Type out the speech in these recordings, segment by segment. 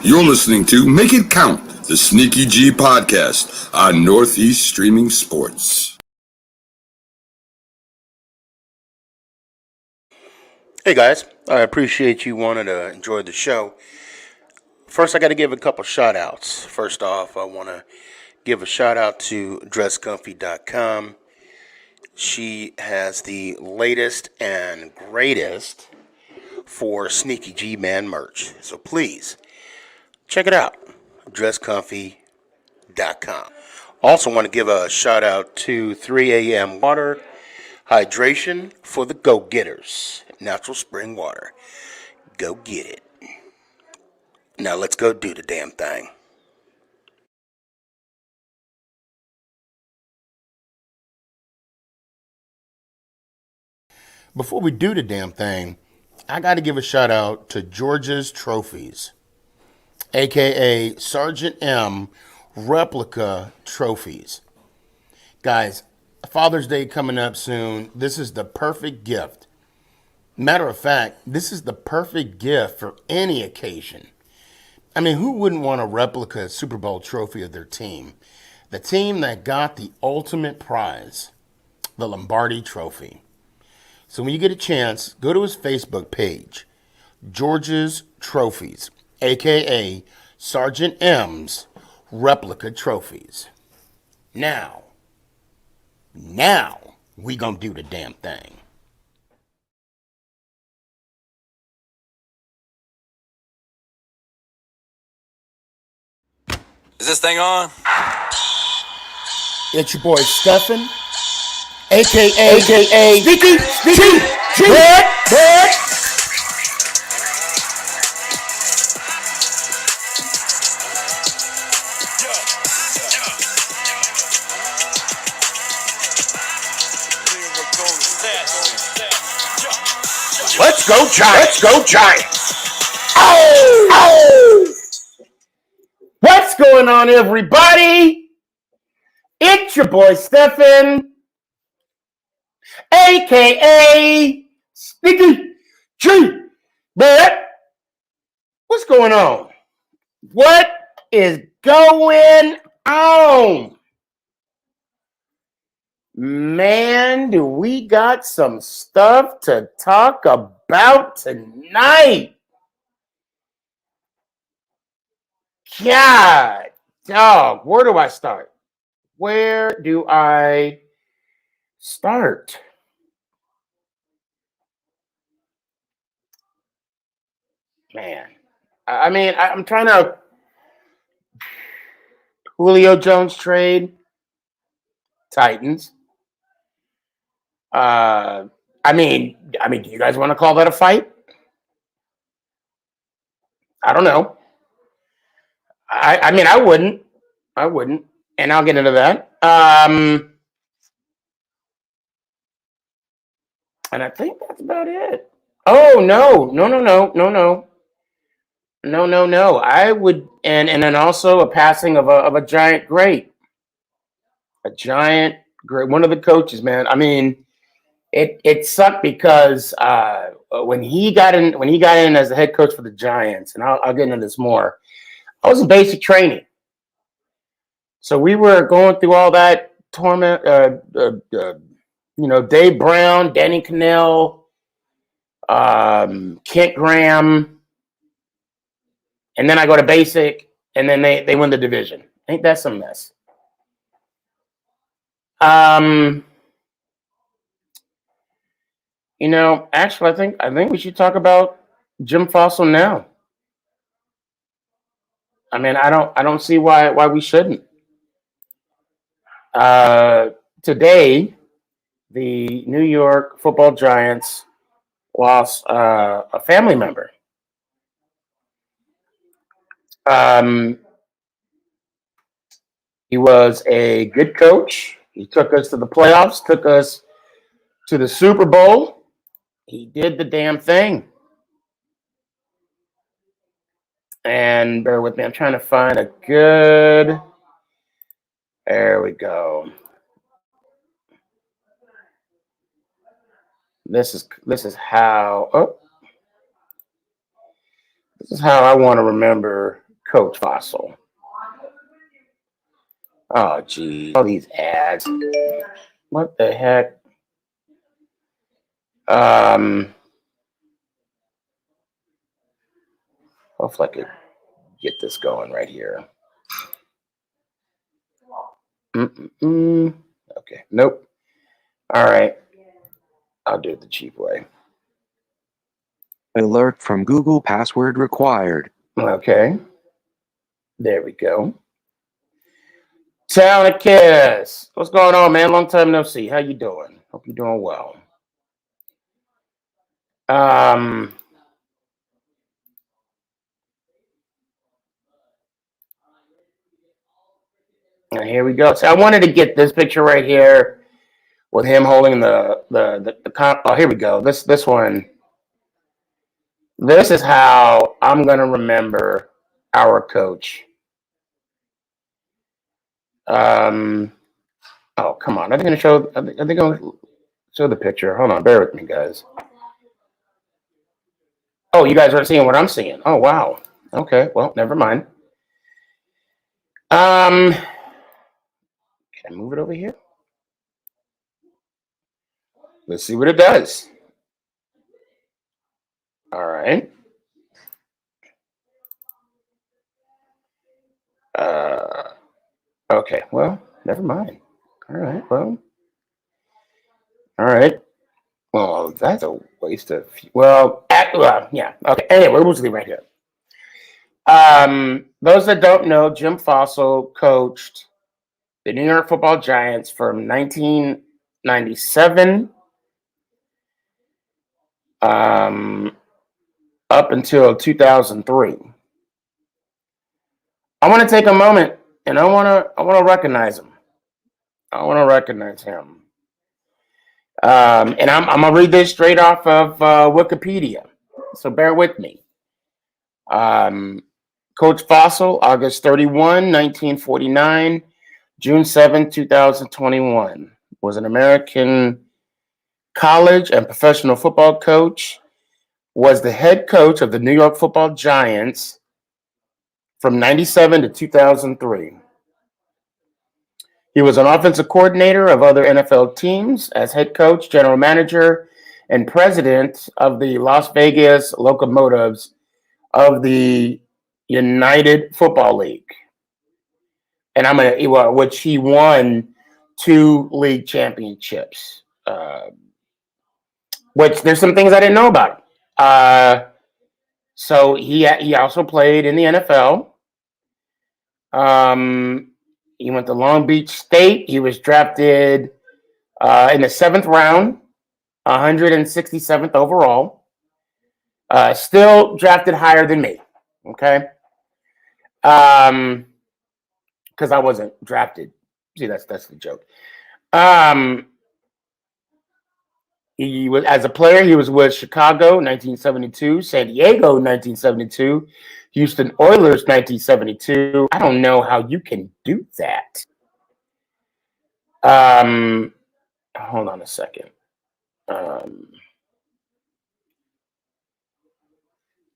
You're listening to Make It Count, the SneakyG podcast on Northeast Streaming Sports. Hey guys, I appreciate you wanting to enjoy the show. First, I got to give a couple shout outs. First off, I want to give a shout out to dresscomfy.com. She has the latest and greatest for Sneaky G Man merch. So please check it out. Dresscomfy.com. Also want to give a shout out to 3 a.m. Water Hydration for the go-getters. Natural spring water. Go get it. Now let's go do the damn thing. Before we do the damn thing, I got to give a shout out to George's Trophies, aka Sergeant M Replica Trophies. Guys, Father's Day coming up soon. This is the perfect gift. Matter of fact, this is the perfect gift for any occasion. I mean, who wouldn't want a replica Super Bowl trophy of their team? The team that got the ultimate prize, the Lombardi Trophy. So when you get a chance, go to his Facebook page, George's Trophies, a.k.a. Sergeant M's Replica Trophies. Now, we gonna do the damn thing. Is this thing on? It's your boy Stefan, aka SneakyG. Let's go Giants! Let's go Giants! Oh! What's going on, everybody? It's your boy Stefan, aka SneakyG. But what's going on? What is going on? Man, do we got some stuff to talk about tonight? God, dog, where do I start? Where do I start? Man, I mean, I'm trying to Julio Jones trade, Titans. I mean, do you guys want to call that a fight? I don't know. I mean, I wouldn't, and I'll get into that. And I think that's about it. Oh no! I would, and then also a passing of a giant great, one of the coaches, man. I mean, it sucked because when he got in as the head coach for the Giants, and I'll get into this more. I was in basic training, so we were going through all that torment. Dave Brown, Danny Cannell, Kent Graham, and then I go to basic, and then they win the division. Ain't that some mess? Actually, I think we should talk about Jim Fossil now. I mean, I don't see why we shouldn't. Today, the New York Football Giants lost a family member. He was a good coach. He took us to the playoffs, took us to the Super Bowl. He did the damn thing. And bear with me, I'm trying to find a good. There we go. This is how I want to remember Coach Fossil. Oh, geez. All these ads. What the heck? Hopefully I could get this going right here. Okay, nope. All right. I'll do it the cheap way. Alert from Google, password required. Okay. There we go. Talenticus. What's going on, man? Long time no see. How you doing? Hope you're doing well. And here we go. So I wanted to get this picture right here with him holding the oh, here we go. This one. This is how I'm gonna remember our coach. Oh, come on. Are they gonna show the picture? Hold on, bear with me, guys. Oh, you guys aren't seeing what I'm seeing. Oh, wow. Okay, well, never mind. Can I move it over here? Let's see what it does. All right. Okay, well, never mind. All right, well. All right. Well, that's a waste of, yeah. Okay, anyway, we'll just leave right here. Those that don't know, Jim Fossil coached the New York Football Giants from 1997 up until 2003. I want to take a moment and I want to recognize him. I want to recognize him. And I'm gonna read this straight off of Wikipedia, so bear with me. Coach Fossil, August 31, 1949, June 7, 2021, was an American college and professional football coach, was the head coach of the New York Football Giants from 97 to 2003. He was an offensive coordinator of other NFL teams as head coach, general manager, and president of the Las Vegas Locomotives of the United Football League. And which he won 2 league championships. Which there's some things I didn't know about. So he also played in the NFL. He went to Long Beach State. He was drafted in the 7th round, 167th overall. Still drafted higher than me. Okay. Because I wasn't drafted. See, that's the joke. He was, as a player, he was with Chicago 1972, San Diego 1972, Houston Oilers 1972. I don't know how you can do that. Hold on a second.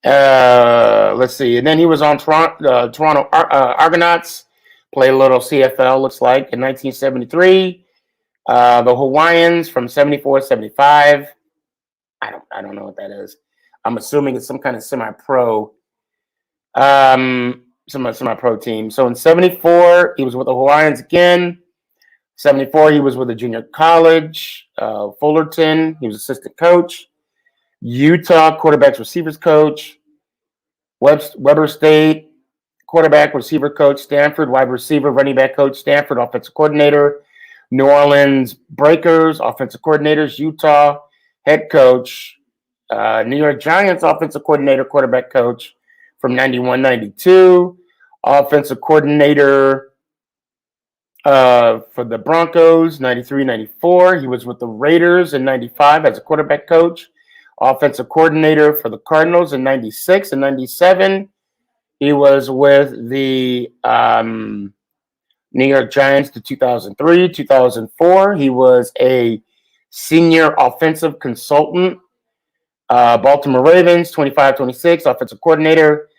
Let's see. And then he was on Toronto Argonauts, played a little CFL, looks like, in 1973. The Hawaiians from 74, 75. I don't know what that is. I'm assuming it's some kind of semi-pro team. So in 74, he was with the Hawaiians again. 74, he was with a junior college, Fullerton. He was assistant coach. Utah, quarterbacks, receivers coach. Weber State, quarterback, receiver coach. Stanford, wide receiver, running back coach. Stanford, offensive coordinator. New Orleans Breakers, offensive coordinators. Utah, head coach. New York Giants, offensive coordinator, quarterback coach from 91-92. Offensive coordinator for the Broncos, 93-94. He was with the Raiders in 95 as a quarterback coach. Offensive coordinator for the Cardinals in 96 and 97. He was with the New York Giants to 2003, 2004. He was a senior offensive consultant. Baltimore Ravens, 25-26, offensive coordinator.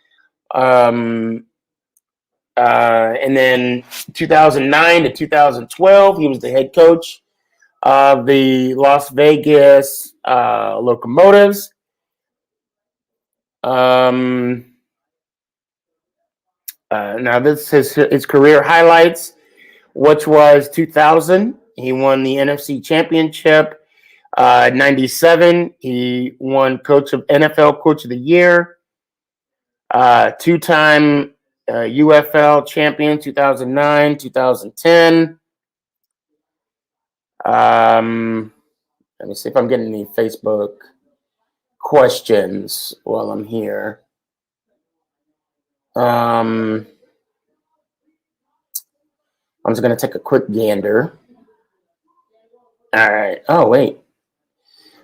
And then 2009 to 2012, he was the head coach of the Las Vegas Locomotives. Now this is his career highlights, which was 2000. He won the NFC Championship. 97, he won NFL Coach of the Year. Two-time UFL champion, 2009, 2010. Let me see if I'm getting any Facebook questions while I'm here. I'm just going to take a quick gander. All right. Oh, wait.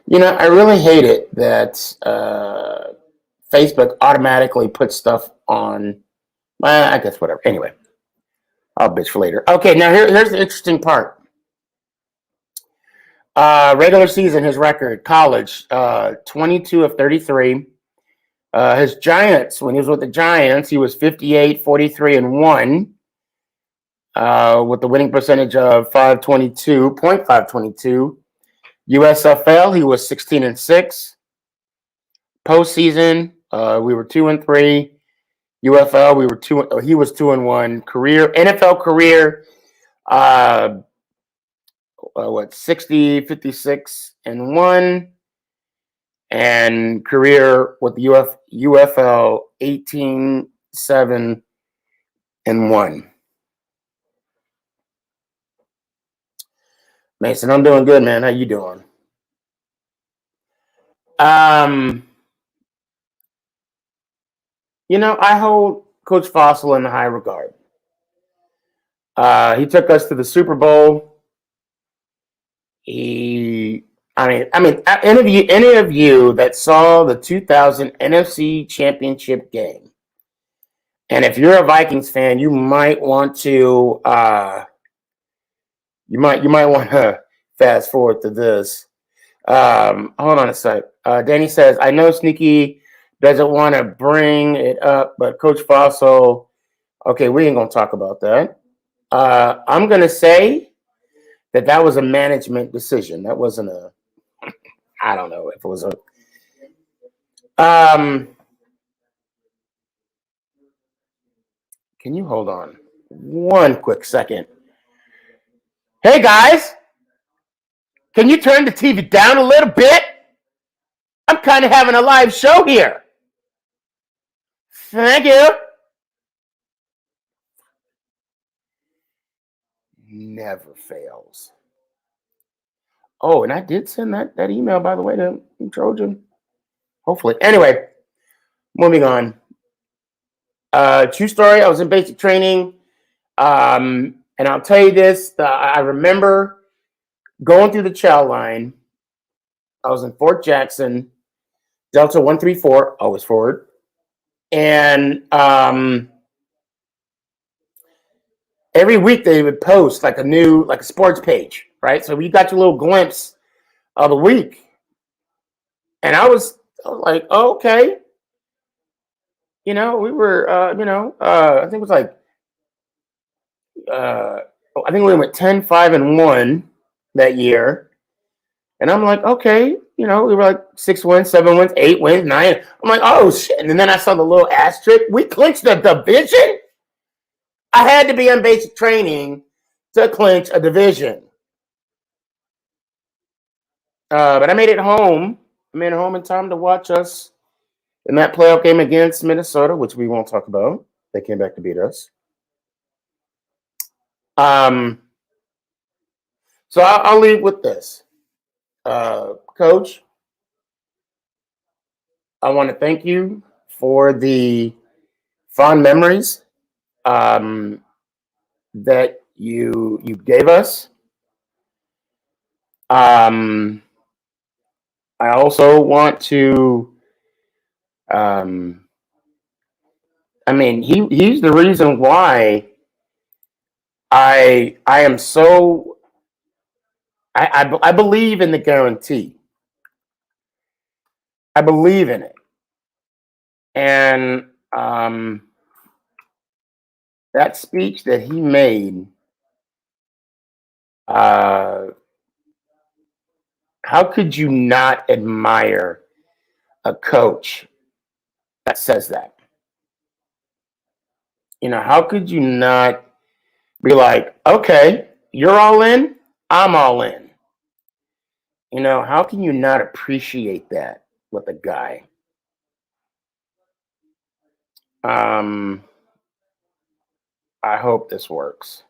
I really hate it that Facebook automatically puts stuff on. I guess whatever. Anyway, I'll bitch for later. Okay, now here's the interesting part. Regular season, his record, college, 22 of 33. His Giants, when he was with the Giants, he was 58, 43, and 1. With the winning percentage of 522.522. USFL, he was 16 and 6. Postseason, we were 2 and 3. UFL, we were 2. He was 2 and 1. Career NFL career, 60, 56 and 1, and career with the UFL 18, 7 and 1. Mason, I'm doing good, man. How you doing? I hold Coach Fossil in high regard. He took us to the Super Bowl. Any of you that saw the 2000 NFC Championship game, and if you're a Vikings fan, you might want to fast forward to this. Hold on a sec. Danny says, I know Sneaky doesn't want to bring it up, but Coach Fossil, okay, we ain't gonna talk about that. I'm gonna say that was a management decision. That wasn't I don't know if it was can you hold on one quick second? Hey guys, can you turn the TV down a little bit? I'm kind of having a live show here. Thank you. Never fails. Oh, and I did send that email, by the way, to Trojan. Hopefully. Anyway, moving on. True story. I was in basic training. And I'll tell you this. I remember going through the chow line. I was in Fort Jackson, Delta 134, always forward. And every week they would post like a sports page, right? So we got your little glimpse of the week. And I was like, oh, okay. We were, I think it was like, I think we went 10, 5, and 1 that year. And I'm like, okay, we were like 6 wins, 7 wins, 8 wins, 9. I'm like, oh, shit. And then I saw the little asterisk. We clinched the division. I had to be on basic training to clinch a division. But I made it home. I made it home in time to watch us in that playoff game against Minnesota, which we won't talk about. They came back to beat us. So I'll leave with this. Coach, I want to thank you for the fond memories that you gave us. I also want to he's the reason why I am so I believe in the guarantee. I believe in it. And that speech that he made, how could you not admire a coach that says that? How could you not be like, okay, you're all in, I'm all in. How can you not appreciate that with a guy? I hope this works.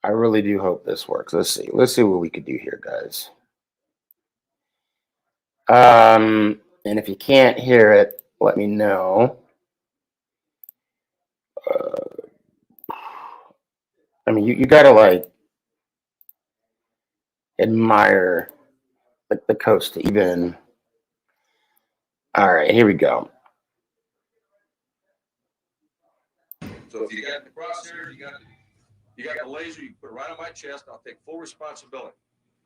I really do hope this works. Let's see. Let's see what we could do here, guys. And if you can't hear it, let me know. You gotta like admire the coach to even. All right, here we go. So if you got the crosshairs, you got the laser, you put it right on my chest. I'll take full responsibility.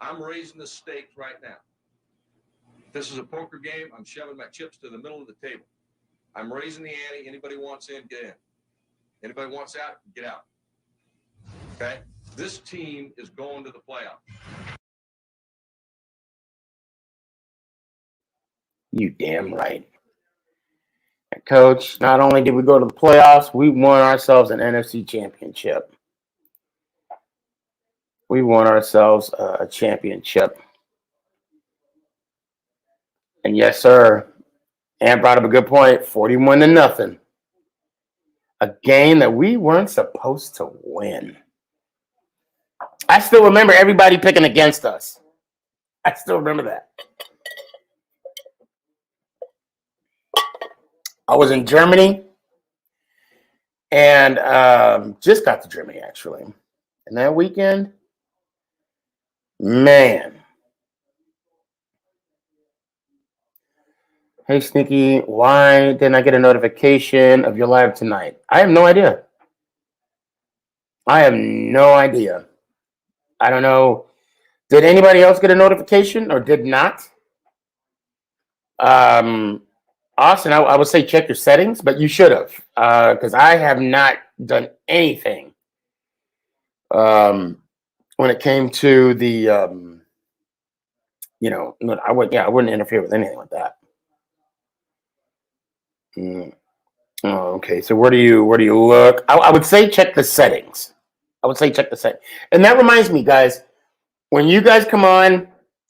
I'm raising the stakes right now. If this is a poker game, I'm shoving my chips to the middle of the table. I'm raising the ante. Anybody wants in, get in. Anybody wants out, get out. Okay? This team is going to the playoffs. You damn right. And Coach, not only did we go to the playoffs, we won ourselves an NFC championship. We won ourselves a championship. And yes, sir. Ann brought up a good point. 41-0. A game that we weren't supposed to win. I still remember everybody picking against us. I still remember that. I was in Germany and just got to Germany, actually. And that weekend, man. Hey, Sneaky, why didn't I get a notification of your live tonight? I have no idea. I don't know. Did anybody else get a notification or did not? Austin, I would say check your settings, but you should have, because I have not done anything when it came to the, I wouldn't interfere with anything like that. Oh, okay. So where do you look? I would say check the settings. And that reminds me, guys, when you guys come on,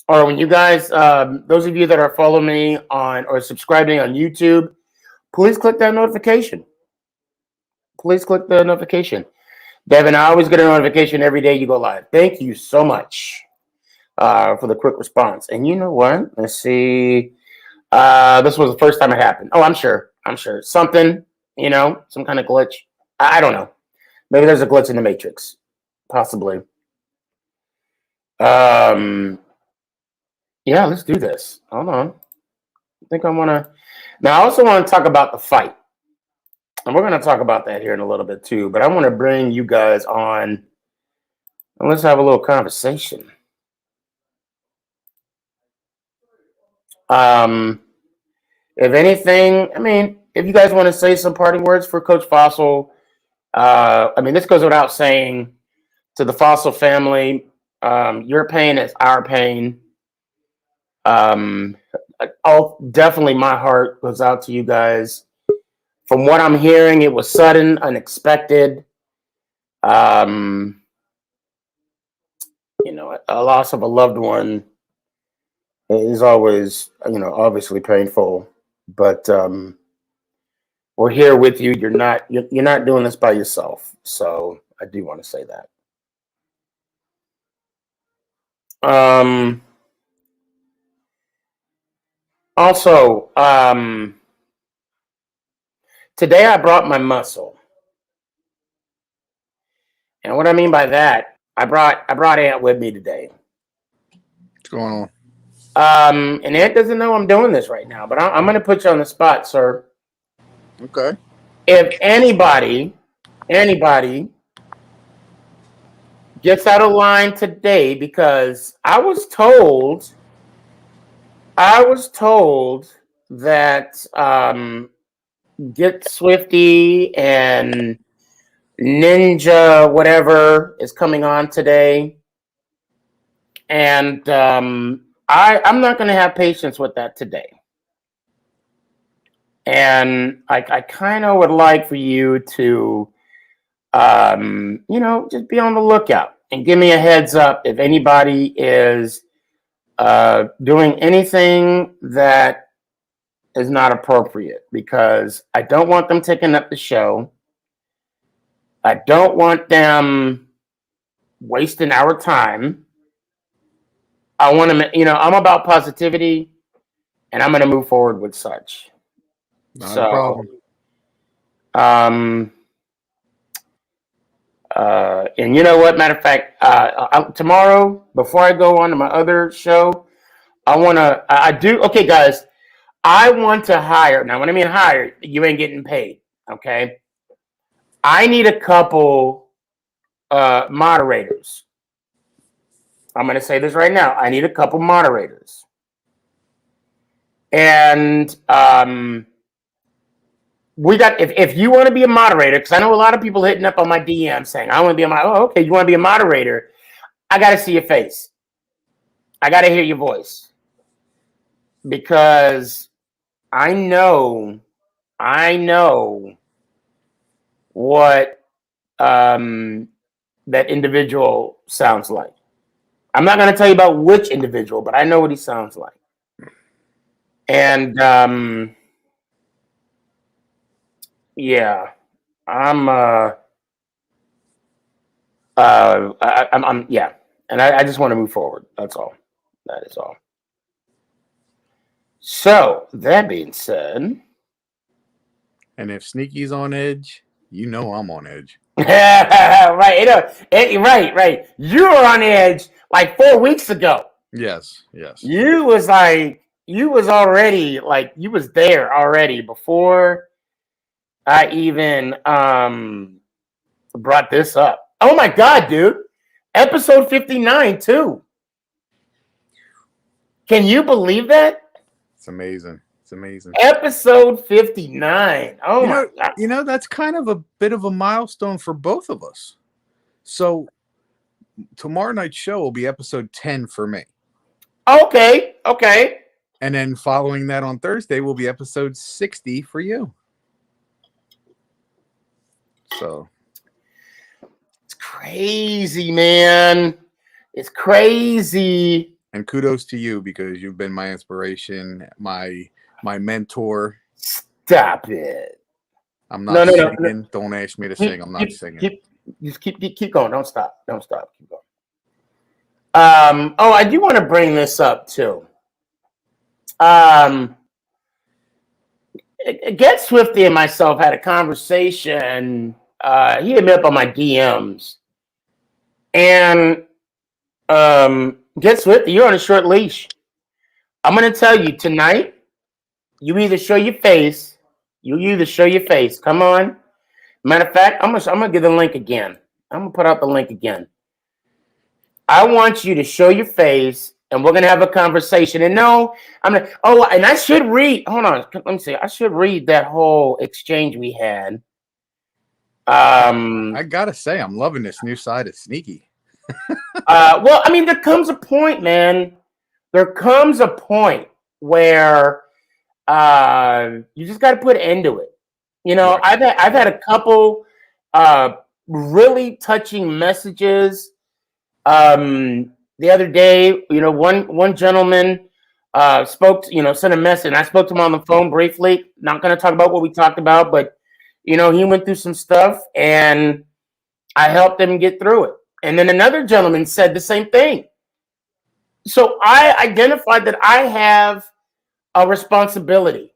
or when you guys, those of you that are following me on or subscribing on YouTube, please click that notification. Please click the notification. Devin, I always get a notification every day you go live. Thank you so much for the quick response. And you know what? Let's see. This was the first time it happened. Oh, I'm sure. Something, some kind of glitch. I don't know. Maybe there's a glitch in the Matrix. Possibly. Yeah, let's do this. Hold on. I think I want to. Now, I also want to talk about the fight. And we're going to talk about that here in a little bit, too. But I want to bring you guys on. And let's have a little conversation. If anything, if you guys want to say some parting words for Coach Fossil, this goes without saying to the Fossil family, your pain is our pain. Definitely my heart goes out to you guys. From what I'm hearing, it was sudden, unexpected. A loss of a loved one is always, obviously painful. But we're here with you. You're not doing this by yourself. So I do want to say that. Also, today I brought my muscle. And what I mean by that, I brought Ant with me today. What's going on? And Ant doesn't know I'm doing this right now, but I'm going to put you on the spot, sir. Okay. If anybody gets out of line today, because I was told that Get Swifty and Ninja whatever is coming on today. And I'm not going to have patience with that today. And I kind of would like for you to, just be on the lookout and give me a heads up if anybody is doing anything that is not appropriate, because I don't want them taking up the show. I don't want them wasting our time. I want to, I'm about positivity, and I'm going to move forward with such. Not a problem. And you know what? Matter of fact, tomorrow, before I go on to my other show, okay, guys, I want to hire. Now, when I mean hire, you ain't getting paid, okay? I need a couple moderators. I'm going to say this right now. I need a couple moderators. And we got, if you want to be a moderator, because I know a lot of people hitting up on my DM saying, I want to be a moderator. Oh, okay, you want to be a moderator? I got to see your face. I got to hear your voice. Because I know what that individual sounds like. I'm not going to tell you about which individual, but I know what he sounds like. And yeah, yeah, and I just want to move forward. That's all. That is all. So that being said, And if Sneaky's on edge, you know I'm on edge. right, right. You were on edge like 4 weeks ago. Yes. You was already like, you was there already before I even brought this up. Oh my God, dude. Episode 59 too. Can you believe that? It's amazing. Episode 59. Oh my God. You know, that's kind of a bit of a milestone for both of us. So tomorrow night's show will be episode 10 for me. Okay. And then following that on Thursday will be episode 60 for you. So it's crazy, man. It's crazy. And kudos to you, because you've been my inspiration, my mentor. Stop it. I'm not singing. No. Don't ask me to sing. I'm not singing. Keep going. Don't stop. Keep going. I do want to bring this up too. Get Swifty and myself had a conversation. He hit me up on my DMs, and Get Swifty, you're on a short leash. I'm gonna tell you tonight. You either show your face. Come on. Matter of fact, I'm gonna give the link again. I'm gonna put out the link again. I want you to show your face, and we're gonna have a conversation. And no, and I should read. Hold on, let me see. I should read that whole exchange we had. I gotta say, I'm loving this new side of Sneaky. Well, I mean, there comes a point, man. There comes a point where you just got to put an end to it. You know, I've had a couple really touching messages. The other day, one gentleman sent a message, and I spoke to him on the phone briefly. Not going to talk about what we talked about, but he went through some stuff, and I helped him get through it. And then another gentleman said the same thing. So I identified that I have a responsibility.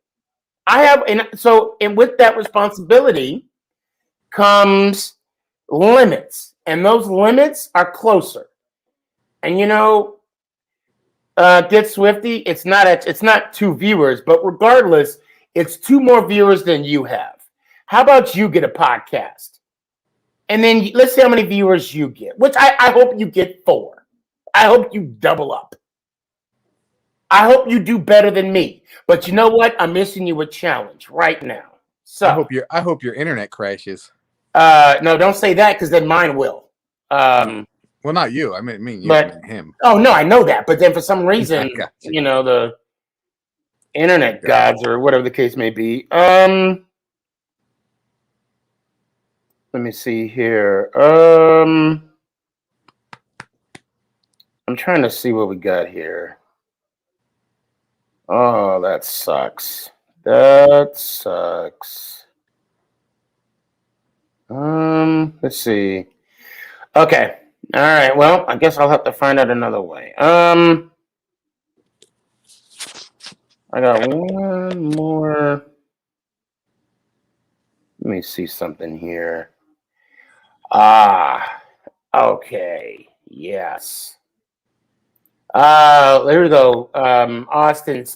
And with that responsibility comes limits, and those limits are closer. And Get Swifty, it's not 2 viewers, but regardless, it's 2 more viewers than you have. How about you get a podcast? And then let's see how many viewers you get, which I hope you get 4. I hope you double up. I hope you do better than me. But you know what? I'm missing you a challenge right now. So I hope your internet crashes. No, don't say that because then mine will. Well, not you. I mean you. But I mean him. oh no, I know that. But then for some reason, got you. the internet Got gods or whatever the case may be. Let me see here. I'm trying to see what we got here. Oh, that sucks. That sucks. Let's see. Okay. All right. Well, I guess I'll have to find out another way. I got one more. Let me see something here. Okay. Yes. There we go. Austin,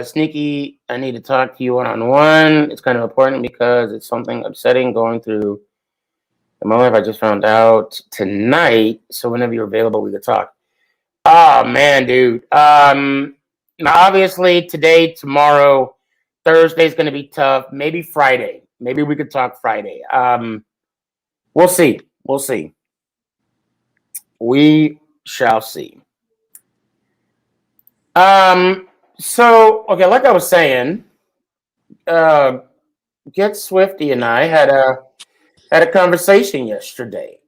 Sneaky, I need to talk to you one-on-one. It's kind of important because it's something upsetting going through in my life. I just found out tonight. So whenever you're available, we could talk. Oh man, dude. Now obviously today, tomorrow, Thursday's gonna be tough. Maybe Friday. Maybe we could talk Friday. We'll see. We'll see. We shall see. So okay, like I was saying, Get Swifty and I had a conversation yesterday.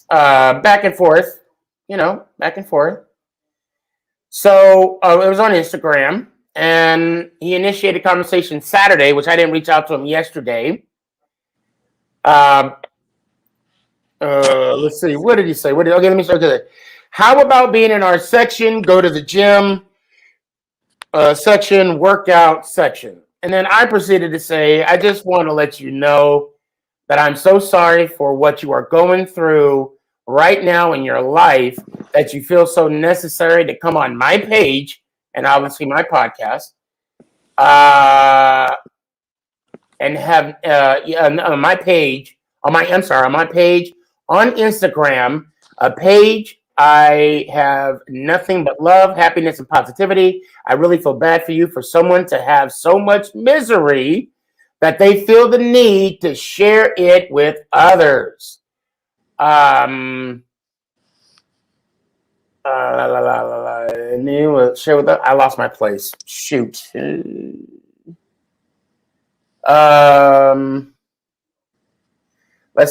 Back and forth, back and forth. So it was on Instagram, and he initiated conversation Saturday, which I didn't reach out to him yesterday. Let's see. What did he say? Okay, let me start with it. How about being in our section? Go to the gym section, workout section. And then I proceeded to say, I just want to let you know that I'm so sorry for what you are going through right now in your life, that you feel so necessary to come on my page and obviously my podcast, and have on my page, on my page on Instagram, a page. I have nothing but love, happiness, and positivity. I really feel bad for you, for someone to have so much misery that they feel the need to share it with others. Share with I lost my place. Shoot. Let's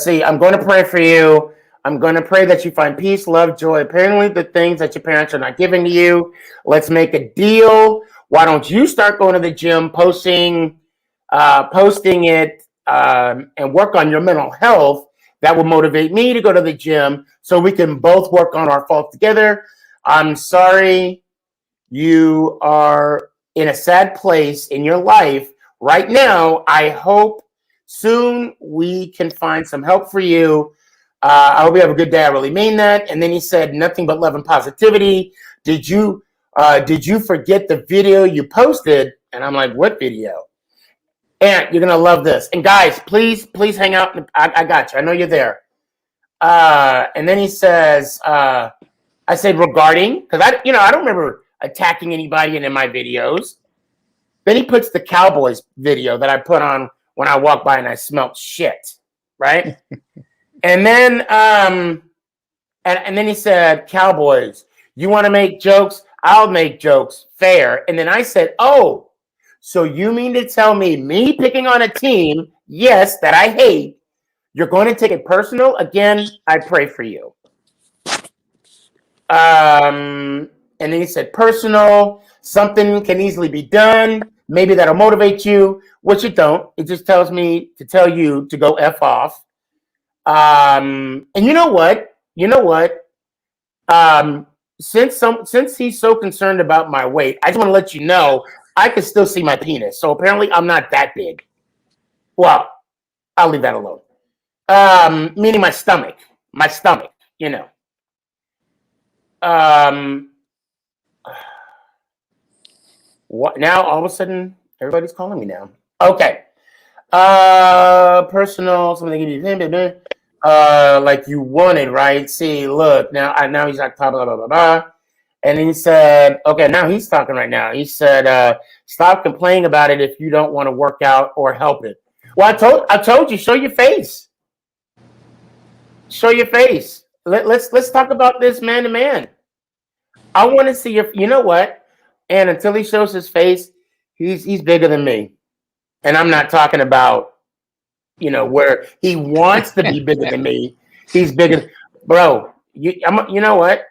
see. I'm going to pray for you. I'm going to pray that you find peace, love, joy. Apparently, the things that your parents are not giving to you. Let's make a deal. Why don't you start going to the gym, posting it, and work on your mental health? That will motivate me to go to the gym so we can both work on our faults together. I'm sorry you are in a sad place in your life right now. I hope soon we can find some help for you. I hope you have a good day. I really mean that. And then he said, nothing but love and positivity. Did you forget the video you posted? And I'm like, what video? And you're going to love this. And guys, please hang out. I got you. I know you're there. And then he says, I said, regarding, because I don't remember attacking anybody in my videos. Then he puts the Cowboys video that I put on when I walked by and I smelled shit. Right. And then, and then he said, Cowboys, you want to make jokes? I'll make jokes. Fair. And then I said, oh, so you mean to tell me picking on a team, yes, that I hate, you're going to take it personal? Again, I pray for you. And then he said, personal, something can easily be done. Maybe that'll motivate you, which it don't. It just tells me to tell you to go F off. And you know what? Since he's so concerned about my weight, I just want to let you know I can still see my penis. So apparently I'm not that big. Well, I'll leave that alone. Meaning my stomach, What now? All of a sudden, everybody's calling me now. Okay. Personal, something you need. Like you wanted, right? See, look, now he's like blah blah blah blah blah. And he said, okay, now he's talking right now. He said, stop complaining about it if you don't want to work out or help it. Well, I told you, show your face. Show your face. Let's talk about this man to man. I want to see if you know what. And until he shows his face, he's bigger than me. And I'm not talking about where he wants to be bigger than me. He's bigger, bro. You know what?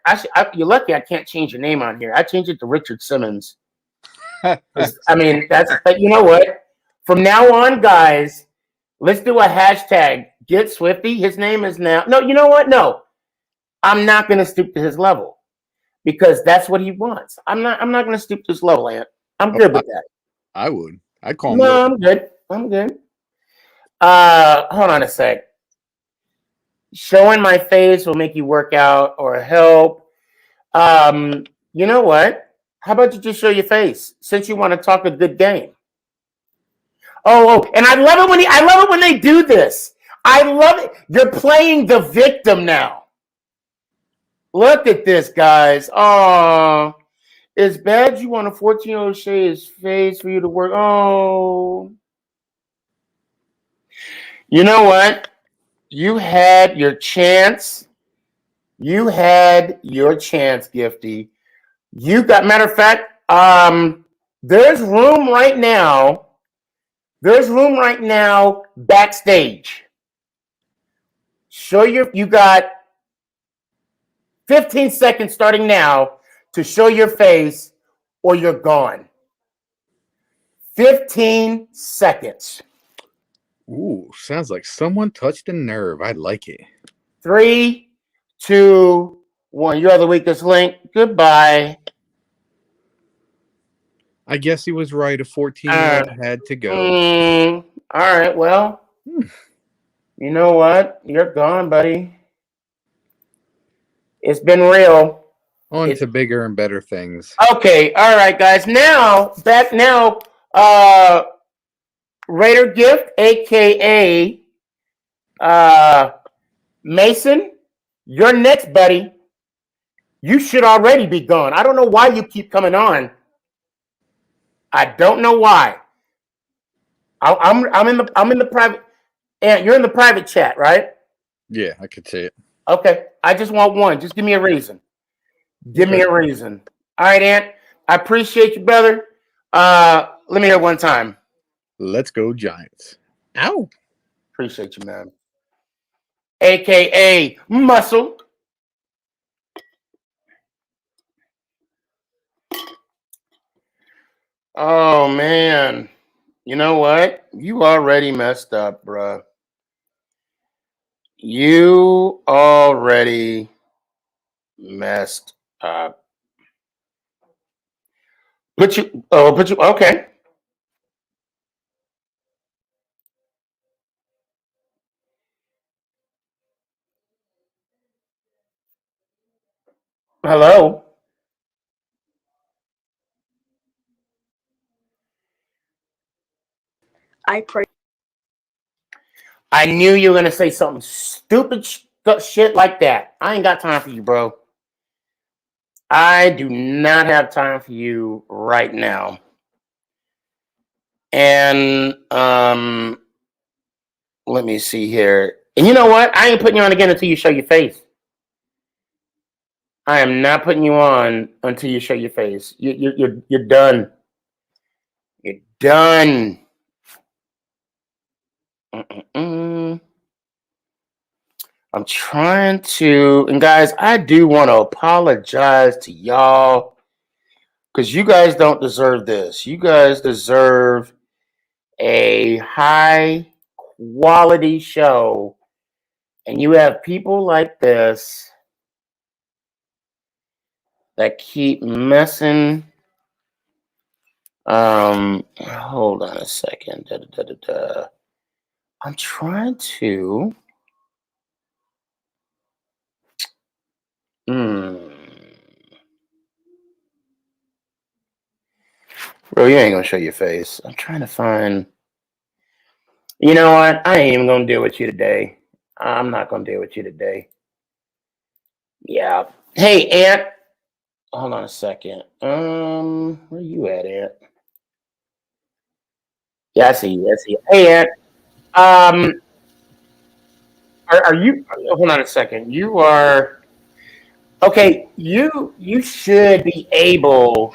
You're lucky I can't change your name on here. I changed it to Richard Simmons. I mean, but you know what? From now on, guys, let's do a hashtag. Get Swifty. His name is now. No, you know what? No, I'm not going to stoop to his level because that's what he wants. I'm not going to stoop to his level, Ant. I'm good with that. I would. I'd call him. No, I'm good. I'm good. Hold on a sec. Showing my face will make you work out or help. You know what? How about you just show your face since you want to talk a good game? Oh, and I love it when they do this. I love it. You're playing the victim now. Look at this, guys. Oh, it's bad you want a 14-year-old show his face for you to work. Oh. You know what? You had your chance. You had your chance, Gifty. Matter of fact, there's room right now. There's room right now backstage. You got 15 seconds starting now to show your face or you're gone. 15 seconds. Ooh, sounds like someone touched a nerve. I like it. 3, 2, 1. You are the weakest link. Goodbye. I guess he was right. A 14-year-old had to go. All right. Well, you know what? You're gone, buddy. It's been real. On to bigger and better things. Okay. All right, guys. Back now. Raider Gift, a.k.a. Mason, you're next, buddy. You should already be gone. I don't know why you keep coming on. I don't know why. I'm in the private. And you're in the private chat, right? Yeah, I could see it. Okay. I just want one. Just give me a reason. Give me a reason. All right, Ant. I appreciate you, brother. Let me hear it one time. Let's go, Giants. Ow. Appreciate you, man. AKA Muscle. Oh, man. You know what? You already messed up, bruh. You already messed up. Okay. Hello. I knew you were going to say something stupid shit like that. I ain't got time for you, bro. I do not have time for you right now. And let me see here. And you know what? I ain't putting you on again until you show your face. I am not putting you on until you show your face. You're done. You're done. I'm trying to, and guys, I do want to apologize to y'all because you guys don't deserve this. You guys deserve a high quality show, and you have people like this that keep messing. Hold on a second. I'm trying to. Bro, you ain't gonna show your face. I'm trying to find. You know what? I ain't even gonna deal with you today. I'm not gonna deal with you today. Yeah. Hey, Ant. Hold on a second. Where you at, Ant? Yeah, I see you. Hey, Ant. Um, are you? Hold on a second. You are okay. You should be able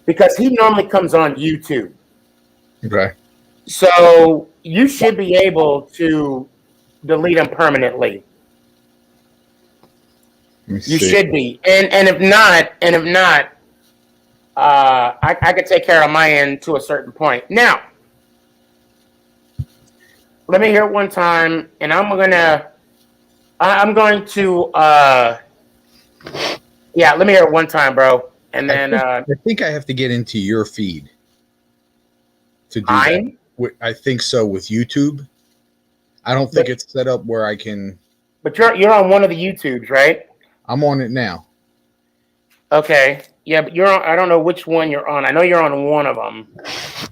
because he normally comes on YouTube, Okay. so you should be able to delete him permanently. Let me You see. should be, and if not, I could take care of my end to a certain point. Now, let me hear it one time, and I'm going to, yeah, let me hear it one time, bro, and then I think I have to get into your feed to do mine. that. I think so with YouTube. I don't think it's set up where I can. But you're on one of the YouTubes, right? I'm on it now. Okay, yeah, but you're on. I don't know which one you're on. I know you're on one of them.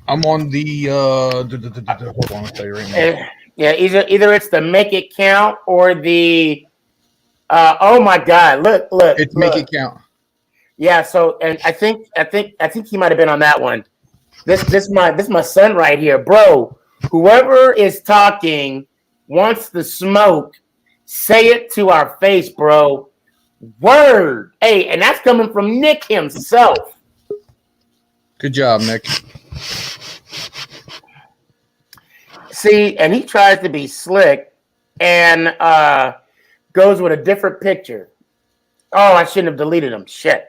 I'm on the. Hold on, I'll tell you right now. Yeah, either it's the Make It Count or the. Oh my God! Look! It's Make It Count. Yeah. So, and I think he might have been on that one. This my son right here, bro. Whoever is talking wants the smoke. Say it to our face, bro. Word. Hey, and that's coming from Nick himself. Good job, Nick. See, and he tries to be slick and goes with a different picture. Oh, I shouldn't have deleted him. Shit.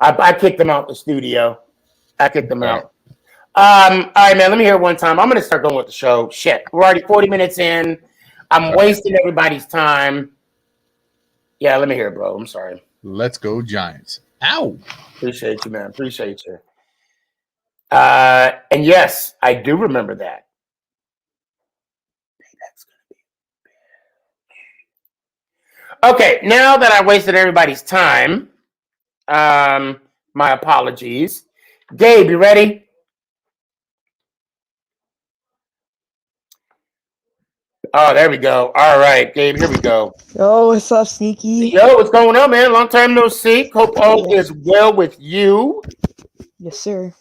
I kicked him out the studio. I kicked him out. All right, man. Let me hear it one time. I'm gonna start going with the show. Shit, we're already 40 minutes in. I'm wasting everybody's time. Yeah, let me hear it, bro. I'm sorry. Let's go Giants. Ow. Appreciate you, man. Appreciate you. And yes, I do remember that. Okay, now that I wasted everybody's time, my apologies. Gabe, you ready? Oh, there we go. All right, Gabe, here we go. Yo, what's up, Sneaky? Yo, what's going on, man? Long time no see. Hope all is well with you. Yes, sir.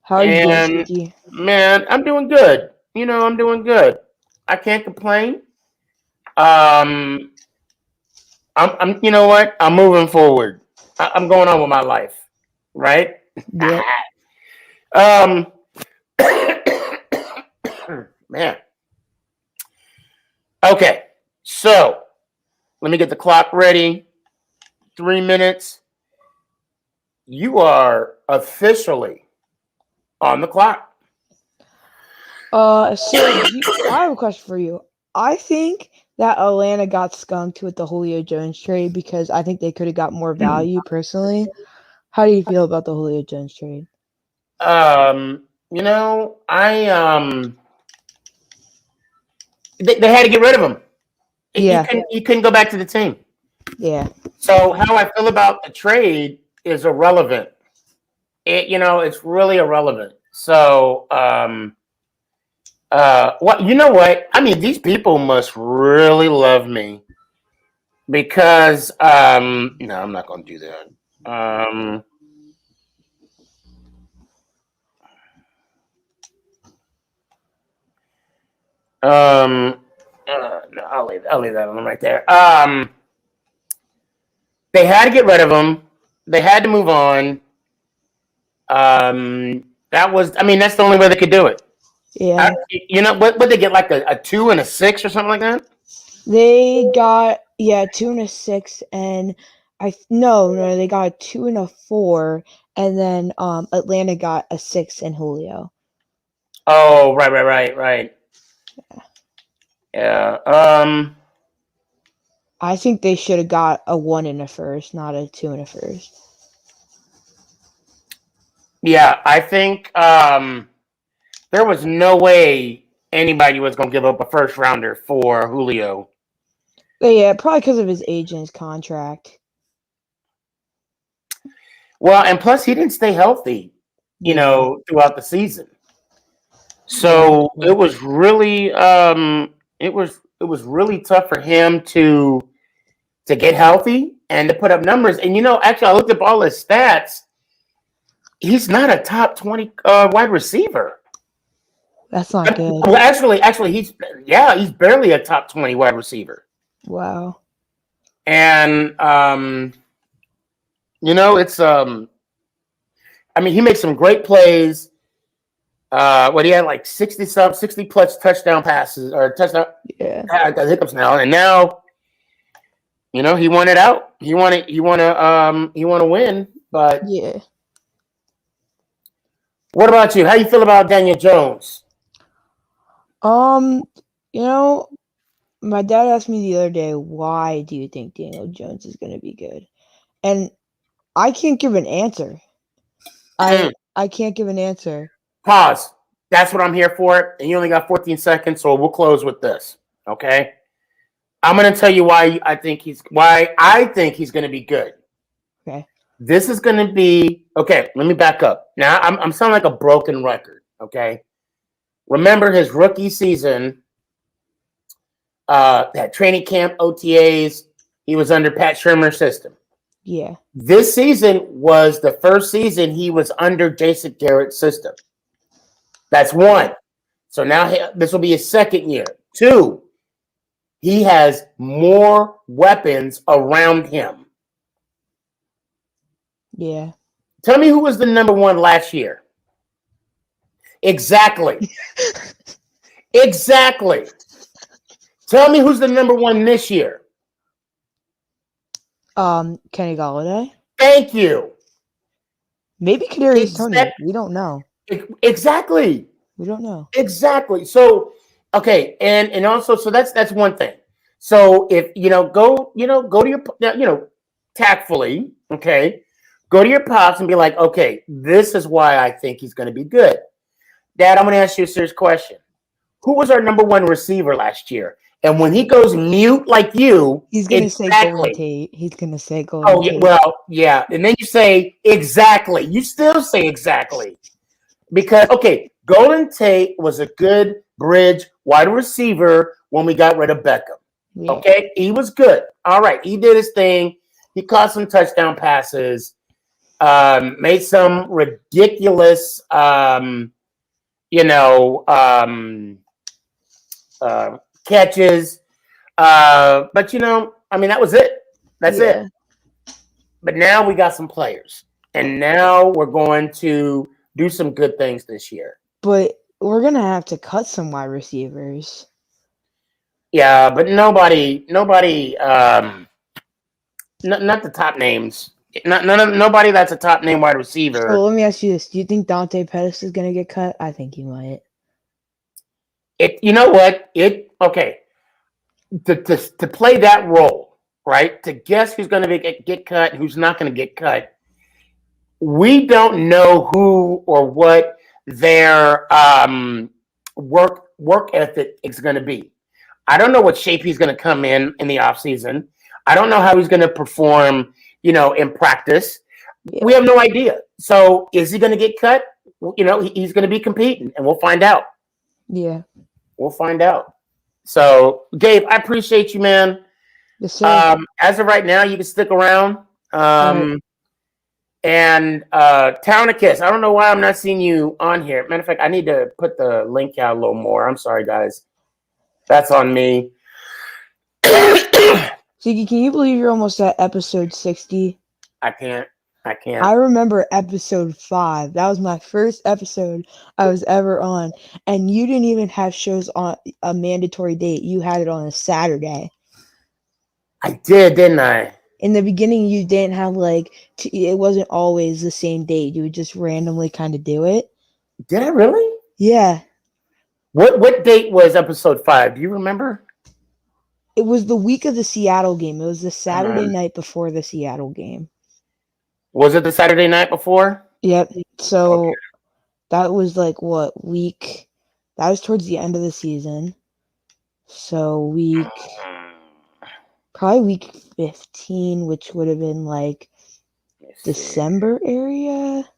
How are you doing, Sneaky? Man, I'm doing good. I'm doing good. I can't complain. I'm you know what? I'm moving forward. I'm going on with my life, right? Yeah. Man. Okay, so let me get the clock ready. 3 minutes. You are officially on the clock. I have a question for you. I think that Atlanta got skunked with the Julio Jones trade because I think they could have got more value personally. How do you feel about the Julio Jones trade? They had to get rid of him. Yeah. He couldn't go back to the team. Yeah. So how I feel about the trade is irrelevant. It's really irrelevant. So, you know what? I mean, these people must really love me because, no, I'm not going to do that. No, I'll leave that one right there. They had to get rid of him. They had to move on. That's the only way they could do it. Yeah. What they get, like a 2 and a 6 or something like that? They got 2 and a 6, and no, they got a 2 and a 4, and then Atlanta got a 6 in Julio. Oh, right. Yeah. I think they should have got a 1 in a first, not a 2 in a first. Yeah, I think there was no way anybody was going to give up a first rounder for Julio. Yeah, probably because of his age and his contract. Well, and plus he didn't stay healthy, throughout the season. So it was really it was really tough for him to get healthy and to put up numbers. And actually I looked up all his stats. He's not a top 20 wide receiver. That's not good. Well, actually, he's barely a top 20 wide receiver. Wow. And it's I mean, he makes some great plays. He had like 60 plus touchdown passes or touchdown. Yeah. I got hiccups now, and now, he won it out. He want to win. But Yeah. what about you? How you feel about Daniel Jones? My dad asked me the other day, why do you think Daniel Jones is going to be good? And I can't give an answer. I can't give an answer. Pause. That's what I'm here for. And you only got 14 seconds, so we'll close with this. Okay. I'm going to tell you why I think he's going to be good. Okay. This is going to be okay. Let me back up. Now I'm sounding like a broken record. Okay. Remember his rookie season, that training camp, OTAs, he was under Pat Shermer's system. Yeah. This season was the first season he was under Jason Garrett's system. That's one. So now this will be his second year. Two, he has more weapons around him. Yeah. Tell me who was the number one last year. Exactly. Exactly. Tell me who's the number one this year. Kenny Galladay. Thank you. Maybe Kadarius Toney. We don't know. Exactly. We don't know. Exactly. So, okay, and also, so that's one thing. So if go to your tactfully, okay, go to your pops and be like, okay, this is why I think he's going to be good. Dad, I'm going to ask you a serious question. Who was our number one receiver last year? And when he goes mute like you, he's going to say Golden Tate. He's going to say Golden Tate. Oh, well, yeah. And then you say exactly. You still say exactly. Because, okay, Golden Tate was a good bridge wide receiver when we got rid of Beckham. Yeah. Okay? He was good. All right. He did his thing. He caught some touchdown passes, made some ridiculous, catches. But that was it. That's it. But now we got some players, and now we're going to do some good things this year. But we're gonna have to cut some wide receivers. Yeah, but nobody. Not the top names. Nobody that's a top name wide receiver. So let me ask you this: do you think Dante Pettis is gonna get cut? I think he might. You know what? Okay. To play that role, right? To guess who's going to get cut, who's not going to get cut. We don't know who or what their work ethic is going to be. I don't know what shape he's going to come in the offseason. I don't know how he's going to perform, in practice. Yeah. We have no idea. So is he going to get cut? He's going to be competing, and we'll find out. Yeah. We'll find out. So, Gabe, I appreciate you, man. Yes, sir. As of right now, you can stick around. Right. And Townicus, I don't know why I'm not seeing you on here. Matter of fact, I need to put the link out a little more. I'm sorry, guys. That's on me. Ziggy, can you believe you're almost at episode 60? I can't. I remember episode 5. That was my first episode I was ever on. And you didn't even have shows on a mandatory date. You had it on a Saturday. I did, didn't I? In the beginning, you didn't have it wasn't always the same date. You would just randomly kind of do it. Did I really? Yeah. What date was episode 5? Do you remember? It was the week of the Seattle game. It was the Saturday night before the Seattle game. Was it the Saturday night before? Yep. So that was week? That was towards the end of the season. So probably week 15, which would have been December area.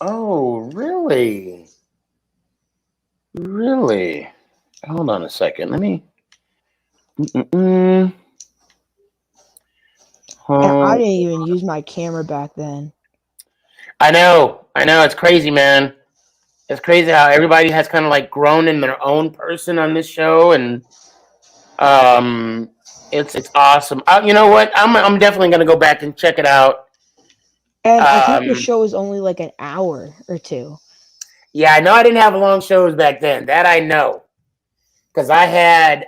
Oh, really? Really? Hold on a second. Let me. And I didn't even use my camera back then. I know. It's crazy, man. It's crazy how everybody has kind of like grown in their own person on this show, and it's awesome. You know what? I'm definitely gonna go back and check it out. And I think the show is only like an hour or two. Yeah, I know I didn't have long shows back then. That I know. Because I had,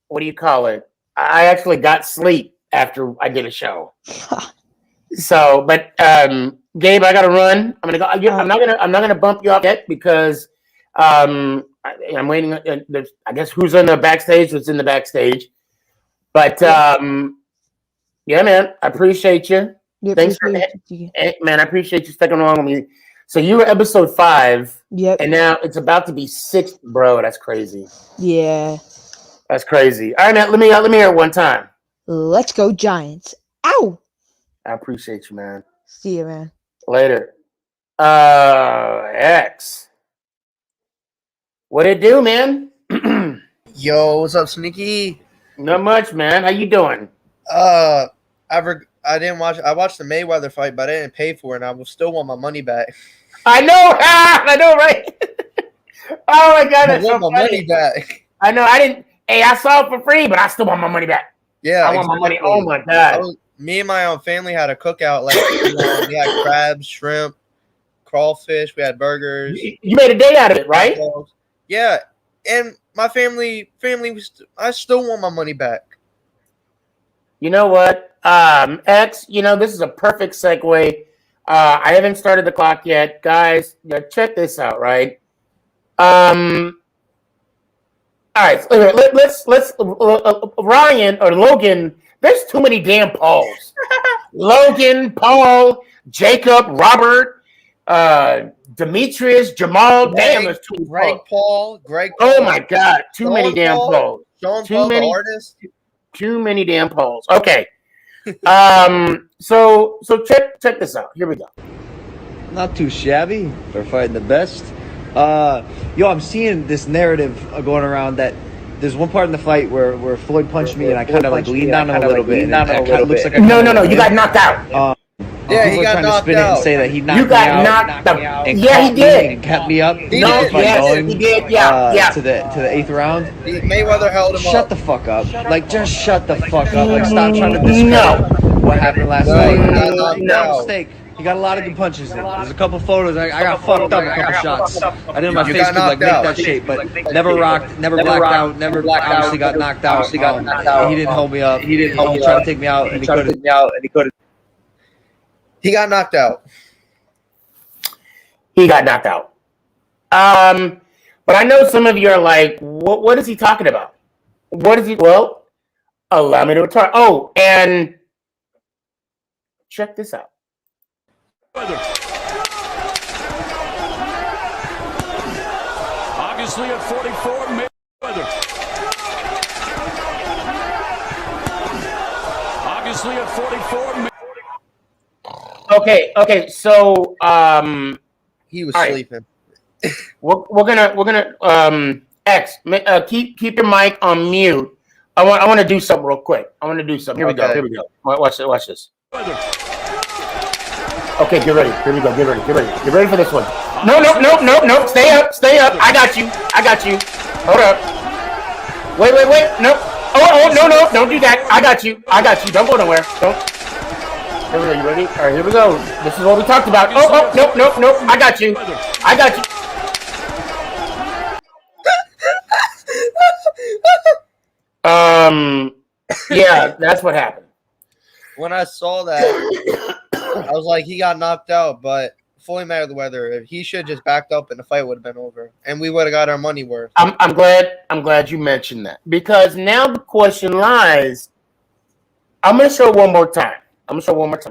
what do you call it? I actually got sleep after I did a show. So, but Gabe, I gotta run. I'm gonna go. I'm not gonna bump you up yet because I'm waiting. I guess who's in the backstage? Who's in the backstage? But yeah, man, I appreciate you. Yeah, Thanks for man. I appreciate you sticking along with me. So you were episode 5. Yep. And now it's about to be 6, bro. That's crazy. Yeah. That's crazy. All right, man. Let me hear it one time. Let's go Giants. Ow. I appreciate you, man. See you, man. Later. X. What it do, man? Yo, what's up, Sneaky? Not much, man. How you doing? I didn't watch. I watched the Mayweather fight, but I didn't pay for it, and I will still want my money back. I know. I know, right? Oh my god, I want my money back. I know. I didn't. Hey, I saw it for free, but I still want my money back. Yeah, I want my money. Oh my god. Me and my family had a cookout. Like we had crabs, shrimp, crawfish. We had burgers. You made a day out of it, right? Yeah, and my family. I still want my money back. You know what? X, this is a perfect segue. I haven't started the clock yet. Guys, check this out, right? All right, let's Ryan or Logan, there's too many damn Pauls. Logan, Paul, Jacob, Robert, Demetrius, Jamal. Damn, there's too many Pauls. Greg Paul. Oh my God, too many damn Pauls. Too many artists. Too many damn Pauls. Okay. So check this out. Here we go. Not too shabby for fighting the best. I'm seeing this narrative going around that there's one part in the fight where Floyd punched me and I kind of like leaned on him a little bit. And it kind of looks like no, you got knocked out. Yeah, he got knocked out. And say that he knocked you got me knocked out. out. And yeah, he did. And kept me up. He did. Yeah. To the 8th round. Mayweather held him up. Shut the fuck up. Like, just shut the fuck up. Like, stop trying to discredit what happened last night. No mistake. He got a lot of good punches in. There's a couple photos. I got fucked up a couple shots. I did my face to like make that shape, but never rocked, never blacked out, never obviously got knocked out. He didn't hold me up. He tried to take me out, and he couldn't. He got knocked out. He got knocked out. But I know some of you are like, what is he talking about? What is he? Well, allow me to retard. Oh, and check this out. Obviously at 44, Mayweather. Obviously at 44, Mayweather. Okay. So, he was sleeping. We're gonna X. Keep your mic on mute. I want to do something real quick. Here we go. Watch this. Okay, get ready. Here we go. Get ready for this one. No. Stay up. I got you. Hold up. Wait. No. Oh, no. Don't do that. I got you. Don't go nowhere. Don't. Here we go. You ready? All right, here we go. This is what we talked about. Oh, nope. I got you. Yeah, that's what happened. When I saw that, I was like, he got knocked out, but Floyd Mayweather, he should have just backed up and the fight would have been over, and we would have got our money worth. I'm glad you mentioned that, because now the question lies. I'm gonna show one more time.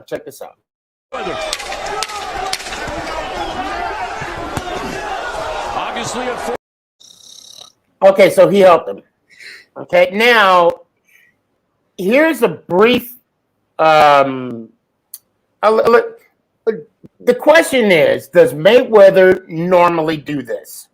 Check this out. Obviously at 4. Okay, so he helped him. Okay, now here's a brief. The question is, does Mayweather normally do this?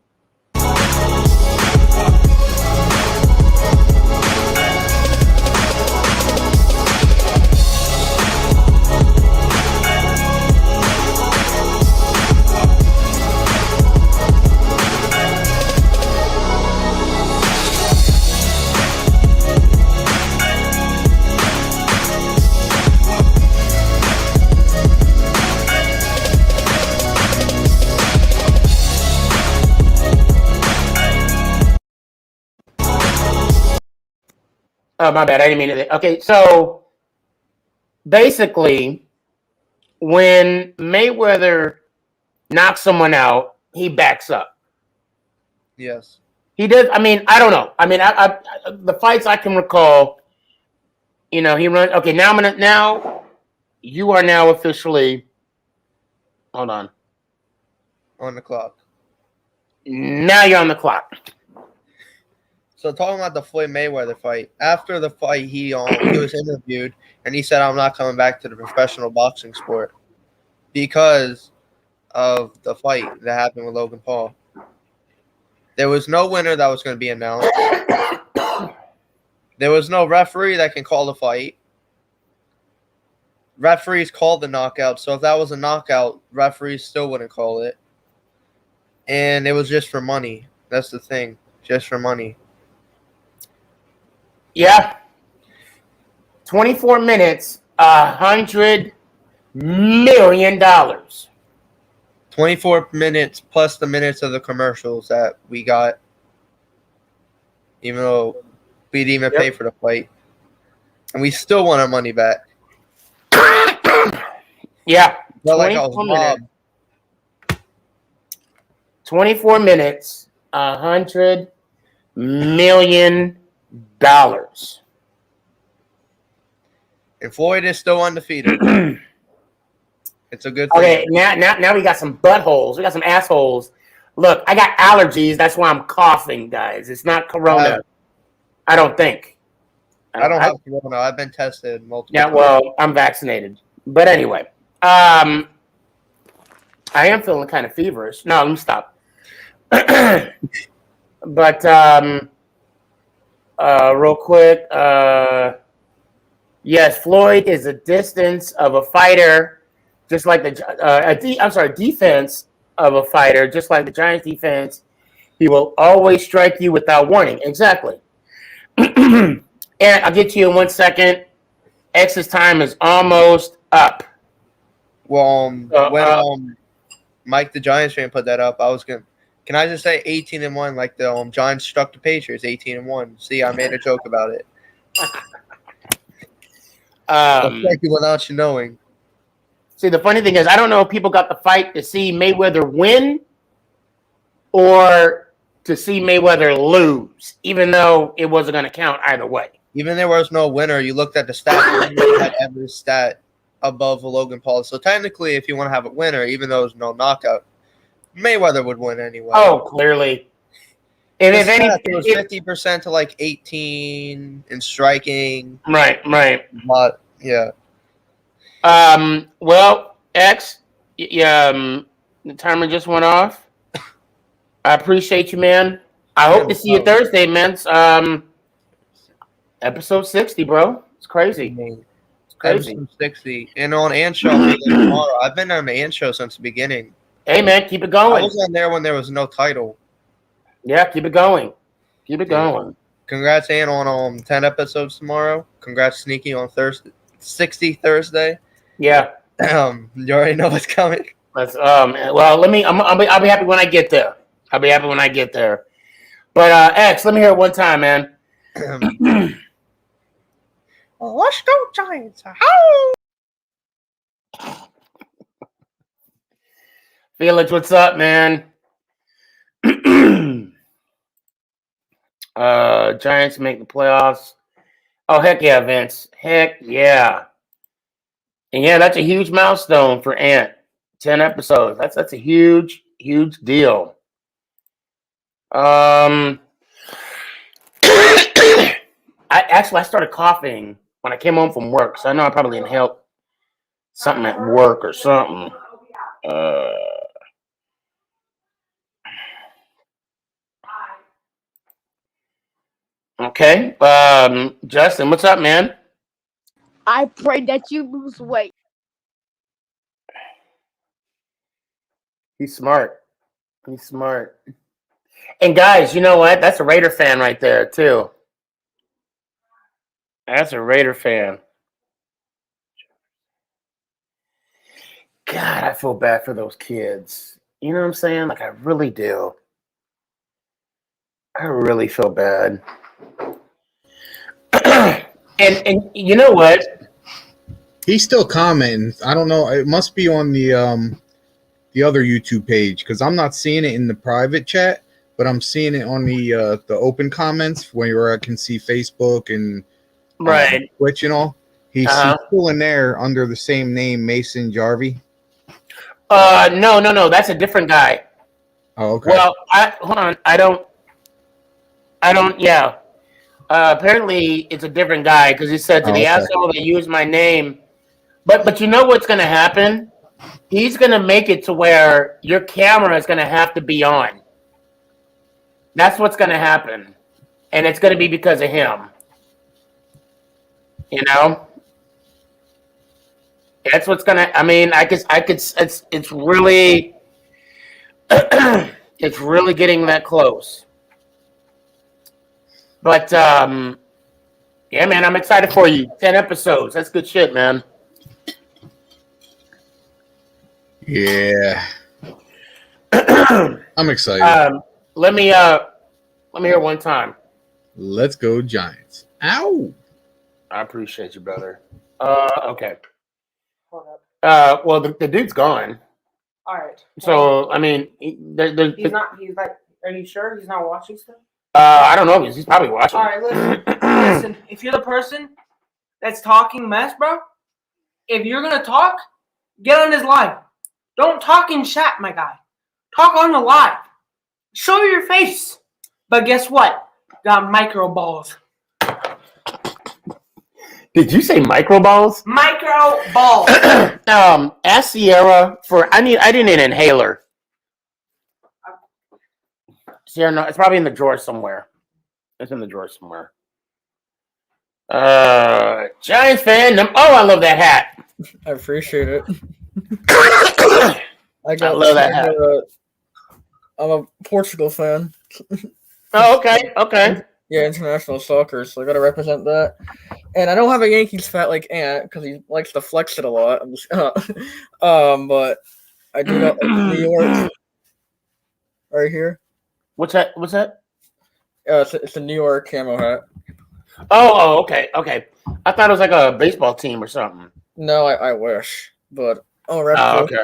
Oh, my bad. I didn't mean it. Okay, so basically, when Mayweather knocks someone out, he backs up. Yes. He did. I mean, I don't know. I mean, the fights I can recall, he runs. Okay, now you are now officially. Hold on. On the clock. Now you're on the clock. So talking about the Floyd Mayweather fight, after the fight, he was interviewed and he said, "I'm not coming back to the professional boxing sport because of the fight that happened with Logan Paul. There was no winner that was going to be announced. There was no referee that can call the fight. Referees called the knockout, so if that was a knockout, referees still wouldn't call it. And it was just for money. That's the thing, just for money." Yeah. 24 minutes, $100 million. 24 minutes plus the minutes of the commercials that we got, even though we didn't even pay for the fight. And we still want our money back. Yeah. Felt like I was robbed. 24 minutes, $100 million. And Floyd is still undefeated. It's a good thing. Okay, now we got some buttholes. We got some assholes. Look, I got allergies. That's why I'm coughing, guys. It's not corona. I don't think. I don't have corona. I've been tested multiple times. Yeah, well, I'm vaccinated. But anyway, I am feeling kind of feverish. No, let me stop. But real quick, yes, Floyd is a distance of a fighter, just like defense of a fighter, just like the Giants defense. He will always strike you without warning. Exactly. And I'll get to you in 1 second. X's time is almost up. Well, when Mike the Giants fan put that up, I was gonna. Can I just say 18-1 like the Giants struck the Patriots 18-1? See, I made a joke about it. Thank you without you knowing. See, the funny thing is, I don't know if people got the fight to see Mayweather win or to see Mayweather lose, even though it wasn't going to count either way. Even there was no winner, you looked at the stats and you had every stat above Logan Paul. So technically, if you want to have a winner, even though there's no knockout, Mayweather would win anyway. Oh, clearly. And if anything, it was 50% to like 18 in striking. Right. But yeah. Well, X, the timer just went off. I appreciate you, man. I hope to see you Thursday, man. Episode 60, bro. It's crazy. It's crazy. Episode 60. And on Ant Show tomorrow. I've been on the Ant Show since the beginning. Hey, man, keep it going. I was on there when there was no title. Yeah, keep it going. Keep it going. Congrats, Ant, on 10 episodes tomorrow. Congrats, Sneaky, on 60 Thursday. Yeah. You already know what's coming. Let's well, I'll be happy when I get there. I'll be happy when I get there. But X, let me hear it one time, man. Let's go, Giants. Felix, what's up, man? Giants make the playoffs. Oh, heck yeah, Vince. Heck yeah. And yeah, that's a huge milestone for Ant. 10 episodes. That's a huge, huge deal. I started coughing when I came home from work, so I know I probably inhaled something at work or something. Okay. Justin, what's up, man? I pray that you lose weight. He's smart. He's smart. And guys, you know what? That's a Raider fan right there, too. That's a Raider fan. God, I feel bad for those kids. You know what I'm saying? Like, I really do. I really feel bad. And you know what? He's still commenting. I don't know. It must be on the other YouTube page because I'm not seeing it in the private chat, but I'm seeing it on the open comments where I can see Facebook and Right. Twitch and all. He's still in there under the same name, Mason Jarvie. No. That's a different guy. Oh, okay. Well, hold on. I don't. Yeah. Apparently, it's a different guy because he said to the asshole that used my name. But you know what's going to happen? He's going to make it to where your camera is going to have to be on. That's what's going to happen, and it's going to be because of him. You know. That's what's going to. I mean, I could. It's really. It's really getting that close. But yeah, man, I'm excited for you. 10 episodes. That's good shit, man. Yeah. I'm excited. Let me hear one time. Let's go Giants. Ow. I appreciate you, brother. Okay. Hold up. Well, the dude's gone. All right. So, I mean, he's not. He's like. Are you sure he's not watching stuff? I don't know. He's probably watching. All right, listen. If you're the person that's talking mess, bro, if you're gonna talk, get on his live. Don't talk in chat, my guy. Talk on the live. Show your face. But guess what? Got micro balls. Did you say micro balls? Micro balls. Ask Sierra for. I need an inhaler. Sierra, no, it's probably in the drawer somewhere. It's in the drawer somewhere. Giants fan. I love that hat. I appreciate it. I love that hat. I'm a Portugal fan. Oh, okay. Yeah, international soccer, so I gotta represent that. And I don't have a Yankees fat like Ant because he likes to flex it a lot. I'm just, but I do got New York right here. What's that? It's a New York camo hat. Oh, okay. I thought it was like a baseball team or something. No, I wish, but okay.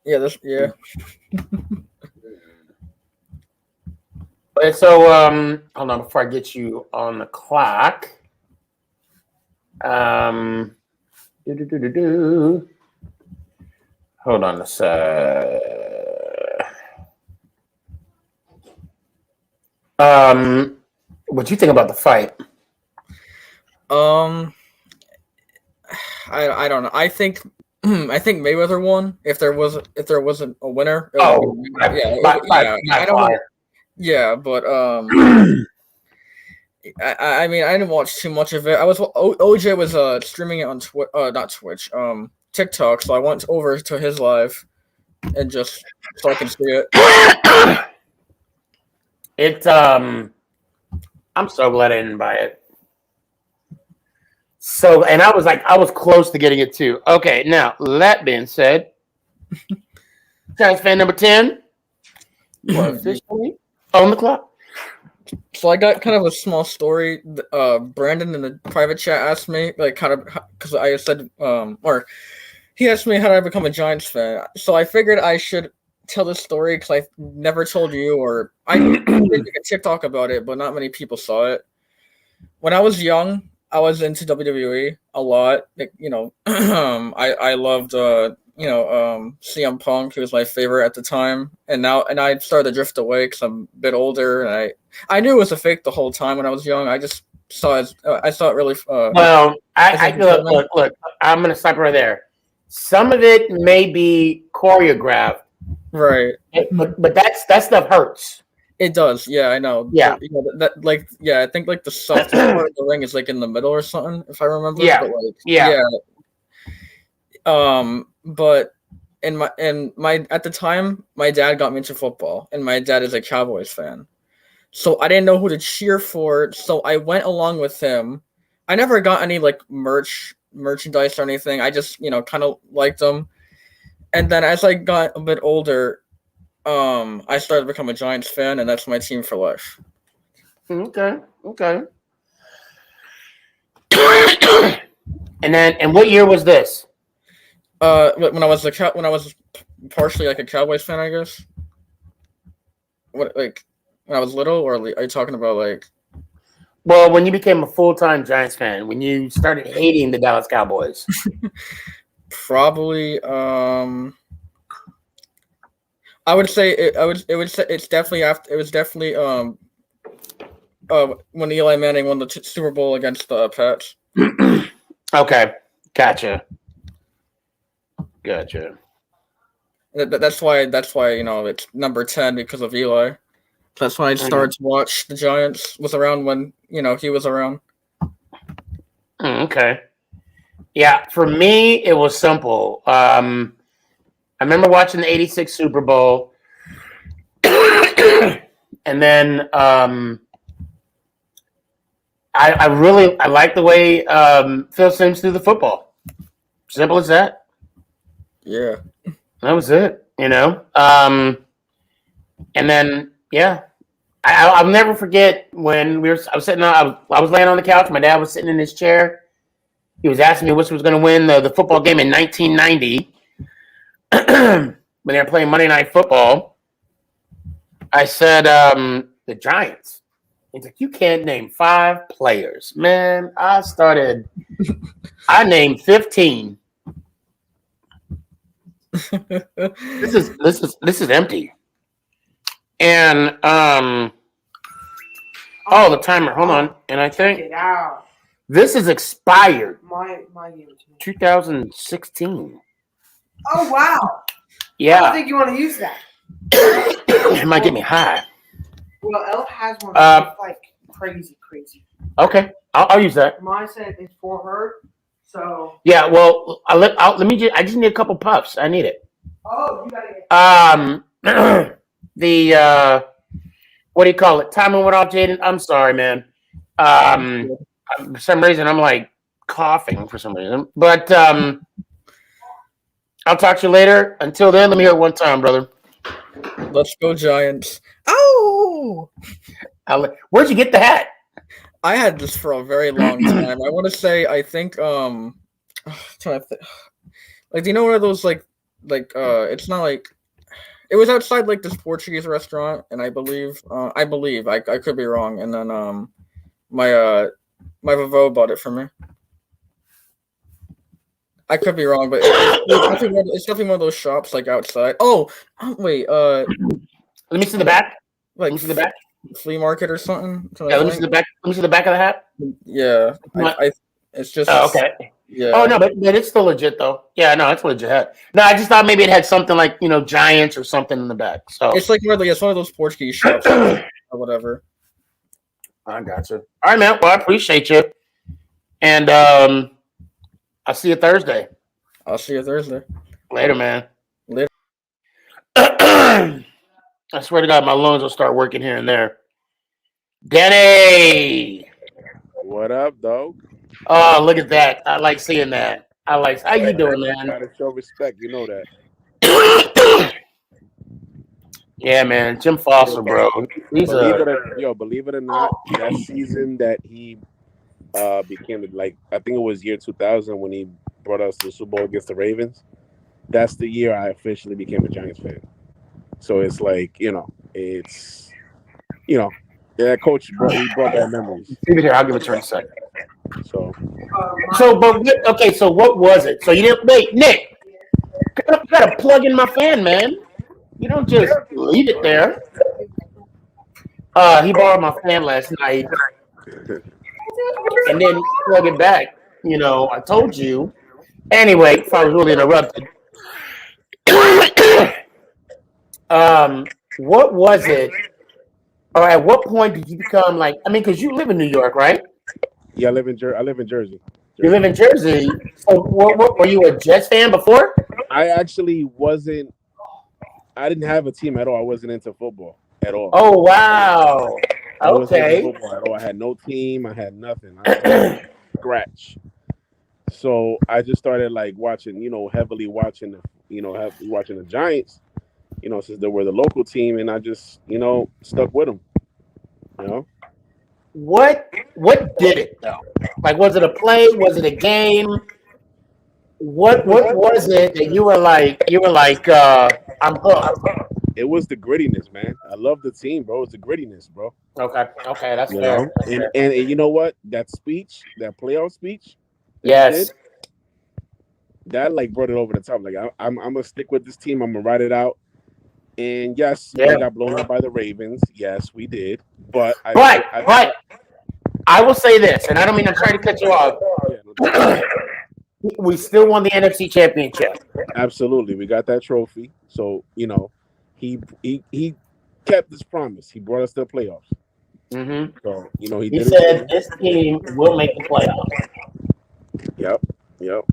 Yeah. So, hold on before I get you on the clock. Hold on a sec. What you think about the fight? I don't know. I think Mayweather won. If there wasn't a winner. I don't know. Yeah, but I mean, I didn't watch too much of it. OJ was streaming it on not Twitch, TikTok. So I went over to his live and just so I can see it. I'm so glad I didn't buy it. So, and I was close to getting it too. Okay, now that being said, Giants fan number 10, you are officially on the clock. So I got kind of a small story. Brandon in the private chat asked me, like, kind of, because I said, or he asked me how did I become a Giants fan. So I figured I should tell this story because I never told you, or I did make a TikTok about it, but not many people saw it. When I was young, I was into WWE a lot. Like, I loved CM Punk. He was my favorite at the time, and I started to drift away because I'm a bit older, and I knew it was a fake the whole time when I was young. I just saw it. I saw it really. Look. I'm gonna stop right there. Some of it may be choreographed, right? But that stuff hurts. It does, yeah, I know. Yeah, I think like the softest part of the ring is like in the middle or something, if I remember. Yeah, but in my at the time, my dad got me into football, and my dad is a Cowboys fan, so I didn't know who to cheer for. So I went along with him. I never got any like merchandise or anything. I just kind of liked them, and then as I got a bit older. I started to become a Giants fan, and that's my team for life. Okay. And what year was this? When I was partially like a Cowboys fan, I guess. What, like when I was little, or are you talking about like? Well, when you became a full-time Giants fan, when you started hating the Dallas Cowboys. Probably. I would say it's definitely after. It was definitely when Eli Manning won the Super Bowl against the Pats. Okay, gotcha. That's why it's number 10 because of Eli. That's why I started to watch the Giants. Was around when he was around. Okay. Yeah, for me it was simple. I remember watching the '86 Super Bowl, and then I like the way Phil Simms threw the football. Simple as that. Yeah, that was it. And then I'll never forget when I was sitting on. I was laying on the couch. My dad was sitting in his chair. He was asking me which was going to win the football game in 1990 when they were playing Monday Night Football. I said the Giants. He's like, you can't name 5 players, man. I named 15. This is empty. And the timer. Hold on. And I think this is expired. My game. 2016. Oh wow. Yeah. I don't think you want to use that. It might get me high. Well, Elle has one that's like crazy. Okay, I'll use that. Mine said it's for her, so. Yeah, well, let me I just need a couple puffs. I need it. Oh, you gotta get. The what do you call it? Timing went off, Jaden. I'm sorry, man. For some reason, I'm like coughing for some reason, but I'll talk to you later. Until then, let me hear it one time, brother. Let's go Giants. Oh! Where'd you get the hat? I had this for a very long time. I want to say, I think, like, do you know one of those, it's not like, it was outside, like, this Portuguese restaurant, and I believe, I could be wrong, and then, my Vavo bought it for me. I could be wrong, but it's definitely one of those shops, like, outside. Oh, wait, let me see the back. Like, let me see the back. Flea market or something. Yeah, let me see the back. Let me see the back of the hat. Yeah, it's just. Oh, okay. Yeah. Oh no, but it's still legit though. Yeah, no, it's a legit hat. No, I just thought maybe it had something like Giants or something in the back. So it's like it's one of those Portuguese shops or whatever. I got you. All right, man. Well, I appreciate you, and I'll see you Thursday. Later, man. Later. I swear to God, my lungs will start working here and there. Danny! What up, dog? Oh, look at that. I like seeing that. How you doing, man? Gotta show respect, you know that. Yeah, man. Jim Foster, bro. Believe it or not, that season that he became, like, I think it was year 2000 when he brought us to the Super Bowl against the Ravens. That's the year I officially became a Giants fan. So it's like, coach brought back memories. Leave it here. I'll give it to her in a second. So what was it? So you didn't wait, Nick. You gotta plug in my fan, man. You don't just leave it there. He borrowed my fan last night, and then plug it back. I told you. Anyway, if I was really interrupted. What was it? Or at what point did you become because you live in New York, right? Yeah, I live in Jersey. You live in Jersey. So what were you a Jets fan before? I actually wasn't. I didn't have a team at all. I wasn't into football at all. Oh, wow. I wasn't Okay. into football at all. I had no team. I had nothing. I was scratch. So I just started watching, heavily watching watching the Giants, since they were the local team, and I just, stuck with them. What did it though? Like, was it a play? Was it a game? What was it that you were like? I'm hooked. It was the grittiness, man. I love the team, bro. It's the grittiness, bro. Okay, that's You fair. know, and you know what? That speech, that playoff speech, that he Yes. did, that like brought it over the top. Like I'm gonna stick with this team. I'm gonna ride it out. And yes, we got blown out by the Ravens. Yes, we did. But I will say this, and I don't mean I'm trying to cut you off. We still won the NFC Championship. Absolutely, we got that trophy. So you know, he kept his promise. He brought us to the playoffs. Mm-hmm. So you know, he said this team will make the playoffs. Yep. You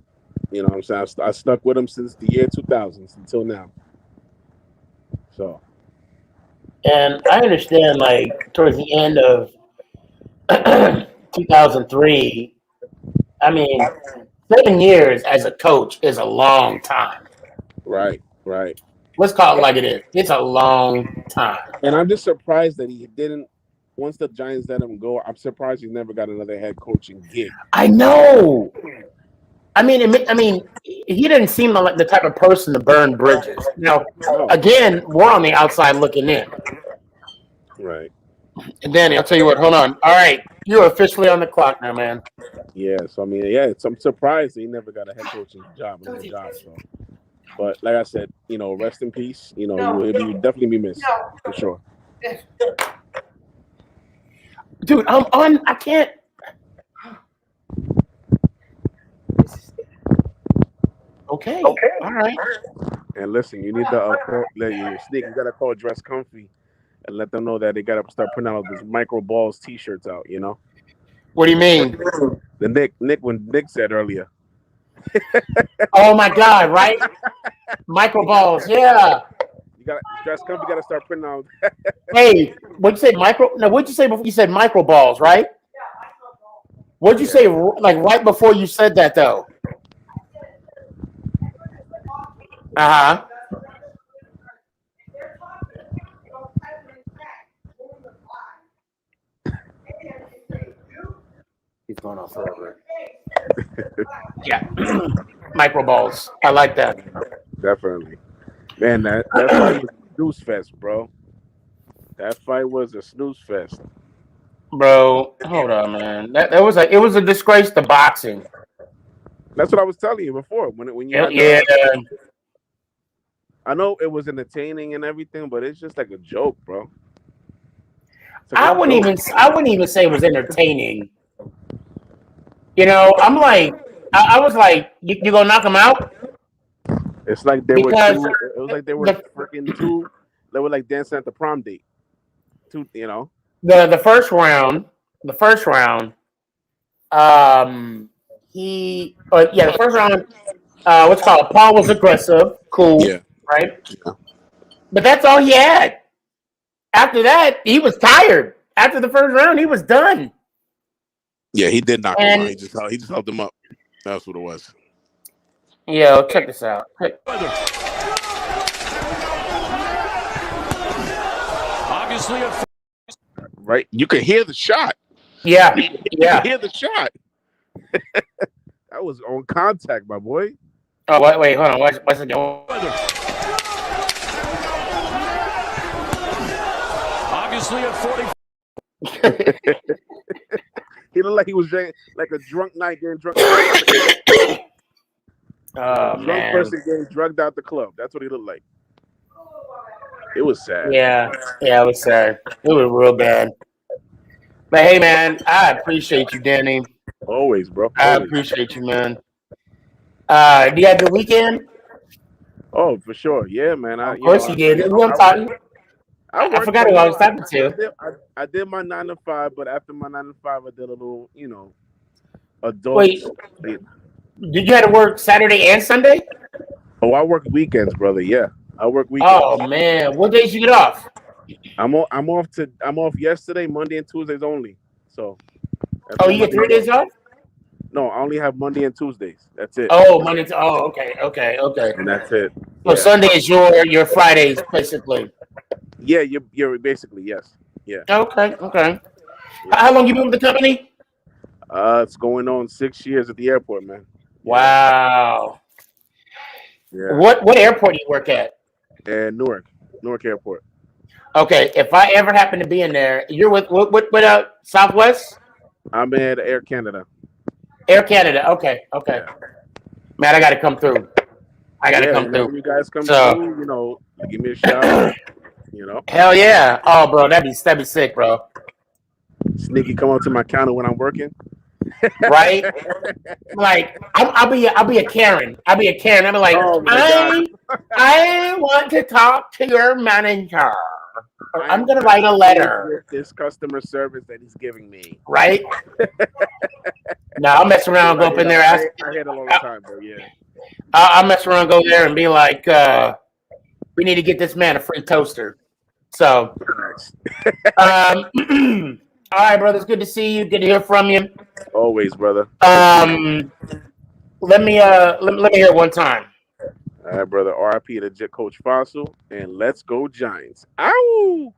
know what I'm saying? I stuck with him since the year 2000 until now. So. And I understand, like, towards the end of 2003, I mean, 7 years as a coach is a long time. Right. Let's call it like it is. It's a long time. And I'm just surprised that he didn't, once the Giants let him go, I'm surprised he never got another head coaching gig. I know. I mean, he didn't seem like the type of person to burn bridges. You know, again, we're on the outside looking in. Right. And Danny, I'll tell you what. Hold on. All right, you're officially on the clock now, man. Yeah. So I mean, I'm surprised he never got a head coaching job. So, but like I said, you know, rest in peace. You know, he'll definitely be missed for sure. Dude, I'm on. I can't. Okay. All right. And listen, you need to Sneak. You gotta call Dress Comfy and let them know that they gotta start putting out these micro balls T-shirts out. You know. What do you mean? The when Nick said earlier. Oh my God! Right? Micro balls. Yeah. You got Dress Comfy. Got to start printing out. Hey, what'd you say? No, what'd you say before? You said micro balls, right? What'd you say? Like right before you said that, though. Uh-huh. He's going on forever. Yeah. Micro balls. I like that. Definitely. Man, that fight was a snooze fest, bro. That fight was a snooze fest. Bro, hold on, man. It was a disgrace to boxing. That's what I was telling you before. When you I know it was entertaining and everything, but it's just like a joke, bro. I wouldn't even say it was entertaining. You know, I'm like, I was like, you gonna knock him out? It's like they were freaking two. They were like dancing at the prom date. Two, you know. The first round. The first round. The first round. What's called Paul was aggressive, cool, right? Yeah. But that's all he had. After that, he was tired. After the first round, he was done. Yeah, he did knock him out. He just helped him up. That's what it was. Yeah, check this out. Obviously, right? You can hear the shot. Yeah, you can hear the shot. That was on contact, my boy. Oh, wait, hold on. What's it doing? Obviously, at 40. He looked like he was like a drunk night getting drunk. Drunk person getting drugged out the club. That's what he looked like. It was sad. Yeah, it was sad. It was real bad. But hey, man, I appreciate you, Danny. Always, bro. I appreciate you, man. Do you have a good weekend? Oh, for sure. Yeah, man. Of course you did. Who I'm talking? I forgot who I was talking to. I did my 9 to 5, but after my 9 to 5, I did a little, adult. Wait, did you have to work Saturday and Sunday? Oh, I work weekends, brother. Yeah, I work weekends. Oh man, what days you get off? I'm off yesterday, Monday and Tuesdays only. So. Oh, you get 3 days off? No, I only have Monday and Tuesdays. That's it. Oh, Monday. Okay. And that's it. So Sunday is your Fridays, basically. Yeah, you're basically yes. Yeah. Okay. How long you been with the company? It's going on 6 years at the airport, man. Wow. Yeah. What airport do you work at? And Newark Airport. Okay, if I ever happen to be in there, you're with what Southwest? I'm at Air Canada. Air Canada. Okay. Yeah. Man, I got to come through. I got to come Whenever through. you guys come So, through, give me a shout. Hell yeah. Oh, bro, that'd be sick, bro. Sneaky come up to my counter when I'm working. Right? Like I'll be a Karen. I'll be a Karen. I'll be like, Oh my God. I want to talk to your manager. Or I'm gonna write a letter. This customer service that he's giving me. Right? No, I'll mess around, go up in there. I hear it all the time, bro. Yeah. I'll mess around, go there, and be like, we need to get this man a free toaster. So, all right, brother. It's good to see you. Good to hear from you. Always, brother. Let me hear it one time. All right, brother. RIP to Coach Fossil, and let's go Giants. Ow!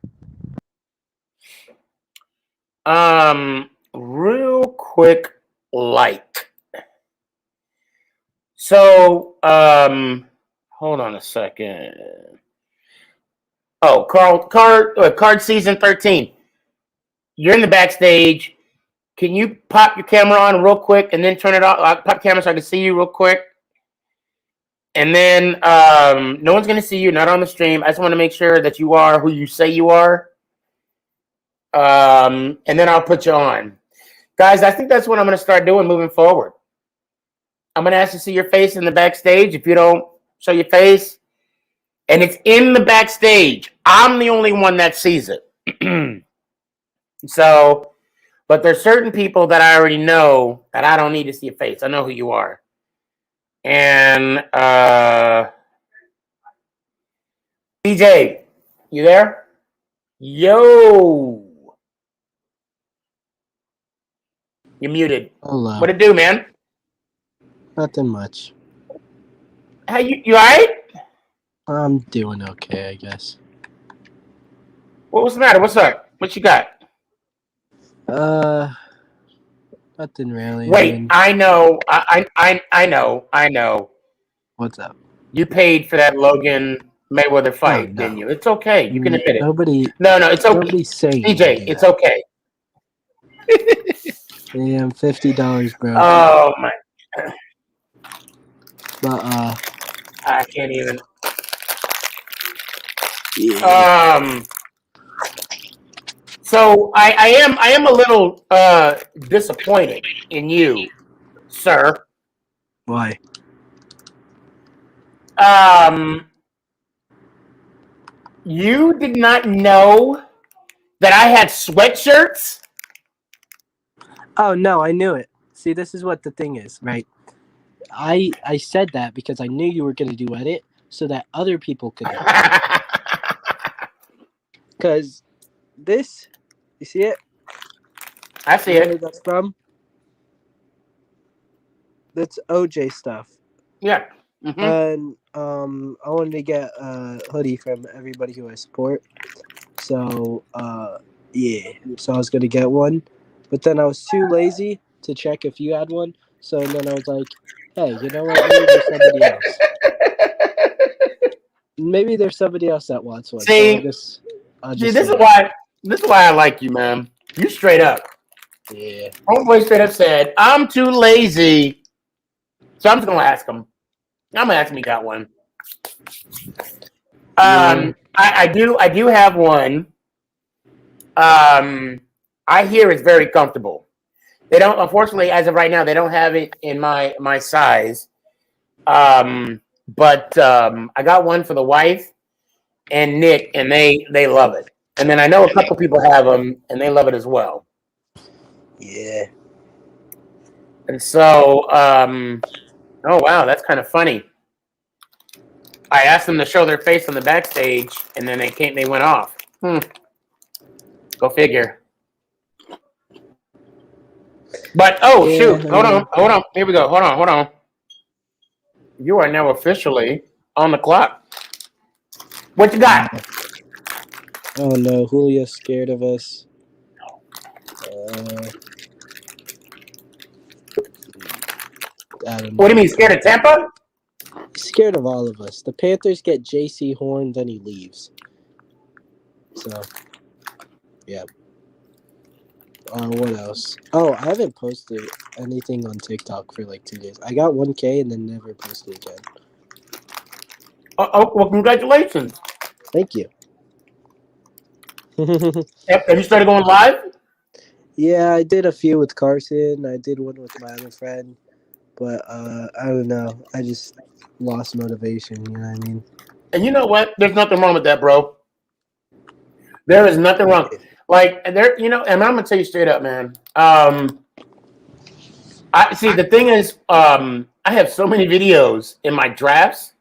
Real quick, like. So, hold on a second. Oh, card season 13. You're in the backstage. Can you pop your camera on real quick and then turn it off? I'll pop camera so I can see you real quick. And then no one's going to see you, not on the stream. I just want to make sure that you are who you say you are. And then I'll put you on. Guys, I think that's what I'm going to start doing moving forward. I'm going to ask to see your face in the backstage. If you don't show your face, and it's in the backstage, I'm the only one that sees it. So, but there's certain people that I already know that I don't need to see your face. I know who you are. And DJ, you there? Yo. You're muted. Hello. What it do, man? Nothing much. How you all right? I'm doing okay, I guess. What's the matter? What's up? What you got? Nothing really. Wait, I know. I know. What's up? You paid for that Logan Mayweather fight, No. didn't you? It's okay. You can admit it. Nobody. No, it's okay. Nobody's saying DJ, it's okay. Damn, $50, bro. Oh my. But I can't even. Yeah. So I am a little disappointed in you, sir. Why? You did not know that I had sweatshirts? Oh no, I knew it. See, this is what the thing is, right? I said that because I knew you were gonna do edit so that other people could know. Because this, you see it? I see it. Where that's from? That's OJ stuff. Yeah. Mm-hmm. And I wanted to get a hoodie from everybody who I support. So yeah. So I was gonna get one. But then I was too lazy to check if you had one. So then I was like, hey, you know what? Maybe there's somebody else. Maybe there's somebody else that wants one. See, so I'll this is why I like you, man. You straight up. Yeah. Homeboy straight up said, I'm too lazy. So I'm just gonna ask him. I'm gonna ask him if he got one. I do have one. I hear it's very comfortable. They don't, unfortunately, as of right now, they don't have it in my size. But I got one for the wife and Nick, and they love it. And then I know a couple people have them, and they love it as well. Yeah. And so, oh wow, that's kind of funny. I asked them to show their face on the backstage, and then they went off. Go figure. But shoot, hold on. Here we go. Hold on. You are now officially on the clock. What you got? Oh no, Julio's scared of us. I don't know. What do you mean, scared of Tampa? He's scared of all of us. The Panthers get J.C. Horn, then he leaves. So, yeah. What else? Oh, I haven't posted anything on TikTok for like 2 days. I got 1K and then never posted again. Oh, well, congratulations. Thank you. Have you started going live? Yeah, I did a few with Carson. I did one with my other friend. But I don't know. I just lost motivation, you know what I mean? And you know what? There's nothing wrong with that, bro. There is nothing wrong. Like, there, you know, and I'm gonna tell you straight up, man. I see. The thing is, I have so many videos in my drafts.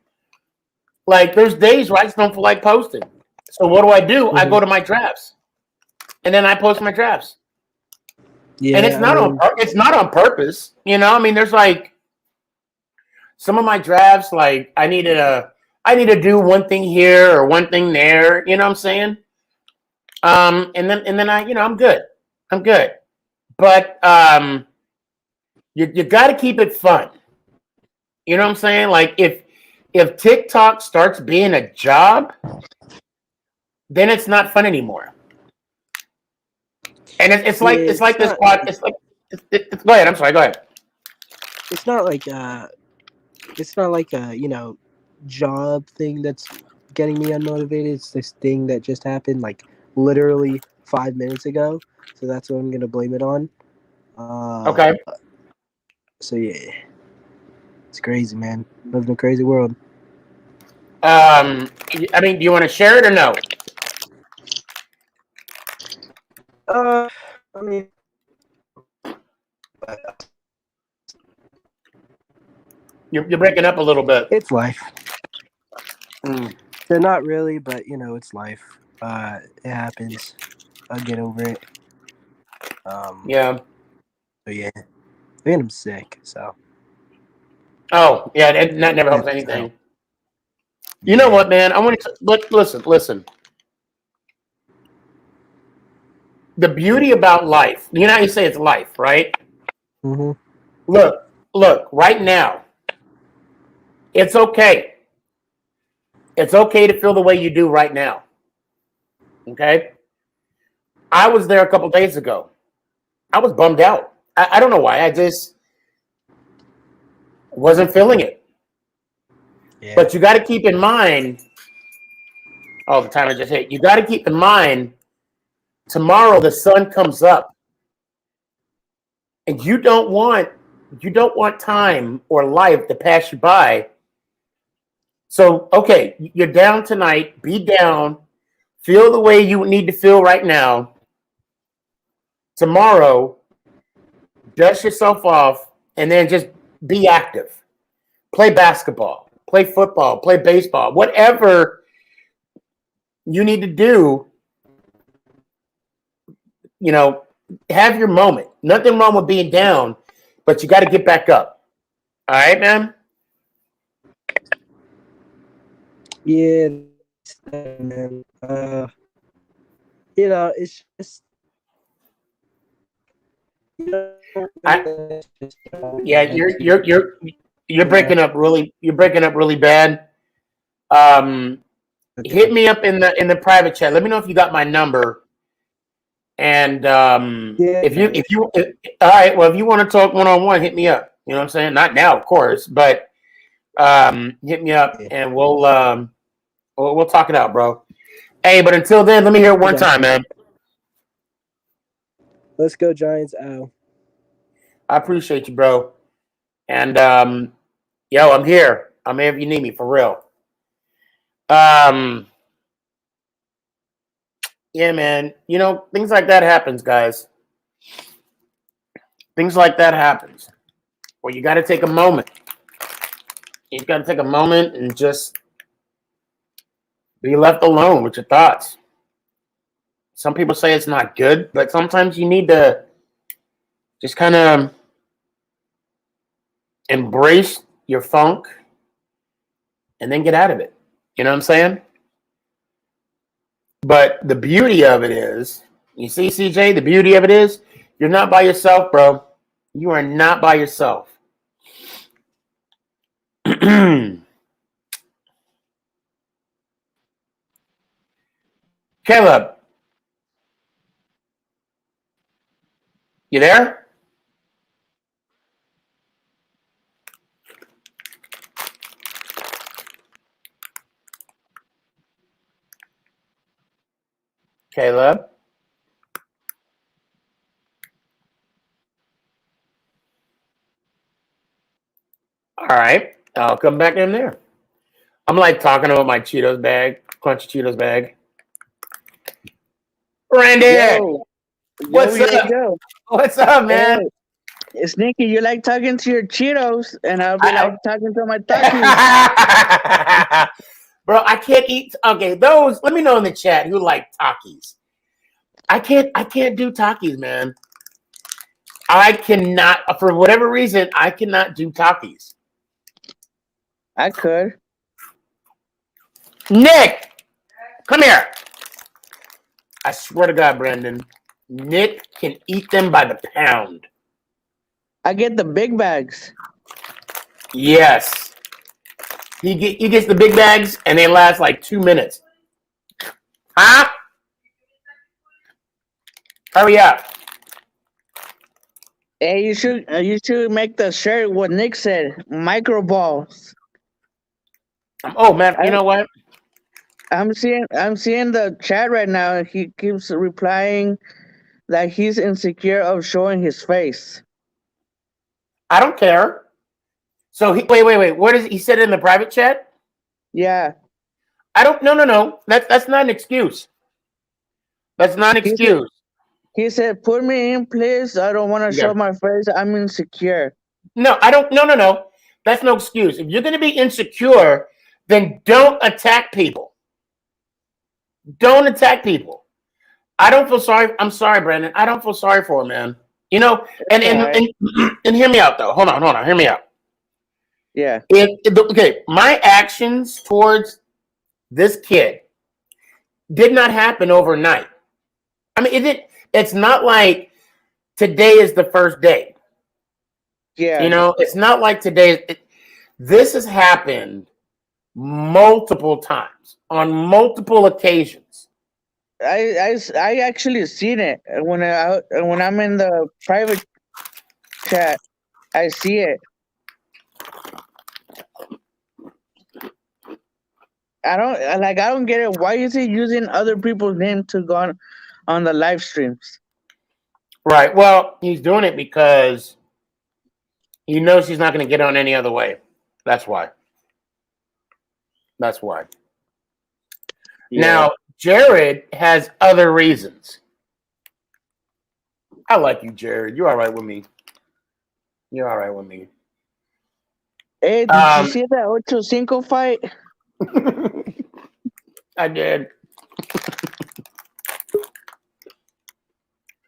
Like, there's days where I just don't feel like posting. So what do? I go to my drafts, and then I post my drafts. Yeah, and it's not on purpose, you know. I mean, there's like some of my drafts, like I need to do one thing here or one thing there. You know what I'm saying? And then I, you know, I'm good. But you got to keep it fun. You know what I'm saying? Like if TikTok starts being a job, then it's not fun anymore. And it's like this quad. It's like go ahead. I'm sorry. Go ahead. It's not like a, you know, job thing that's getting me unmotivated. It's this thing that just happened like literally 5 minutes ago. So that's what I'm gonna blame it on. Okay. So yeah, it's crazy, man. Live in a crazy world. I mean, do you want to share it or no? I mean, You're breaking up a little bit. it's life. They're not really, but you know, it's life. It happens. I'll get over it. Yeah. But yeah, and I'm sick, so. Oh yeah, that never helps anything. You know what, man? I want to listen. The beauty about life, you know how you say it's life, right? Mm-hmm. Look, right now, it's okay. It's okay to feel the way you do right now. Okay? I was there a couple days ago. I was bummed out. I don't know why. I just wasn't feeling it. Yeah. But you got to keep in mind, the time I just hit. You got to keep in mind, tomorrow the sun comes up, and you don't want time or life to pass you by. So, okay, you're down tonight. Be down. Feel the way you need to feel right now. Tomorrow, dust yourself off, and then just be active. Play basketball, play football, play baseball, whatever you need to do. You know, have your moment. Nothing wrong with being down, but you got to get back up. All right, man? Yeah, man. You know, it's just. Yeah, you're breaking up really. You're breaking up really bad. Hit me up in the private chat. Let me know if you got my number. And if you all right, well, if you want to talk one-on-one, hit me up. You know what I'm saying? Not now, of course, but hit me up and we'll talk it out, bro. Hey, but until then, let me hear it one time, man. Let's go, Giants. Ow. I appreciate you, bro. And yo, I'm here. I'm here if you need me, for real. Yeah, man. You know, things like that happens, guys. Things like that happens. Well, you got to take a moment. You got to take a moment and just be left alone with your thoughts. Some people say it's not good, but sometimes you need to just kind of embrace your funk and then get out of it. You know what I'm saying? But the beauty of it is, you see, CJ, the beauty of it is, you're not by yourself, bro. You are not by yourself. Caleb, you there? Caleb? All right. I'll come back in there. I'm like talking about my Cheetos bag, crunchy Cheetos bag. Randy, Yo, what's yo, up? yo. What's up, man? Hey, Sneaky, you like talking to your Cheetos, and I'll be like talking to my Takis. Bro, I can't eat. Okay, those. Let me know in the chat who like Takis. I can't do Takis, man. I cannot, for whatever reason, I cannot do Takis. I could. Nick, come here. I swear to God, Brandon, Nick can eat them by the pound. I get the big bags. Yes. He gets the big bags, and they last like 2 minutes. Huh? Hurry up. Hey, you should make the shirt what Nick said, micro balls. Oh man, you know what? I'm seeing the chat right now. He keeps replying that he's insecure of showing his face. I don't care. So wait. What is he said in the private chat? Yeah. I don't. No. That's not an excuse. That's not an excuse. He said, "Put me in, please. I don't want to show my face. I'm insecure." No, I don't. No. That's no excuse. If you're going to be insecure, then don't attack people. Don't attack people. I don't feel sorry. I'm sorry, Brandon. I don't feel sorry for him, man. You know, and hear me out though. Hold on. Hear me out. Yeah. Okay, my actions towards this kid did not happen overnight. I mean, it's not like today is the first day. Yeah. You know, it's not like today. This has happened multiple times on multiple occasions. I actually seen it when I'm in the private chat. I see it. I don't get it. Why is he using other people's name to go on the live streams? Right. Well, he's doing it because he knows he's not going to get on any other way. That's why. Yeah. Now, Jared has other reasons. I like you, Jared. You're all right with me. Hey, did you see that Ocho Cinco fight? I did.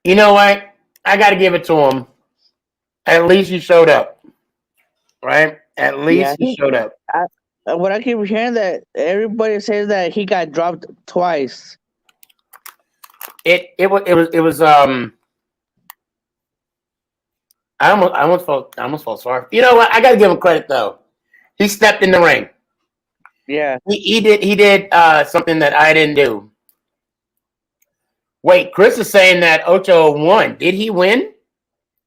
You know what? I got to give it to him. At least he showed up. Right? At least he showed up. What I keep hearing that everybody says that he got dropped twice. It was I almost felt sorry. You know what? I got to give him credit though. He stepped in the ring. Yeah. He did something that I didn't do. Wait, Chris is saying that Ocho won. Did he win?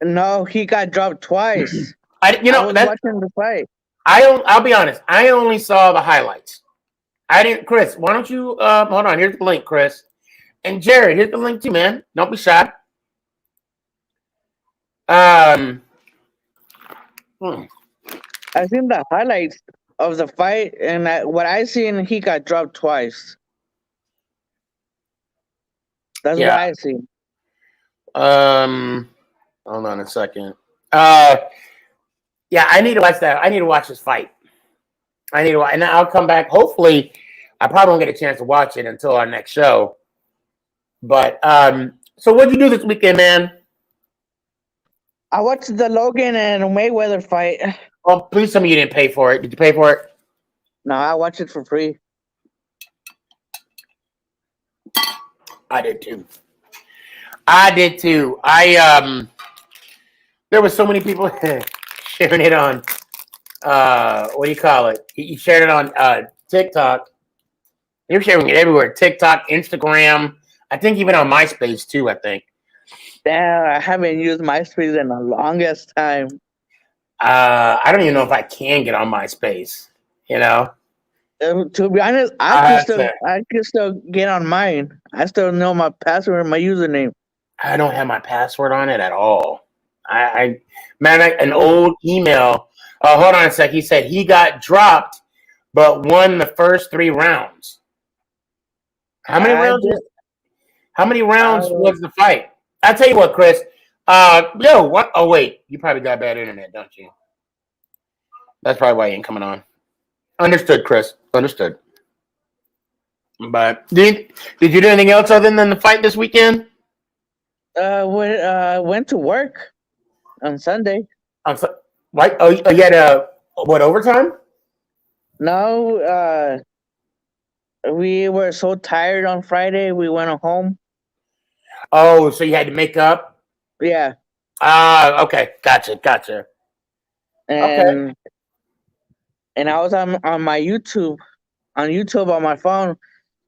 No, he got dropped twice. I was watching the fight. I'll be honest. I only saw the highlights. I didn't. Chris, why don't you hold on? Here's the link, Chris, and Jared. Here's the link too, man. Don't be shy. I seen the highlights of the fight, and what I seen, he got dropped twice. That's what I seen. Hold on a second. Yeah, I need to watch that. I need to watch this fight. And I'll come back. Hopefully, I probably won't get a chance to watch it until our next show. But so what'd you do this weekend, man? I watched the Logan and Mayweather fight. Oh, please tell me you didn't pay for it. Did you pay for it? No, I watched it for free. I did too. There were so many people sharing it on what do you call it? He shared it on TikTok. You're sharing it everywhere. TikTok, Instagram. I think even on MySpace too. I think. Damn, I haven't used MySpace in the longest time. I don't even know if I can get on MySpace. You know. To be honest, I can still get on mine. I still know my password and my username. I don't have my password on it at all. An old email. Hold on a sec. He said he got dropped, but won the first 3 rounds. How many rounds? How many rounds was the fight? I'll tell you what, Chris. What? Oh wait, you probably got bad internet, don't you? That's probably why you ain't coming on. Understood, Chris. Understood. But did you do anything else other than the fight this weekend? Went to work on Sunday. Right? Oh, you had what, overtime? No, we were so tired on Friday, we went home. Oh, so you had to make up? Yeah. Okay. Gotcha. And I was on my YouTube, on my phone,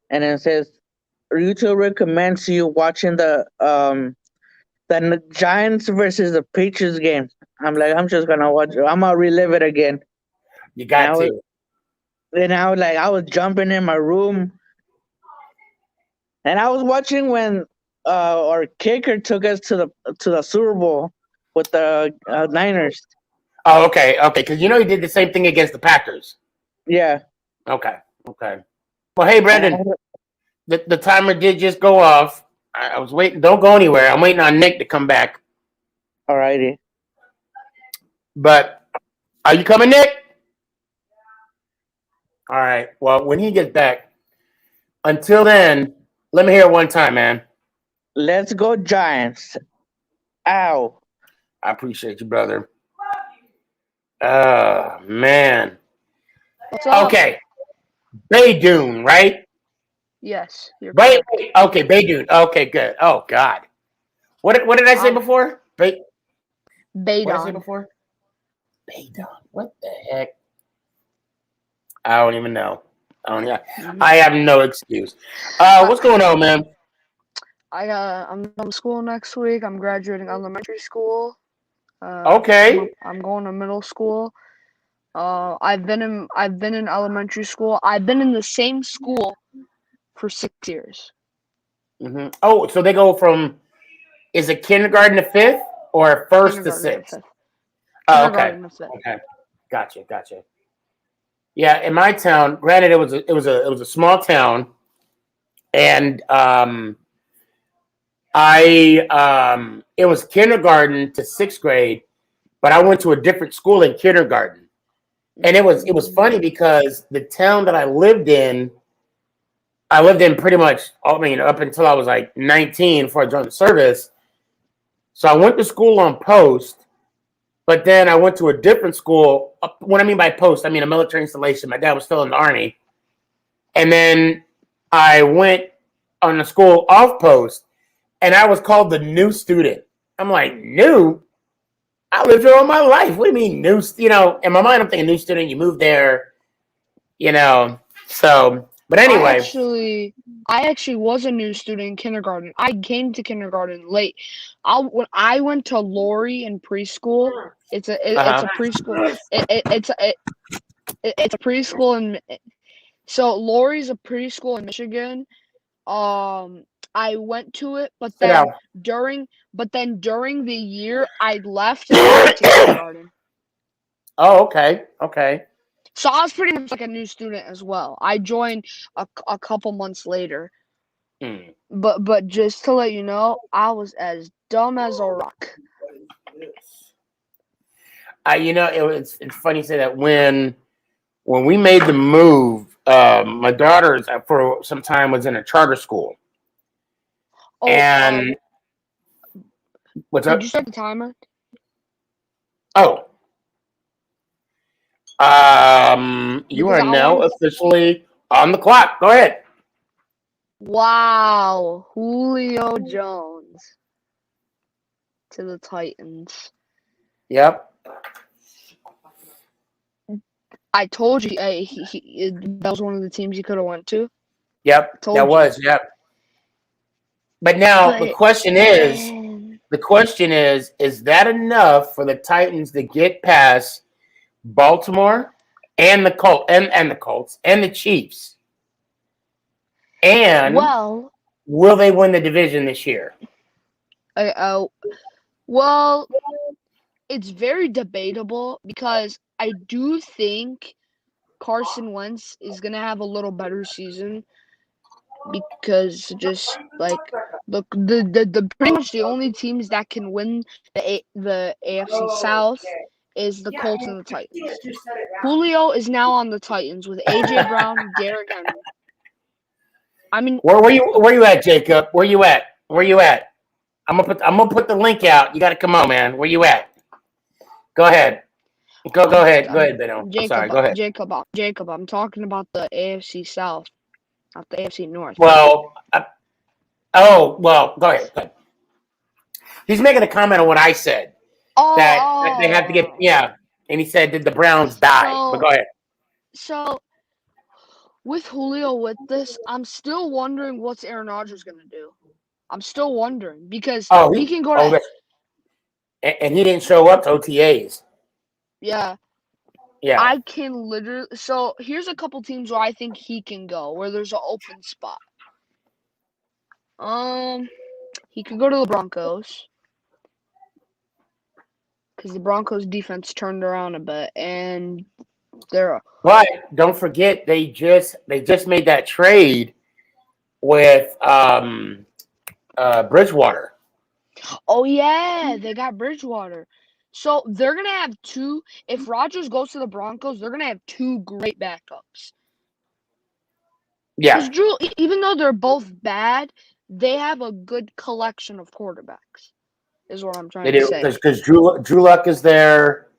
and it says YouTube recommends you watching the Giants versus the Patriots game. I'm like, I'm just gonna watch it. I'm gonna relive it again. You got to. Then I was jumping in my room, and I was watching when our kicker took us to the Super Bowl with the Niners. Oh, okay. Because you he did the same thing against the Packers. Yeah. Okay. Well, hey, Brandon, the timer did just go off. I was waiting. Don't go anywhere. I'm waiting on Nick to come back. Alrighty. But are you coming, Nick? All right. Well, when he gets back, until then, let me hear it one time, man. Let's go, Giants. Ow. I appreciate you, brother. Oh, man. What's up? Okay. Baydoun, right? Yes. You're Right. Okay, Baydoun. Okay, good. Oh, God. What did I say before? What did I say before? Baydoun. What the heck? I don't even know. I have no excuse. What's going on, man? I'm going to school next week. I'm graduating elementary school. Okay. I'm going to middle school. I've been in elementary school. I've been in the same school for 6 years. Mm-hmm. Oh, so they go from, is it kindergarten to 5th or 1st to 6th? Oh, okay. Okay. Gotcha. Yeah, in my town, granted, it was a small town, and it was kindergarten to 6th grade, but I went to a different school in kindergarten, and it was funny because the town that I lived in pretty much, up until I was like 19 before I joined the service. So I went to school on post, but then I went to a different school. What I mean by post, I mean a military installation. My dad was still in the Army. And then I went on a school off post, and I was called the new student. I'm like, new? I lived here all my life. What do you mean new? In my mind, I'm thinking new student. You moved there, So, but anyway. I actually was a new student in kindergarten. I came to kindergarten late. When I went to Lori in preschool, it's a preschool. It's a preschool so Lori's a preschool in Michigan. I went to it, but then during the year I left and I went to kindergarten. Oh, okay. So I was pretty much like a new student as well. I joined a couple months later. But just to let you know, I was as dumb as a rock. It's funny you say that. When we made the move, my daughter for some time was in a charter school. And what's up? Did you start the timer? Oh. You are now officially on the clock. Go ahead. Wow, Julio Jones to the Titans. Yep. I told you that was one of the teams he could have went to. Yep, Told that you. was, yep. But now the But, question is that enough for the Titans to get past Baltimore and the Colts and the Chiefs? And well, will they win the division this year? Well, it's very debatable because I do think Carson Wentz is gonna have a little better season because just like the pretty much the only teams that can win the AFC South is the Colts and the Titans. Julio is now on the Titans with AJ Brown, Derrick Henry. I mean, where you at, Jacob? Where you at? I'm gonna put the link out. You got to come on, man. Where you at? Go ahead. Go ahead, Beno. I'm sorry. Go ahead. Jacob, I'm talking about the AFC South, not the AFC North. Well, go ahead. He's making a comment on what I said. That they have to get, and he said, "Did the Browns die?" But go ahead. So, with Julio with this, I'm still wondering what's Aaron Rodgers gonna do. I'm still wondering because he can go to. And he didn't show up to OTAs. Yeah. Yeah. I can literally. So here's a couple teams where I think he can go, where there's an open spot. He could go to the Broncos because the Broncos defense turned around a bit, and they're. But don't forget, they just made that trade with Bridgewater. Oh yeah, they got Bridgewater. So they're gonna have two. If Rodgers goes to the Broncos, they're gonna have two great backups. Yeah. Because Drew, even though they're both bad, they have a good collection of quarterbacks. Is what I'm trying to say. Because Drew Luck is there,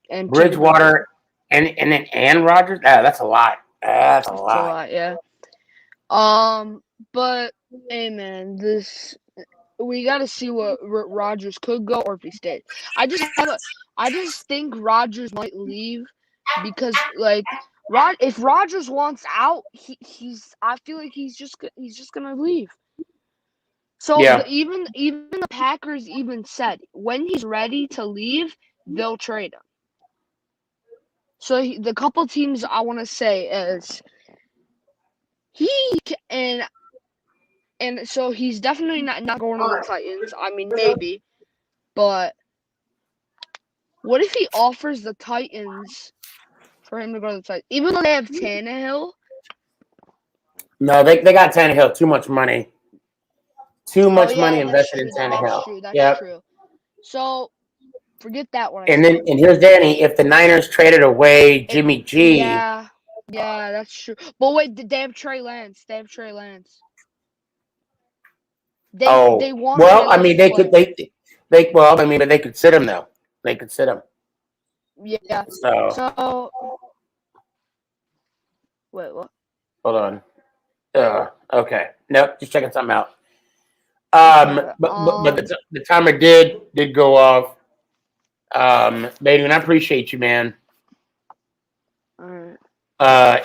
and Bridgewater, and Rodgers. That's a lot. That's a lot. Yeah. But hey, man, we got to see what Rodgers could go or if he stays. I just think Rodgers might leave because if Rodgers wants out, I feel like he's just gonna leave. So even the Packers even said when he's ready to leave, they'll trade him. So the couple teams I want to say is and so he's definitely not going to the Titans. I mean, maybe, but what if he offers the Titans for him to go to the Titans, even though they have Tannehill? No, they got Tannehill. Too much money. Too much money invested in Tannehill. That's true. So forget that one. And here's Danny. If the Niners traded away Jimmy G, yeah, that's true. But wait, did they have Trey Lance? They want. Well, I mean, they could but they could sit him though. They could sit him. Yeah. So wait, what? Hold on. Okay. Nope. Just checking something out. But the timer did go off. Baby, and I appreciate you, man. All right.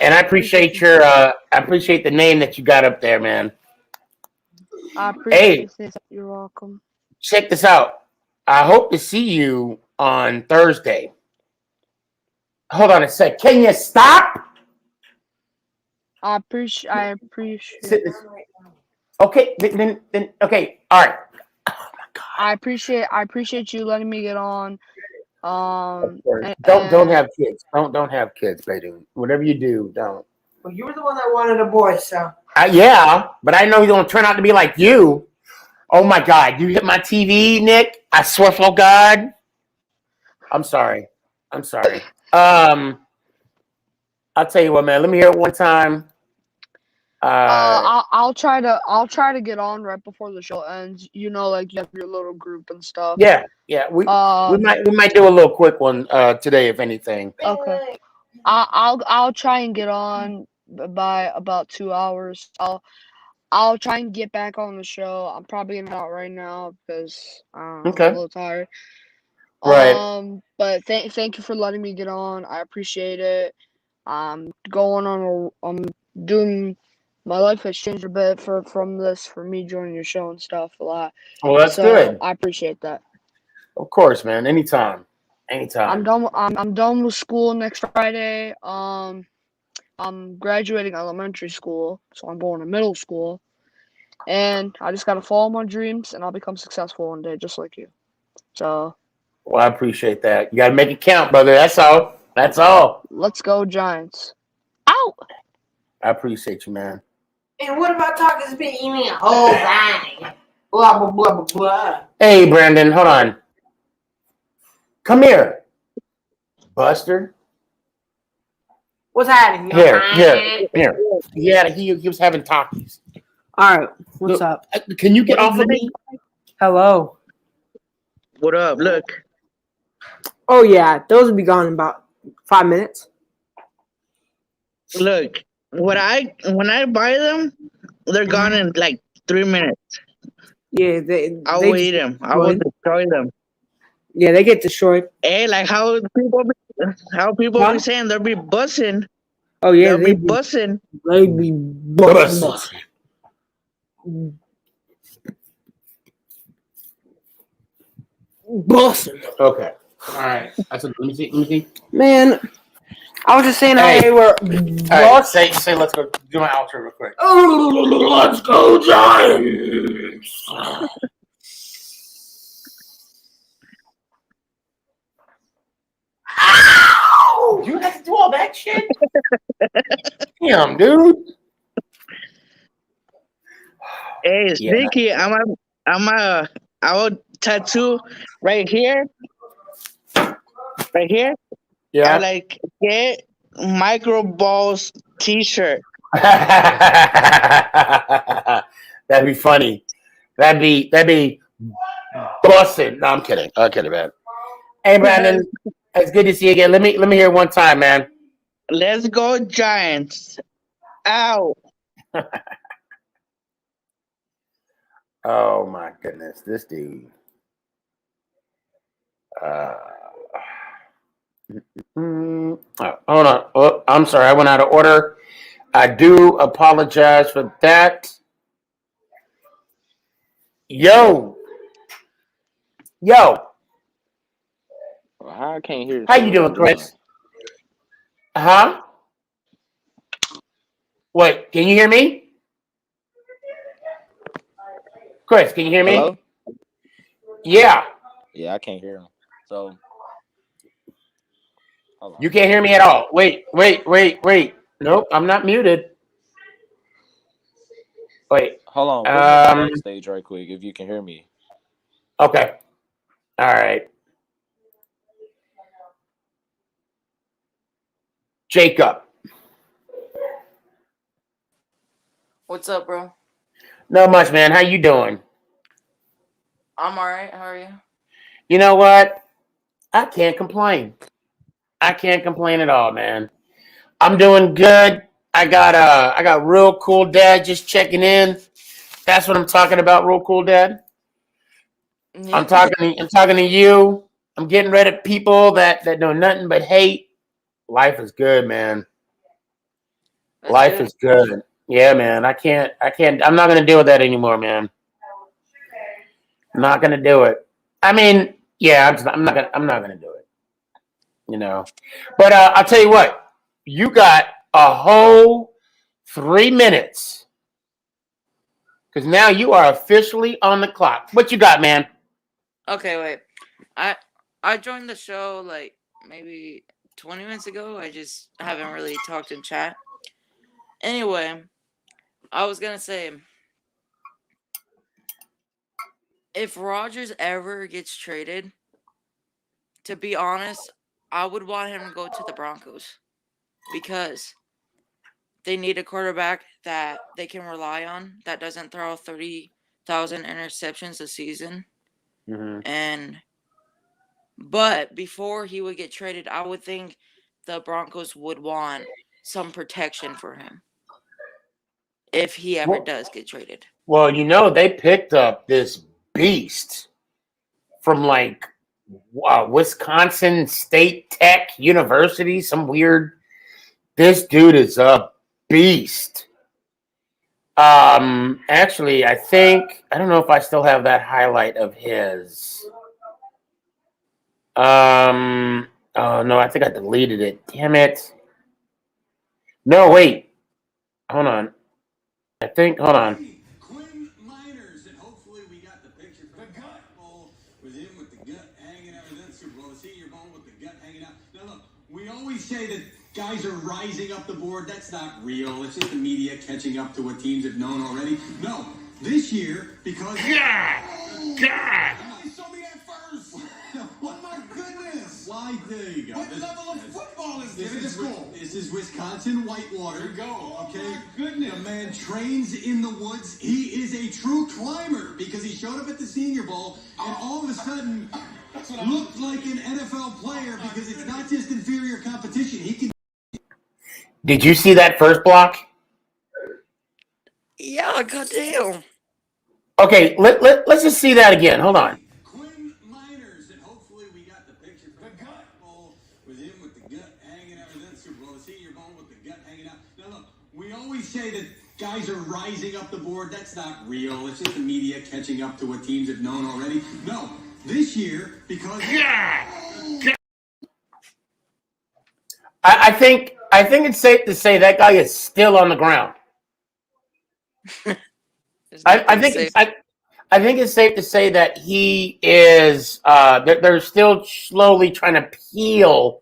And I appreciate I appreciate the name that you got up there, man. I appreciate it. You're welcome. Check this out. I hope to see you on Thursday. Hold on a sec. Can you stop? I appreciate it. Okay, then okay. All right. Oh my God. I appreciate you letting me get on. Don't have kids. Don't have kids, baby. Whatever you do, don't. Well, you were the one that wanted a boy, so. Yeah, but I know you don't turn out to be like you. Oh my God, you hit my TV, Nick. I swear for God. I'm sorry. I'll tell you what, man. Let me hear it one time. I'll try to get on right before the show ends. You know, like you have your little group and stuff. Yeah. We might do a little quick one today, if anything. Okay. I'll try and get on by about 2 hours. I'll try and get back on the show. I'm probably not right now because I'm a little tired. Right. But thank you for letting me get on. I appreciate it. I'm doing. My life has changed a bit from this for me joining your show and stuff a lot. Well, that's So good. I appreciate that. Of course, man. Anytime. I'm done. I'm done with school next Friday. I'm graduating elementary school, so I'm going to middle school, and I just gotta follow my dreams, and I'll become successful one day, just like you. So. Well, I appreciate that. You got to make it count, brother. That's all. That's all. Let's go, Giants. Out. I appreciate you, man. And what about talking to eating me a whole thing? Blah, blah, blah, blah, blah. Hey, Brandon, hold on. Come here, Buster. What's happening? Here. Yeah, he was having talkies. All right. What's Look, up? Can you get off of me? Hello. What up? Look. Oh, yeah. Those will be gone in about 5 minutes. Look. When I buy them, they're gone in like 3 minutes. Yeah, I'll eat them. I will destroy them. Yeah, they get destroyed. Hey, like how people be saying they'll be bussing. Oh yeah, they'll be bussing. They be bussing. Bussing. Okay. All right. Let me see. Man, I was just saying how they were. All right, say let's go do my outro real quick. Let's go, Giants. Ow! You have to do all that shit? Damn, dude. Hey, Sneaky, I will tattoo right here. Right here. Yeah. I like get micro balls t-shirt. That'd be funny. That'd be busting. No, I'm kidding. I'm kidding, man. Hey, Brandon, it's good to see you again. Let me hear it one time, man. Let's go, Giants. Ow. Oh my goodness, this dude. Hold on. Oh, I'm sorry. I went out of order. I do apologize for that. Yo. I can't hear. How you doing, Chris? Huh? Wait, can you hear me? Chris, can you hear me? Hello? Yeah. Yeah, I can't hear him. So. Hold on. You can't hear me at all. Wait. Nope, I'm not muted. Wait. Hold on. Put me on the backstage right quick if you can hear me. Okay. All right. Jacob. What's up, bro? Not much, man. How you doing? I'm alright. How are you? You know what? I can't complain. I can't complain at all, man. I'm doing good. I got real cool dad just checking in. That's what I'm talking about, real cool dad. Yeah. I'm talking to you. I'm getting rid of people that know nothing but hate. Life is good, man. Life is good. Yeah, man. I'm not gonna deal with that anymore, man. I'm not gonna do it. I mean, yeah, I'm not gonna do it. You know. But I'll tell you what, you got a whole 3 minutes. Because now you are officially on the clock. What you got, man? Okay, wait. I joined the show like maybe 20 minutes ago. I just haven't really talked in chat. Anyway, I was gonna say, if Rodgers ever gets traded, to be honest, I would want him to go to the Broncos because they need a quarterback that they can rely on that doesn't throw 30,000 interceptions a season. Mm-hmm. But before he would get traded, I would think the Broncos would want some protection for him if he ever does get traded. Well, they picked up this beast from like Wisconsin State Tech University, some weird This dude is a beast. Actually, I don't know if I still have that highlight of his. Oh no, I think I deleted it. Damn it. No, wait. Hold on. Hold on. We always say that guys are rising up the board. That's not real. It's just the media catching up to what teams have known already. No, this year, because... God! Somebody show me that first! Oh my goodness! Why, there you go. What level of football is this? This is Wisconsin Whitewater. There you go. Okay? Oh my goodness. The man trains in the woods. He is a true climber because he showed up at the Senior Bowl and all of a sudden... looked like an NFL player because it's not just inferior competition. He can. Did you see that first block? Yeah, goddamn. Okay, let's just see that again. Hold on. Quinn Miners, and hopefully we got the picture from the gut bowl with him with the gut hanging out of that Super Bowl, the Senior Bowl with the gut hanging out. Now look, we always say that guys are rising up the board. That's not real. It's just the media catching up to what teams have known already. No. This year, because I think it's safe to say that guy is still on the ground. I think it's safe to say that he is. They're still slowly trying to peel.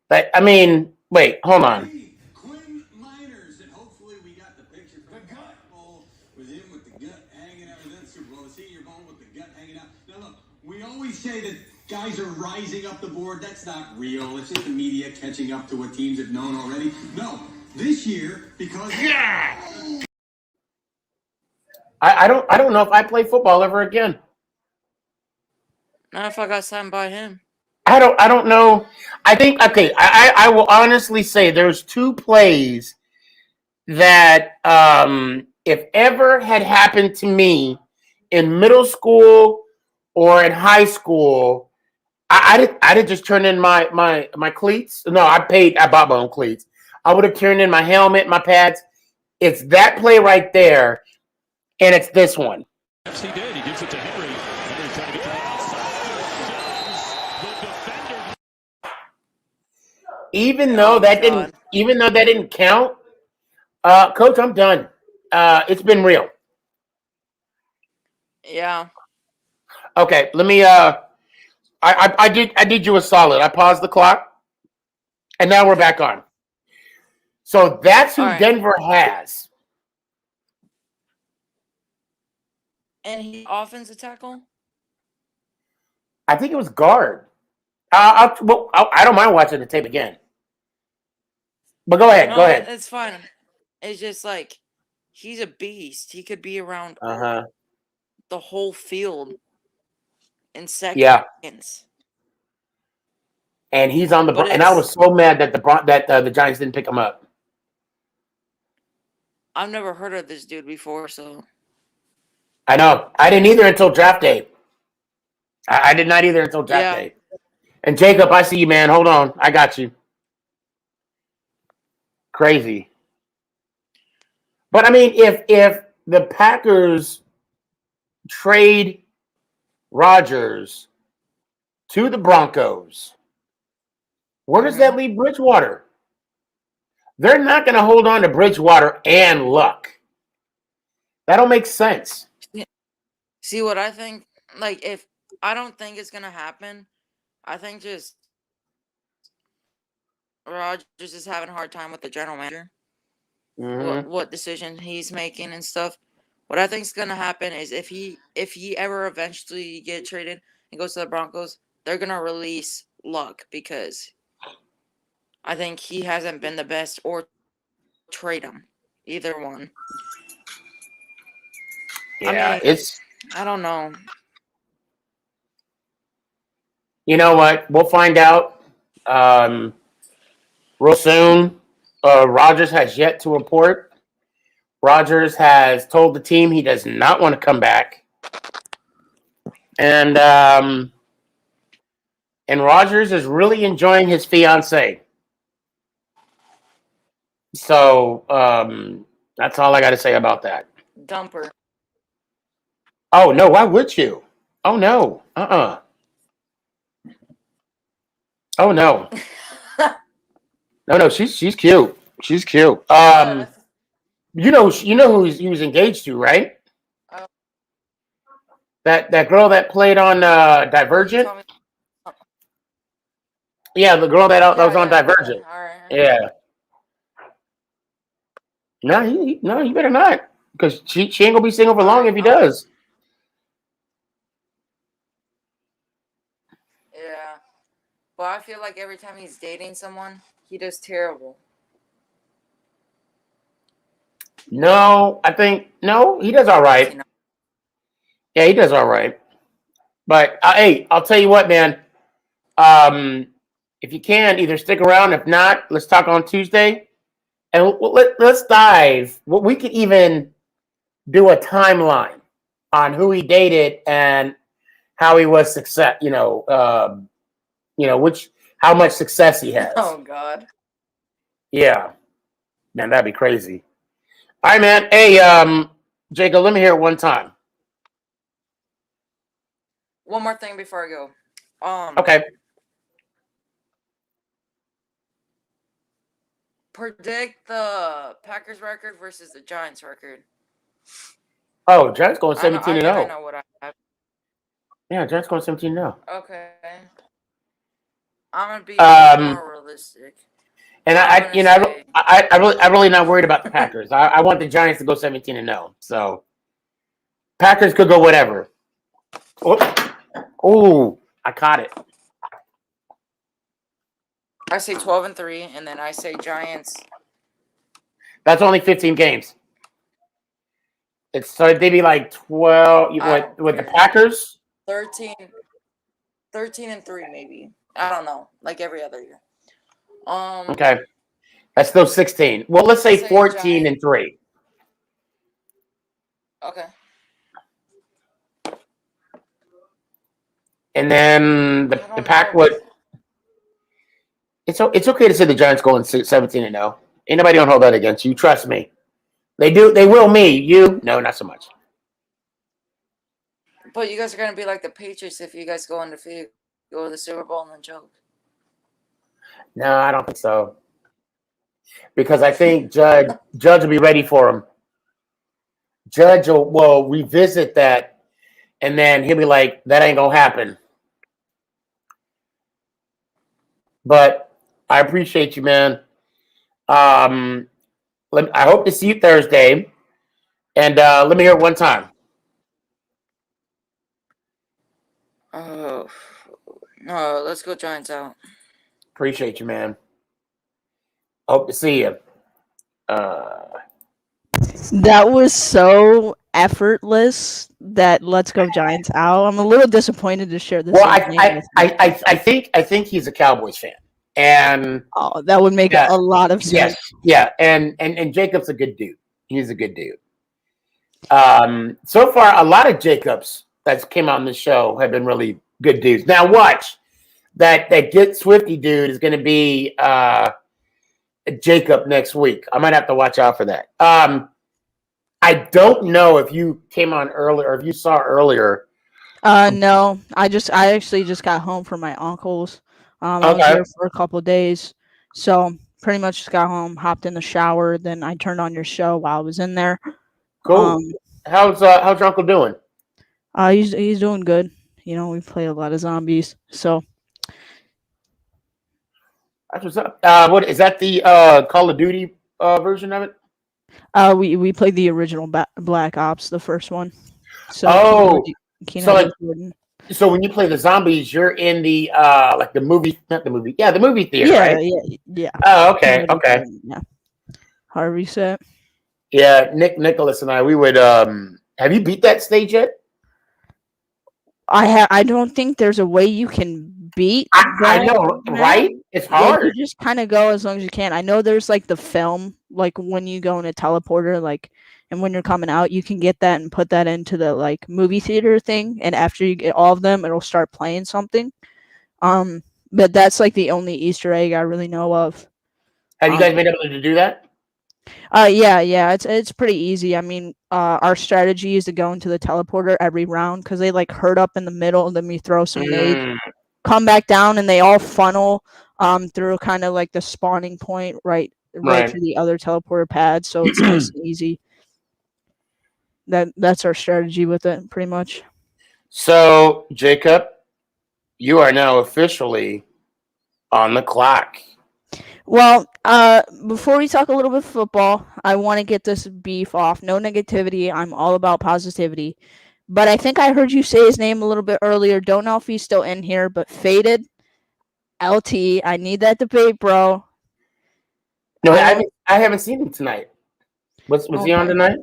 But I mean, wait, hold on. Quinn Miners, and hopefully we got the picture from the gut bowl with him with the gut hanging out of that Super Bowl, the Senior Bowl with the gut hanging out. Now look. We always say that guys are rising up the board. That's not real. It's just the media catching up to what teams have known already. No, this year because I don't know if I play football ever again. Not if I got signed by him. I don't know. I think I will honestly say there's two plays that if ever had happened to me in middle school or in high school, I'd have just turned in my cleats. No, I bought my own cleats. I would have turned in my helmet, my pads. It's that play right there, and it's this one. Yes, he did. He gives it to Henry. Henry trying to get to the outside. Even though that didn't count, Coach, I'm done. It's been real. Yeah. Okay, let me. I did you a solid. I paused the clock, and now we're back on. So that's who Denver has. And he offensive tackle? I think it was guard. I don't mind watching the tape again. But go ahead. Go ahead. It's fine. It's just like he's a beast. He could be around the whole field in seconds. Yeah. And he's on the and I was so mad that the Giants didn't pick him up. I've never heard of this dude before, so I know. I didn't either until draft day. I did not either until draft day. And Jacob, I see you, man. Hold on. I got you. Crazy. But I mean, if the Packers trade Rodgers to the Broncos, where does that leave Bridgewater? They're not going to hold on to Bridgewater and Luck. That don't make sense. See what I think? Like, if I don't think it's going to happen, I think just Rodgers is having a hard time with the general manager. What decision he's making and stuff. What I think is going to happen is if he ever eventually get traded and goes to the Broncos, they're going to release Luck because I think he hasn't been the best, or trade him. Either one. Yeah, I don't know. You know what? We'll find out real soon. Rodgers has yet to report. Rodgers has told the team he does not want to come back. And Rodgers is really enjoying his fiancée. So that's all I got to say about that. Dumper. Oh no, why would you? Oh no, Oh no, no, she's cute. She's cute. You know who he was engaged to, right? Oh. That girl that played on Divergent. Yeah, the girl that was on Divergent. All right. Yeah. No, you better not, because she ain't gonna be single for long if he does. Yeah. But I feel like every time he's dating someone, he does terrible. No, I think no, he does all right. Yeah, he does all right. But hey, I'll tell you what, man. If you can, either stick around. If not, let's talk on Tuesday, and let's dive. We could even do a timeline on who he dated and how he was success. How much success he has. Oh God. Yeah, man, that'd be crazy. All right, man. Hey, Jacob, let me hear it one time. One more thing before I go. Okay. Predict the Packers record versus the Giants record. Oh, Giants going 17-0. I know what I have. Yeah, Giants going 17-0. Okay. I'm gonna be more realistic. And I'm really not worried about the Packers. I want the Giants to go 17-0. So Packers could go whatever. Oh, I caught it. I say 12-3, and then I say Giants. That's only 15 games. So they'd be like 12. With the Packers? 13-3 maybe. I don't know. Like every other year. Okay. That's still 16. Well, let's say 14-3. Okay. And then the Pack would. It's okay to say the Giants going 17-0. Ain't nobody gonna hold that against you. Trust me. They do. They will. Me. You? No, not so much. But you guys are gonna be like the Patriots if you guys go undefeated, go to the Super Bowl and then choke. No, I don't think so. Because I think Judge will be ready for him. Judge will revisit that, and then he'll be like, "That ain't gonna happen." But I appreciate you, man. I hope to see you Thursday, and let me hear it one time. Oh no! Let's go Giants out. Appreciate you, man. Hope to see you. That was so effortless that Let's Go Giants out. I'm a little disappointed to share this. Well, I think he's a Cowboys fan, and that would make a lot of sense. Yes, and Jacob's a good dude. He's a good dude. So far, a lot of Jacobs that came on the show have been really good dudes. Now, watch that Get Swifty dude is going to be Jacob next week. I might have to watch out for that. I don't know if you came on earlier or if you saw earlier. No, I actually just got home from my uncle's. I was there for a couple of days, so pretty much just got home, hopped in the shower, then I turned on your show while I was in there. Cool. How's your uncle doing? He's doing good. You know, we play a lot of zombies, so. That's what's up. What is that? The Call of Duty version of it? We played the original Black Ops, the first one. So, so when you play the zombies, you're in the like the movie, not the movie, the movie theater, right? Yeah. Oh, okay. Yeah. Harvey said. Yeah, Nicholas and I, we would. Have you beat that stage yet? I don't think there's a way you can beat. I know, right? It's hard. You just kind of go as long as you can. I know there's like the film, like when you go in a teleporter, like, and when you're coming out, you can get that and put that into the like movie theater thing, and after you get all of them, it'll start playing something. But that's like the only Easter egg I really know of. Have you guys been able to do that? Yeah, it's pretty easy. I mean, our strategy is to go into the teleporter every round because they like hurt up in the middle, and then we throw some nades, come back down, and they all funnel through kind of like the spawning point right Right. to the other teleporter pad. So it's nice and easy. That's our strategy with it, pretty much. So, Jacob, you are now officially on the clock. Well, before we talk a little bit of football, I want to get this beef off. No negativity. I'm all about positivity. But I think I heard you say his name a little bit earlier. Don't know if he's still in here, but Faded LT. I need that debate, bro. No, I haven't seen him tonight. Was he on Okay. tonight?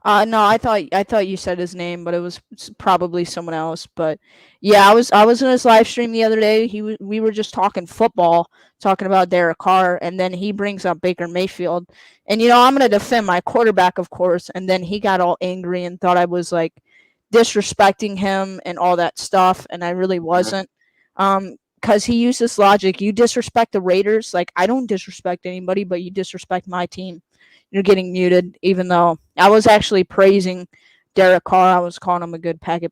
No, I thought you said his name, but it was probably someone else. But yeah, I was in his live stream the other day. We were just talking football, talking about Derek Carr, and then he brings up Baker Mayfield, and I'm gonna defend my quarterback, of course. And then he got all angry and thought I was like disrespecting him and all that stuff, and I really wasn't. Because he used this logic: you disrespect the Raiders, like I don't disrespect anybody, but you disrespect my team. You're getting muted, even though I was actually praising Derek Carr. I was calling him a good passer.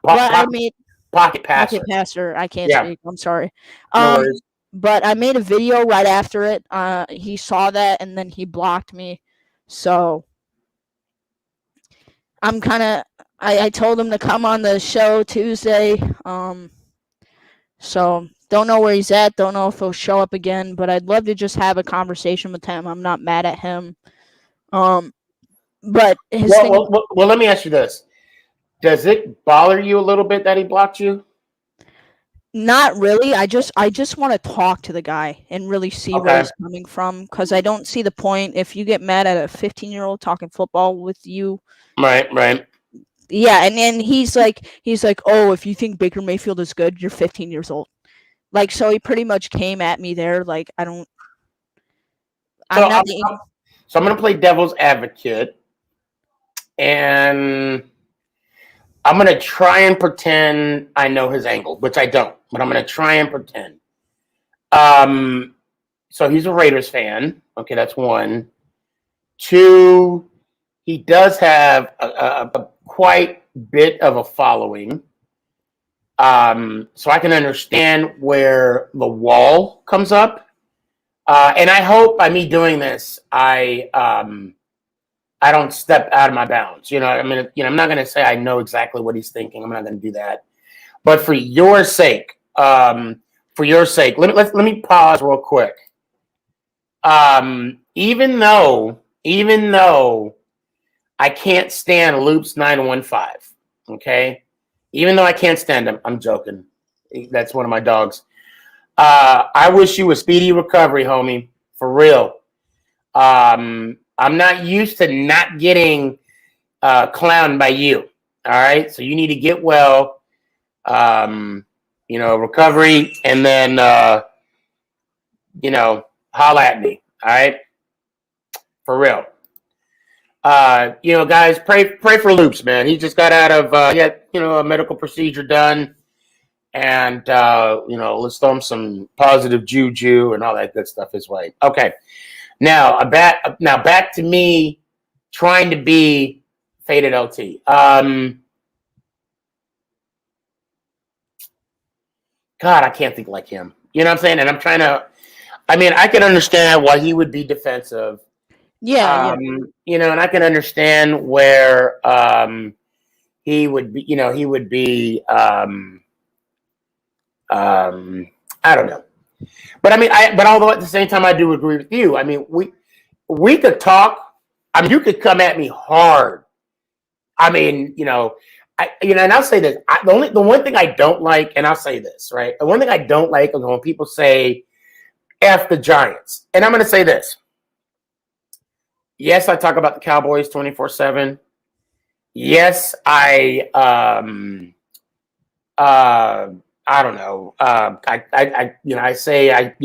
But I made pocket passer. I can't Yeah. speak. I'm sorry. No worries. But I made a video right after it. He saw that and then he blocked me. So I'm kind of. I told him to come on the show Tuesday. So don't know where he's at. Don't know if he'll show up again. But I'd love to just have a conversation with him. I'm not mad at him. But his thing. Well, let me ask you this: does it bother you a little bit that he blocked you? Not really. I just want to talk to the guy and really see where Okay. he's coming from, because I don't see the point if you get mad at a 15-year-old talking football with you. Right. Yeah, and then he's like, oh, if you think Baker Mayfield is good, you're 15 years old. Like, so he pretty much came at me there. Like, I'm not the. So I'm going to play devil's advocate, and I'm going to try and pretend I know his angle, which I don't, but I'm going to try and pretend. So he's a Raiders fan. Okay, that's one. Two, he does have a quite bit of a following. So I can understand where the wall comes up. And I hope by me doing this, I don't step out of my bounds. I'm not going to say I know exactly what he's thinking. I'm not going to do that. But for your sake, let me pause real quick. Even though I can't stand Loops 915, okay? Even though I can't stand him, I'm joking. That's one of my dogs. I wish you a speedy recovery, homie. For real. I'm not used to not getting clowned by you. All right. So you need to get well. Recovery, and then holla at me. All right. For real. Guys, pray for Loops, man. He just got out of a medical procedure done. And let's throw him some positive juju and all that good stuff his way. Okay, now back to me trying to be Faded LT. God, I can't think like him. You know what I'm saying? And I'm trying to. I mean, I can understand why he would be defensive. Yeah. And I can understand where he would be. He would be. I don't know, but I mean, but although at the same time, I do agree with you. I mean, we could talk. I mean, you could come at me hard. I mean, and I'll say this: the one thing I don't like, and I'll say this, right? The one thing I don't like is when people say "F the Giants," and I'm going to say this. Yes, I talk about the Cowboys 24/7. Yes, I don't know. I say I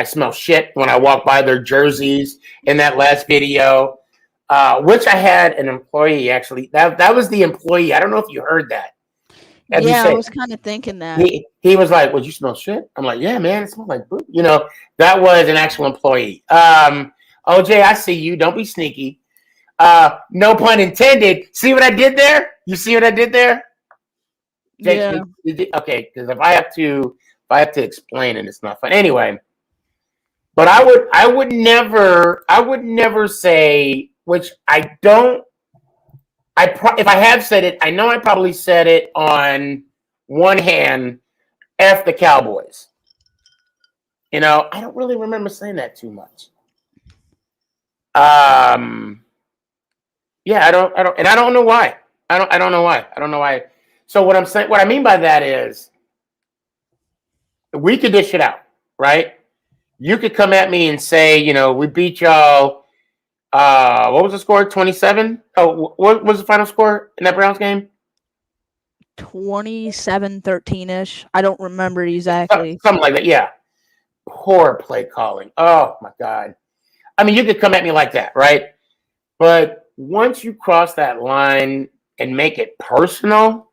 smell shit when I walk by their jerseys in that last video, which I had an employee actually. That was the employee. I don't know if you heard that. As you Yeah, I say, was kind of thinking that. he was like, "Well, you smell shit." I'm like, "Yeah, man, it smells like poop." That was an actual employee. OJ, I see you. Don't be sneaky. No pun intended. See what I did there? You see what I did there? Jake, Yeah. okay, because if I have to explain it, it's not fun. Anyway, but I would never say, which I don't. If I have said it, I know I probably said it on one hand. F the Cowboys. I don't really remember saying that too much. Yeah, I don't, and I don't know why. I don't know why. So what I mean by that is, we could dish it out, right? You could come at me and say, we beat y'all. What was the score? 27. Oh, what was the final score in that Browns game? 27-13-ish. I don't remember exactly. Something like that. Yeah. Poor play calling. Oh my God. I mean, you could come at me like that, right? But once you cross that line and make it personal,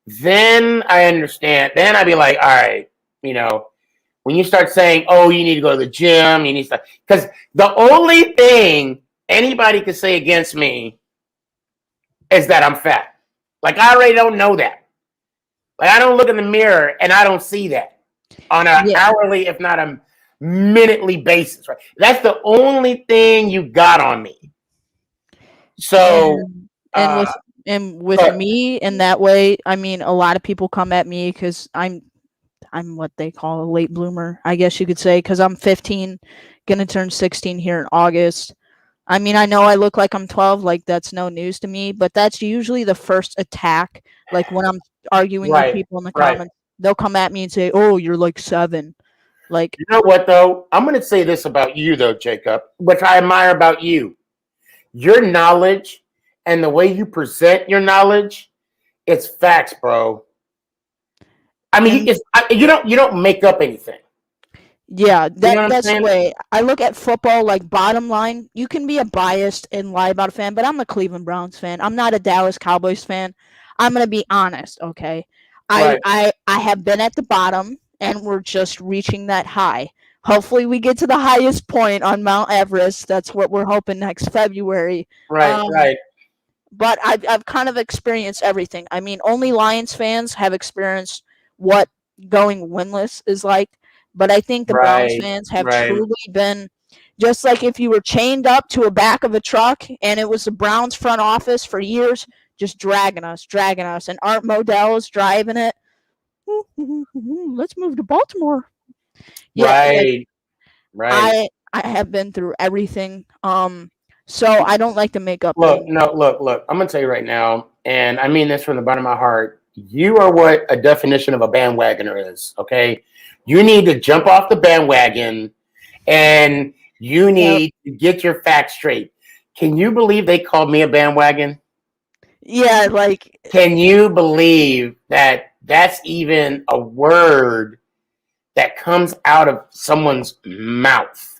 then I understand. Then I'd be like, all right, when you start saying, oh, you need to go to the gym, you need to, because the only thing anybody could say against me is that I'm fat. Like, I already don't know that. Like, I don't look in the mirror and I don't see that on an hourly, if not a minutely basis, right? That's the only thing you got on me. So, and with me in that way, I mean, a lot of people come at me because I'm what they call a late bloomer, I guess you could say, because I'm 15, gonna turn 16 here in August. I mean, I know I look like I'm 12, like that's no news to me, but that's usually the first attack. Like when I'm arguing with people in the comments, they'll come at me and say, "Oh, you're like 7." Like, you know what though? I'm gonna say this about you though, Jacob, which I admire about you. Your knowledge and the way you present your knowledge, it's facts, bro. I mean, you don't make up anything. Yeah, that's saying? the way I look at football. Like, bottom line, you can be a biased and lie about a fan, but I'm a Cleveland Browns fan. I'm not a Dallas Cowboys fan. I'm gonna be honest, okay? Right. I have been at the bottom, and we're just reaching that high. Hopefully, we get to the highest point on Mount Everest. That's what we're hoping next February. Right. But I've kind of experienced everything. I mean, only Lions fans have experienced what going winless is like. But I think the Browns fans have truly been just like if you were chained up to a back of a truck and it was the Browns front office for years, just dragging us. And Art Modell's driving it. Let's move to Baltimore. Yeah, right. I have been through everything. So I don't like to make up. Look. I'm gonna tell you right now, and I mean this from the bottom of my heart. You are what a definition of a bandwagoner is. Okay, you need to jump off the bandwagon, and you need to get your facts straight. Can you believe they called me a bandwagon? Yeah, like. Can you believe that that's even a word that comes out of someone's mouth?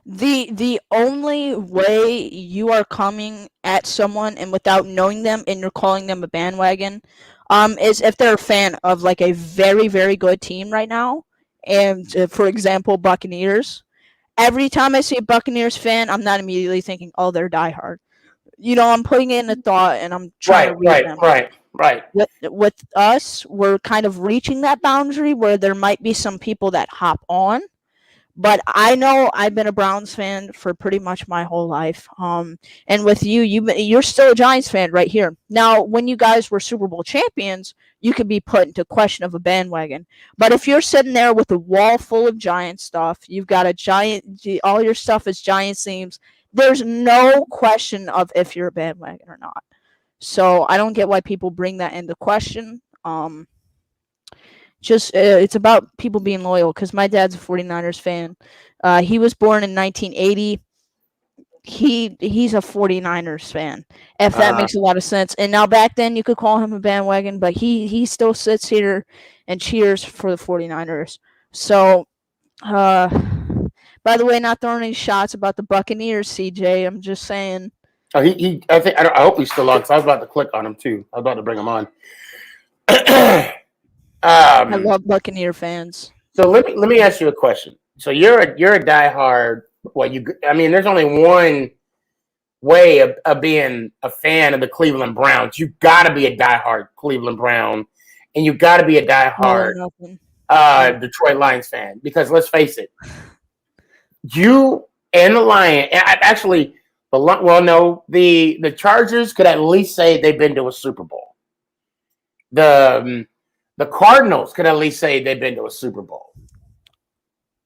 The only way you are coming at someone and without knowing them and you're calling them a bandwagon is if they're a fan of like a very, very good team right now. And for example, Buccaneers. Every time I see a Buccaneers fan, I'm not immediately thinking, oh, they're diehard. I'm putting it in a thought and I'm trying to read them. Right. With us, we're kind of reaching that boundary where there might be some people that hop on. But I know I've been a Browns fan for pretty much my whole life. And with you're still a Giants fan right here. Now, when you guys were Super Bowl champions, you could be put into question of a bandwagon. But if you're sitting there with a wall full of Giant stuff, you've got all your stuff is Giants themes, there's no question of if you're a bandwagon or not. So I don't get why people bring that into question. It's about people being loyal because my dad's a 49ers fan. He was born in 1980. He's a 49ers fan, if that makes a lot of sense. And now back then you could call him a bandwagon, but he still sits here and cheers for the 49ers. So, by the way, not throwing any shots about the Buccaneers, CJ. I'm just saying. Oh, I hope he's still on. So I was about to click on him too. I was about to bring him on. I love Buccaneer fans. So let me ask you a question. So you're a diehard. There's only one way of being a fan of the Cleveland Browns. You got to be a diehard Cleveland Brown, and you got to be a All or diehard nothing. Detroit Lions fan. Because let's face it, you and the Lions. Actually, the Chargers could at least say they've been to a Super Bowl. The Cardinals could at least say they've been to a Super Bowl.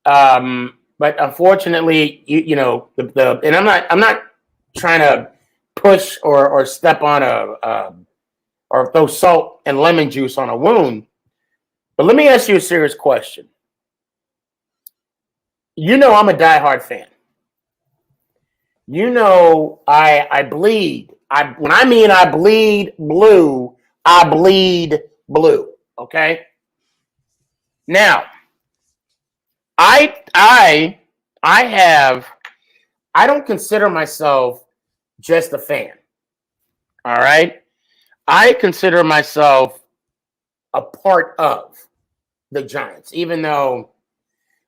But unfortunately, and I'm not trying to push or step on or throw salt and lemon juice on a wound. But let me ask you a serious question. I'm a diehard fan. I bleed. When I bleed blue, I bleed blue. Okay. Now, I don't consider myself just a fan. All right. I consider myself a part of the Giants, even though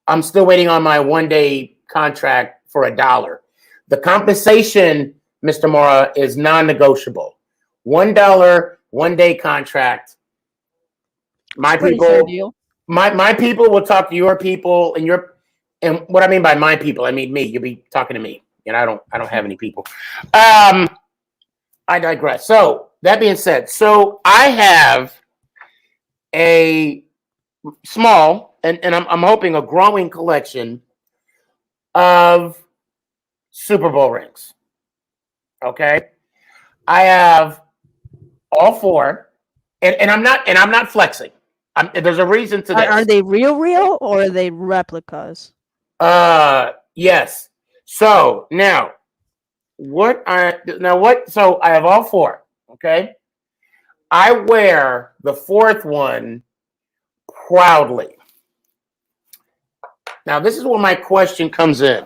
I'm still waiting on my 1-day contract for $1. The compensation, Mr. Mora, is non-negotiable. $1, 1-day contract. My Pretty people, fair deal. my people will talk to your people, and what I mean by my people, I mean me. You'll be talking to me, and I don't have any people. I digress. So that being said, so I have a small and I'm hoping a growing collection of Super Bowl rings. Okay, I have all 4, and I'm not flexing. There's a reason to this. Are they real, or are they replicas? Yes. So now, So I have all 4. Okay, I wear the 4th one proudly. Now, this is where my question comes in.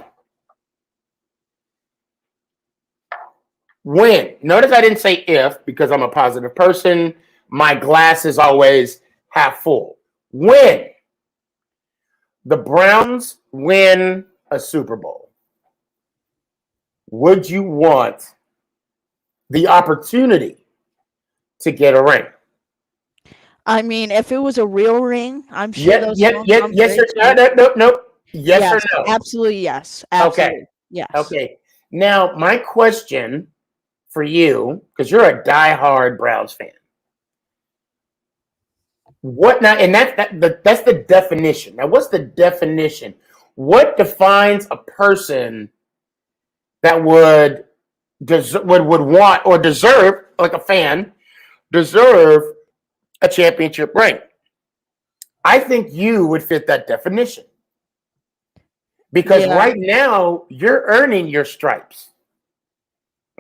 When? Notice I didn't say if, because I'm a positive person. My glass is always half full. When the Browns win a Super Bowl, would you want the opportunity to get a ring? I mean, if it was a real ring, I'm sure those. Yes or no? Yes or no? Absolutely yes. Absolutely. Okay. Yes. Okay. Now, my question for you, because you're a diehard Browns fan. What now? And that's the definition. Now, what's the definition? What defines a person that would want or deserve, like a fan, deserve a championship ring? I think you would fit that definition. Because right now, you're earning your stripes.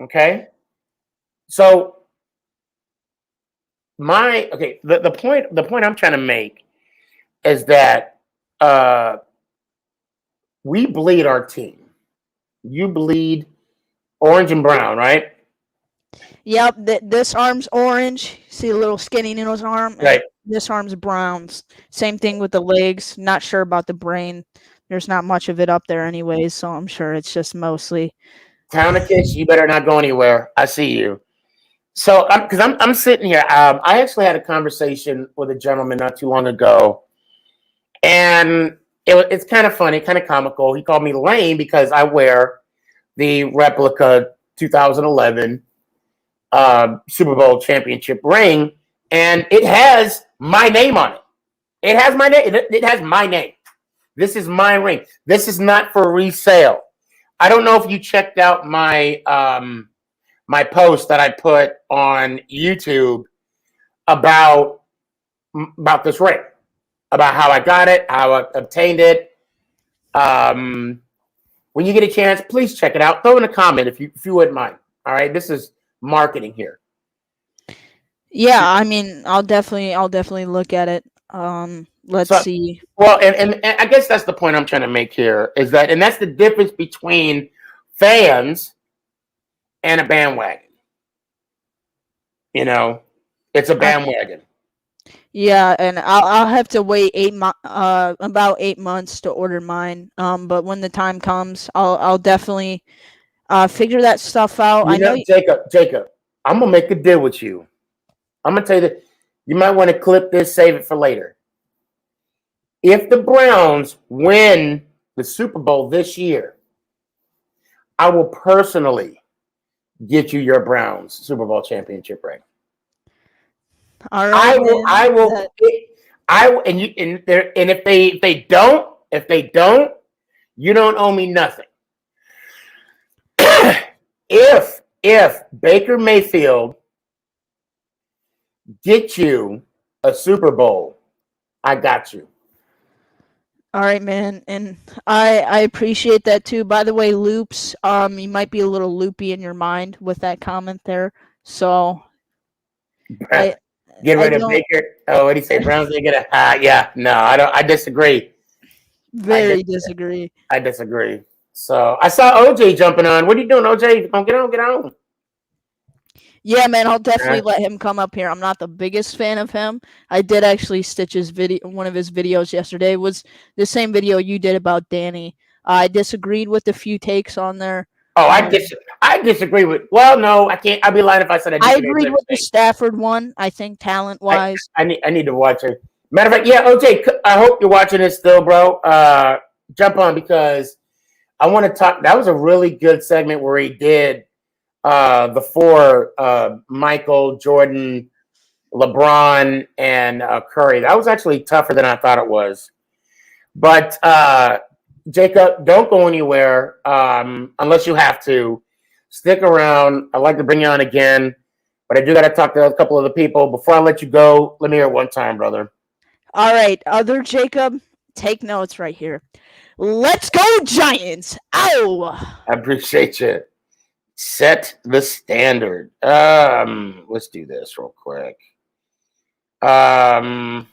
Okay? So, the point I'm trying to make is that we bleed our team. You bleed orange and brown, right? Yep. This arm's orange. See a little skinning in his arm? Right. This arm's browns. Same thing with the legs. Not sure about the brain. There's not much of it up there anyways, so I'm sure it's just mostly. Townicus, you better not go anywhere. I see you. So, because I'm sitting here. I actually had a conversation with a gentleman not too long ago, and it's kind of funny, kind of comical. He called me lame because I wear the replica 2011 Super Bowl championship ring, and it has my name on it. It has my name. It has my name. This is my ring. This is not for resale. I don't know if you checked out my my post that I put on YouTube about this ring, about how I got it, how I obtained it. When you get a chance, please check it out. Throw in a comment if you wouldn't mind. All right, this is marketing here. Yeah, I mean, I'll definitely look at it. Let's see. Well, and I guess that's the point I'm trying to make here is that, and that's the difference between fans and a bandwagon. It's a bandwagon. Yeah, and I'll have to wait about 8 months to order mine. But when the time comes, I'll definitely figure that stuff out. I You know. know, Jacob, I'm gonna make a deal with you. I'm gonna tell you that you might want to clip this, save it for later. If the Browns win the Super Bowl this year, I will personally get you your Browns Super Bowl championship ring. All right, I will, and you, and there, and if they don't, you don't owe me nothing. if Baker Mayfield gets you a Super Bowl, I got you. All right, man, and I appreciate that too. By the way, Loops, you might be a little loopy in your mind with that comment there. So I Get rid of don't Baker. Oh, what do you say? Browns didn't get a. Yeah, no, I don't. I disagree. very disagree. I disagree. So I saw OJ jumping on. What are you doing, OJ? Don't get on, get on. Yeah, man, I'll definitely let him come up here. I'm not the biggest fan of him. I did actually stitch his video. One of his videos yesterday was the same video you did about Danny. I disagreed with a few takes on there. Oh, I disagree with. Well, no, I can't. I'd be lying if I said I I disagree agreed with the Stafford one. I think talent wise. I need to watch it. Matter of fact, yeah, OJ, I hope you're watching this still, bro. Jump on because I want to talk. That was a really good segment where he did the four Michael, Jordan, LeBron, and Curry. That was actually tougher than I thought it was. But Jacob, don't go anywhere unless you have to. Stick around. I'd like to bring you on again, but I do got to talk to a couple of the people. Before I let you go, let me hear it one time, brother. All right, other Jacob, take notes right here. Let's go, Giants! Ow! I appreciate you. Set the standard. Let's do this real quick. Townicus.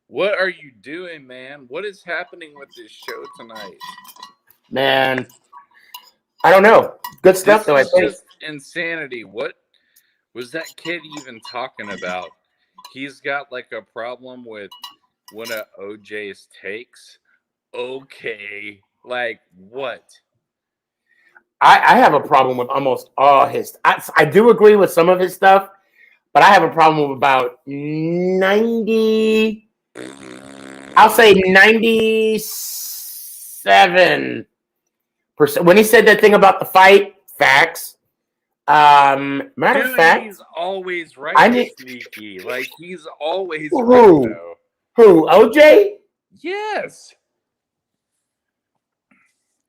What are you doing, man? What is happening with this show tonight? Man, I don't know. Good stuff, though, I This is think. just insanity. What was that kid even talking about? He's got like a problem with one of OJ's takes. Okay. Like what? I have a problem with almost all his. I do agree with some of his stuff, but I have a problem with about 90. I'll say 97%. When he said that thing about the fight, facts. Matter of fact, he's always right. Sneaky, like he's always who? right. Though. Who? OJ? Yes.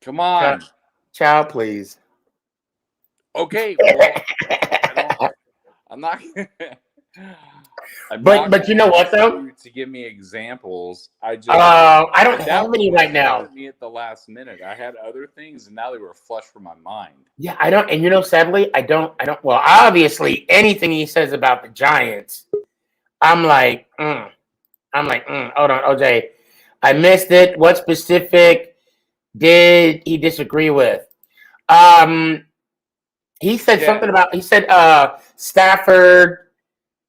Come on, child, please. Okay, well, I'm not. But you know what though? To give me examples, I don't have any right now. Me at the last minute, I had other things, and now they were flushed from my mind. Yeah, I don't, and you know, sadly, I don't. Well, obviously, anything he says about the Giants, I'm like, hold on, OJ, I missed it. What specific did he disagree with? He said something about. He said Stafford.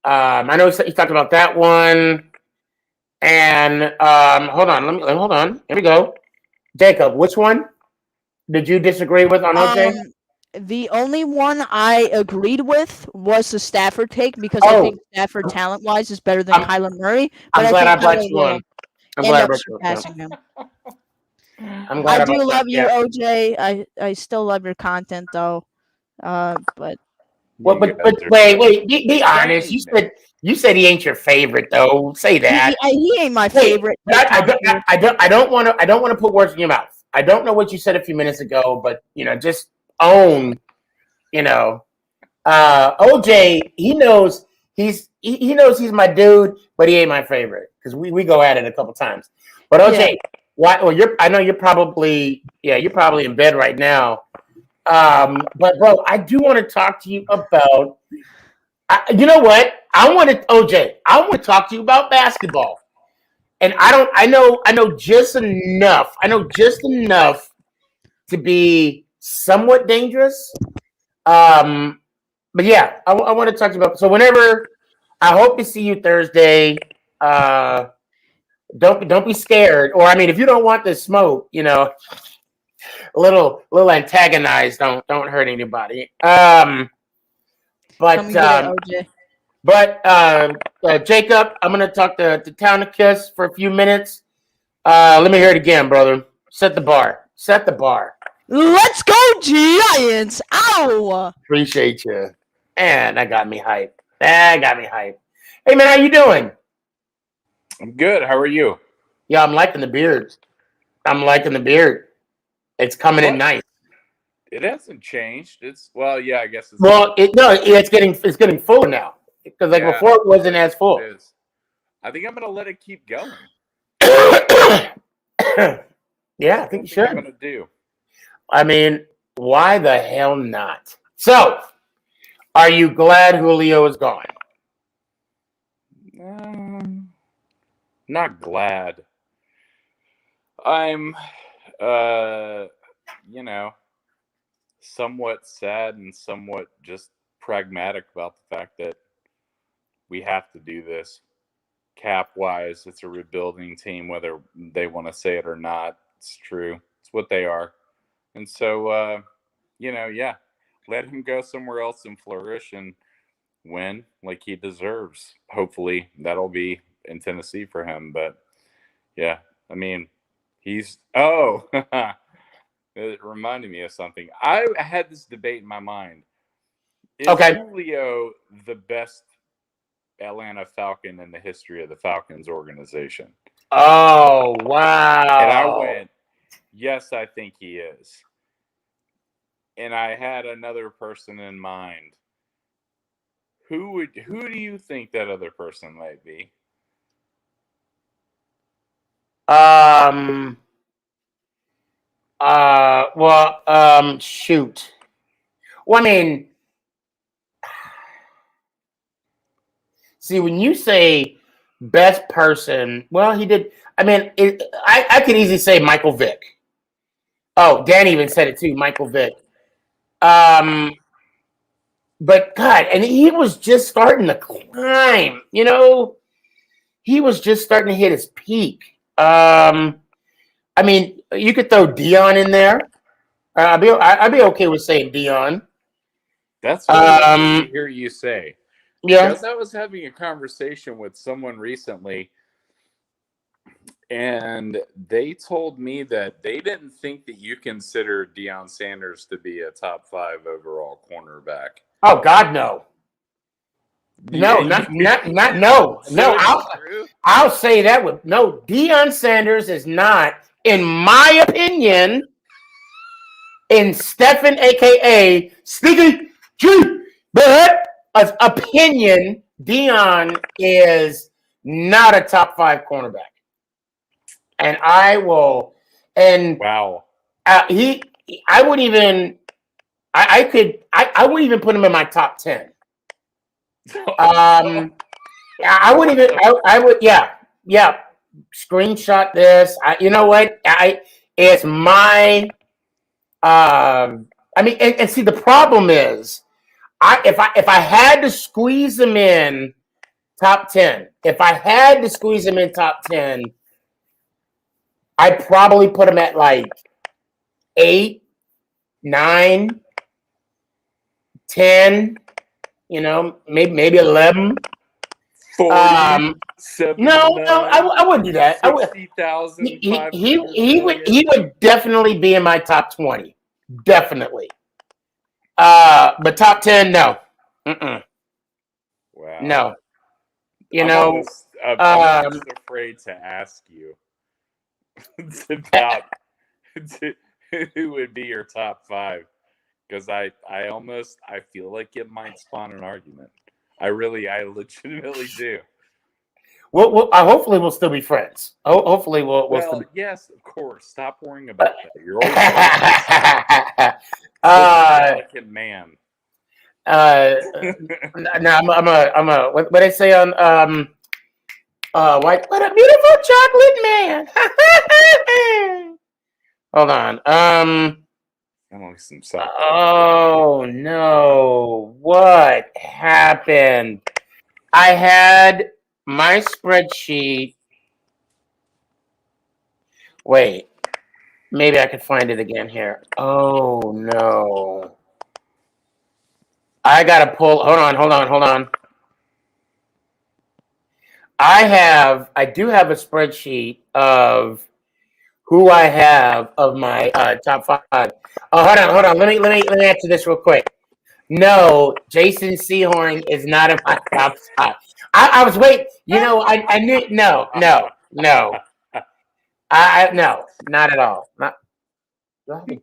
I know he talked about that one. And hold on. Here we go. Jacob, which one did you disagree with on OJ? The only one I agreed with was the Stafford take because I think Stafford talent-wise is better than Kyler Murray. But I'm glad I brought Kyler you on. I'm end glad I up brought you on. surpassing him. I'm glad I do love you, yeah. OJ. I still love your content though. But well, but wait, be honest. You said he ain't your favorite though. Say that. He ain't my favorite. I don't want to put words in your mouth. I don't know what you said a few minutes ago, but just own. OJ. He knows he's my dude, but he ain't my favorite because we go at it a couple times. But OJ, why? Well, I know you're probably in bed right now. But bro, I do want to talk to you about. You know what? I want to talk to you about basketball, and I know just enough. I know just enough to be somewhat dangerous. But yeah, I want to talk to you about. So whenever, I hope to see you Thursday. Don't be scared. Or I mean, if you don't want the smoke, a little antagonized. Don't hurt anybody. Come But and get it, Jacob, I'm gonna talk to Town of Kiss for a few minutes. Let me hear it again, brother. Set the bar. Set the bar. Let's go, Giants! Ow! Appreciate you. Man, that got me hyped. Hey man, how you doing? I'm good. How are you? Yeah, I'm liking the beard. It's coming in nice. It hasn't changed. Yeah, I guess it's. Well, it's getting fuller now because before it wasn't as full. It is. I think I'm gonna let it keep going. Yeah, I think you should. I'm gonna do. I mean, why the hell not? So, are you glad Julio is gone? Not glad. I'm, somewhat sad and somewhat just pragmatic about the fact that we have to do this. Cap-wise, it's a rebuilding team, whether they want to say it or not. It's true. It's what they are. And so, let him go somewhere else and flourish and win like he deserves. Hopefully, that'll be in Tennessee for him. But, yeah, I mean, it reminded me of something. I had this debate in my mind. Is Julio the best Atlanta Falcon in the history of the Falcons organization? Oh, wow. And I went, yes, I think he is. And I had another person in mind. Who do you think that other person might be? Shoot. Well, I mean, see, when you say best person, well, he did. I mean, I could easily say Michael Vick. Oh, Dan even said it too, Michael Vick. But God, and he was just starting to climb. He was just starting to hit his peak. I mean, you could throw Dion in there. I'd be okay with saying Dion. That's what I wanted to hear you say. Yeah. Because I was having a conversation with someone recently, and they told me that they didn't think that you consider Deion Sanders to be a top 5 overall cornerback. Oh God, no. No, no. I'll say that with no. Deion Sanders is not, in my opinion, in Stephen, aka SneakyG, opinion, Deion is not a top 5 cornerback. And I will, and wow, I wouldn't even, I wouldn't even put him in my top 10. I wouldn't even, I would, yeah. Screenshot this. You know what? It's my, I mean, and see, the problem is, if I had to squeeze him in top 10, I'd probably put him at like 8, 9, 10, maybe 11. 40, No, I wouldn't do that. 60,000. He would definitely be in my top 20. Definitely. But top 10, no. Wow. No. I'm almost afraid to ask you about who would be your top 5, because I feel like it might spawn an argument. I legitimately do. Well, hopefully we'll still be friends. Hopefully we'll still be. Yes, of course. Stop worrying about that. You're always delicate man. No, I'm a what I say on what a beautiful chocolate man. Hold on. I'm like some South. Oh no! What happened? I had my spreadsheet. Wait, maybe I could find it again here. Oh no! I gotta pull. Hold on. I do have a spreadsheet of who I have of my top 5. Oh, hold on. Let me answer this real quick. No, Jason Sehorn is not in my top 5. I was wait. You know, I knew. No. No, not at all. Not. Do I have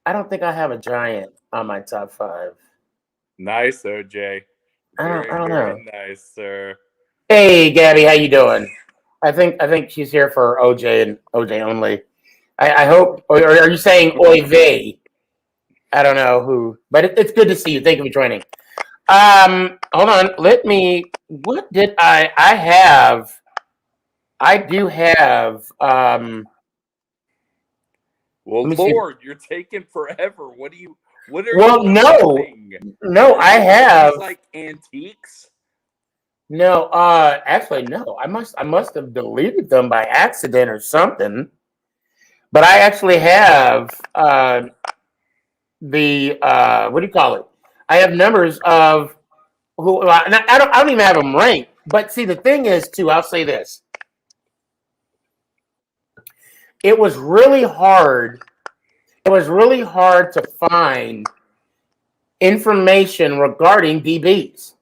I don't think I have a Giant on my top 5. Nice, OJ. Very, I don't very know. nice, sir. Hey, Gabby, how you doing? I think she's here for OJ and OJ only. I hope. Or are you saying Oy vey? I don't know who, but it's good to see you. Thank you for joining. Hold on. Let me. What did I have? I do have. Well, let me see. Lord, you're taking forever. What are Well, you no, missing? no, Are I you have. these, like antiques? No, actually, no. I must have deleted them by accident or something. But I actually have the what do you call it? I have numbers of who I don't even have them ranked. But see, the thing is, too, I'll say this: it was really hard. It was really hard to find information regarding DBs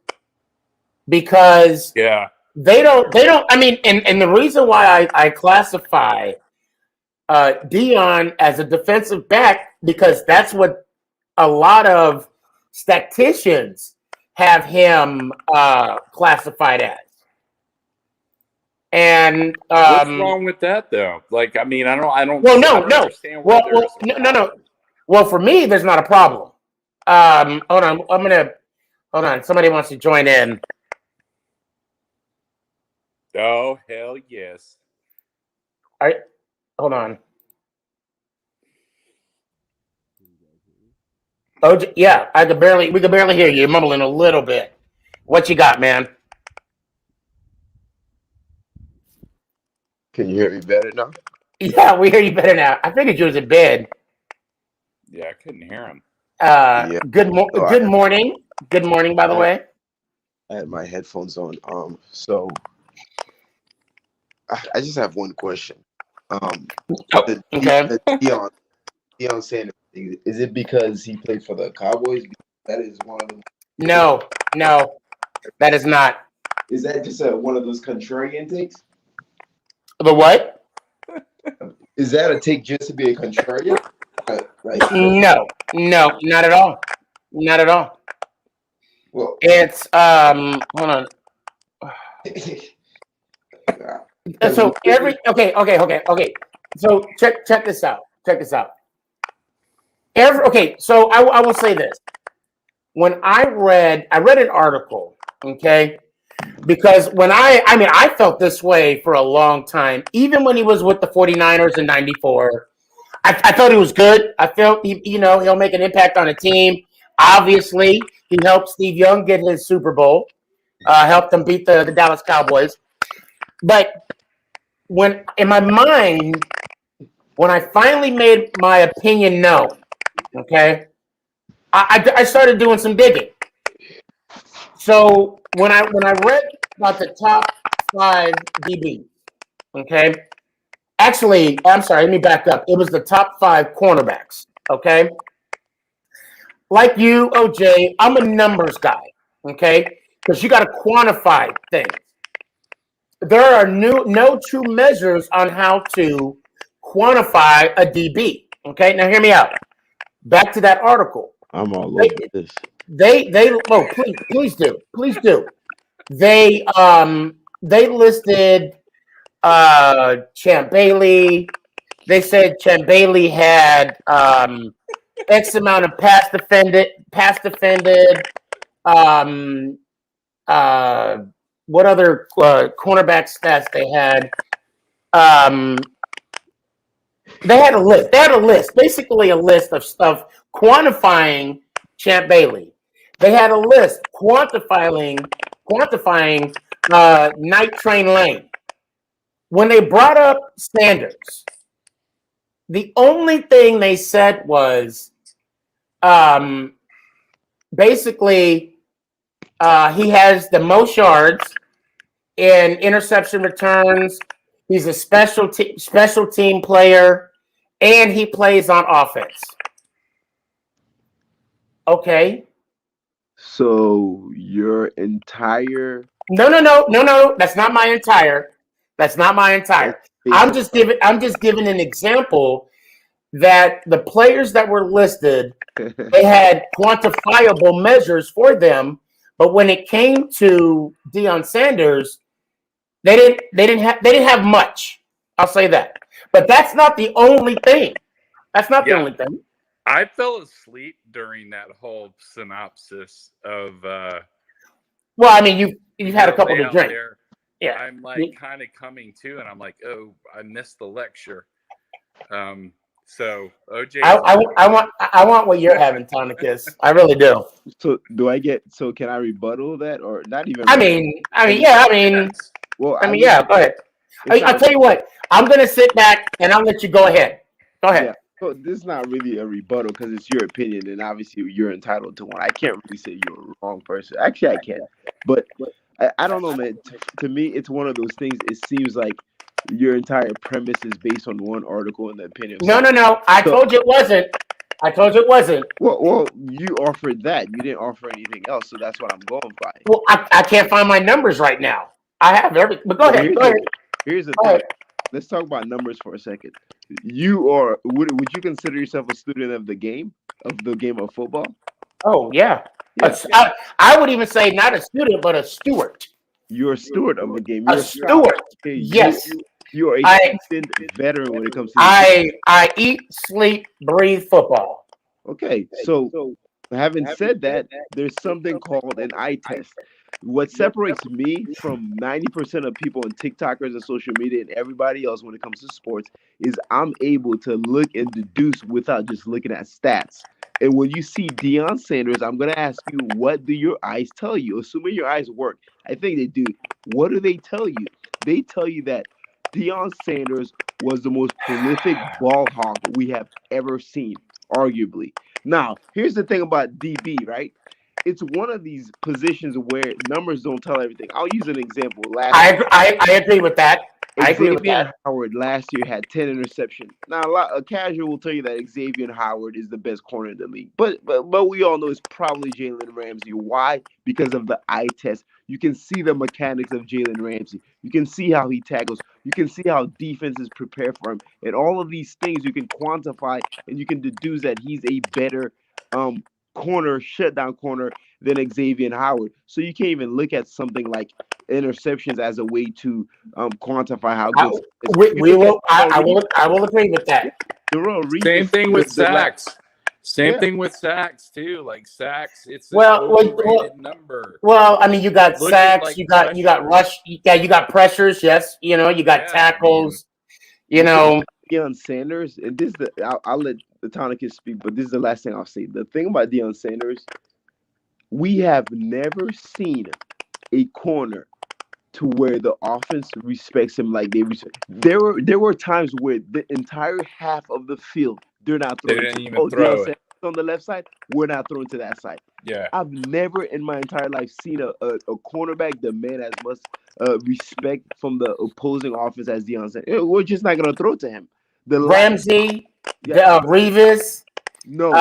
because Yeah. they don't. I mean, and the reason why I classify Dion as a defensive back because that's what a lot of statisticians have him classified as. And What's wrong with that, though? Like, I mean, I don't well, no. understand where there's a problem. No. Well, for me, there's not a problem. Hold on. Hold on. Somebody wants to join in. Oh, hell yes. All right. Hold on. Oh, yeah. We could barely hear you. You're mumbling a little bit. What you got, man? Can you hear me better now? Yeah, we hear you better now. I figured you was in bed. Yeah, I couldn't hear him. Yeah. Good So morning. Good morning, by the I, way. I had my headphones on. So I just have one question. The Okay. Dion Sanders thing, is it because he played for the Cowboys? That is one of them. No, that is not. Is that just one of those contrarian takes? The what? Is that a take just to be a contrarian? No, not at all. Not at all. Well, it's hold on. So okay. So check this out. So I will say this. When I read an article, okay, because when I felt this way for a long time, even when he was with the 49ers in 94. I thought he was good. I felt he'll make an impact on a team. Obviously, he helped Steve Young get his Super Bowl, helped them beat the Dallas Cowboys. But when in my mind, when I finally made my opinion known, okay, I started doing some digging. So when I read about the top 5 DB, okay, actually, I'm sorry, let me back up. It was the top 5 cornerbacks, okay. Like you, OJ, I'm a numbers guy, okay? Because you got to quantify things. There are no true measures on how to quantify a DB. Okay, now hear me out. Back to that article. I'm all over this. Please do. They listed Champ Bailey. They said Champ Bailey had X amount of pass defended. What other cornerback stats they had? They had a list. They had a list, basically a list of stuff quantifying Champ Bailey. They had a list quantifying Night Train Lane. When they brought up Sanders, the only thing they said was basically he has the most yards in interception returns. He's a special team player, and he plays on offense. Okay. So your entire No. That's not my entire. I'm just giving an example that the players that were listed, they had quantifiable measures for them, but when it came to Deion Sanders, they didn't have much. I'll say that. But that's not the only thing. The only thing. I fell asleep during that whole synopsis of. Well, I mean, you've had a couple to drink. Yeah, I'm like kind of coming to, and I'm like, oh, I missed the lecture. So OJ, I want what you're having, Tonicus. I really do. So can I rebuttal that or not even? Go ahead. I'll tell you what. I'm gonna sit back and I'll let you go ahead. Go ahead. Yeah. So this is not really a rebuttal because it's your opinion, and obviously you're entitled to one. I can't really say you're a wrong person. Actually, I can, but I don't know, man. To me, it's one of those things. It seems like your entire premise is based on one article and the opinion. No. I told you it wasn't. Well, you offered that. You didn't offer anything else, so that's what I'm going by. Well, I can't find my numbers right now. I have everything. But go ahead. Here's the thing. Let's talk about numbers for a second. Would you consider yourself a student of the game of football? Oh yeah. I would even say not a student, but a steward. You're a steward of the game. You're a steward. Yes. You're a seasoned veteran when it comes to. I eat, sleep, breathe football. Okay, so having said that, there's something called an eye test. What separates me from 90% of people and TikTokers and social media and everybody else when it comes to sports is I'm able to look and deduce without just looking at stats. And when you see Deion Sanders, I'm going to ask you, what do your eyes tell you? Assuming your eyes work. I think they do. What do they tell you? They tell you that Deion Sanders was the most prolific ball hawk we have ever seen, arguably. Now, here's the thing about DB, right? It's one of these positions where numbers don't tell everything. I'll use an example. I agree with that. Xavier Howard last year had 10 interceptions. Now, a casual will tell you that Xavier Howard is the best corner in the league. But we all know it's probably Jalen Ramsey. Why? Because of the eye test. You can see the mechanics of Jalen Ramsey. You can see how he tackles. You can see how defenses prepare for him. And all of these things you can quantify and you can deduce that he's a better shutdown corner than Xavier Howard. So you can't even look at something like interceptions as a way to quantify how good. I will agree with that. Same thing with sacks. Same thing with sacks too. Like sacks, it's an overrated number. Well, I mean, you got sacks, you got rush, you got pressures. Yes, you got tackles. Deion Sanders, and this is I'll let the Tonicus speak, but this is the last thing I'll say. The thing about Deion Sanders, we have never seen a corner to where the offense respects him like they respect. There were times where the entire half of the field they're not throwing. They didn't even throw it. On the left side, we're not throwing to that side. Yeah, I've never in my entire life seen a cornerback demand as much respect from the opposing offense as Deion Sanders. We're just not gonna throw to him. Ramsey, Revis. No,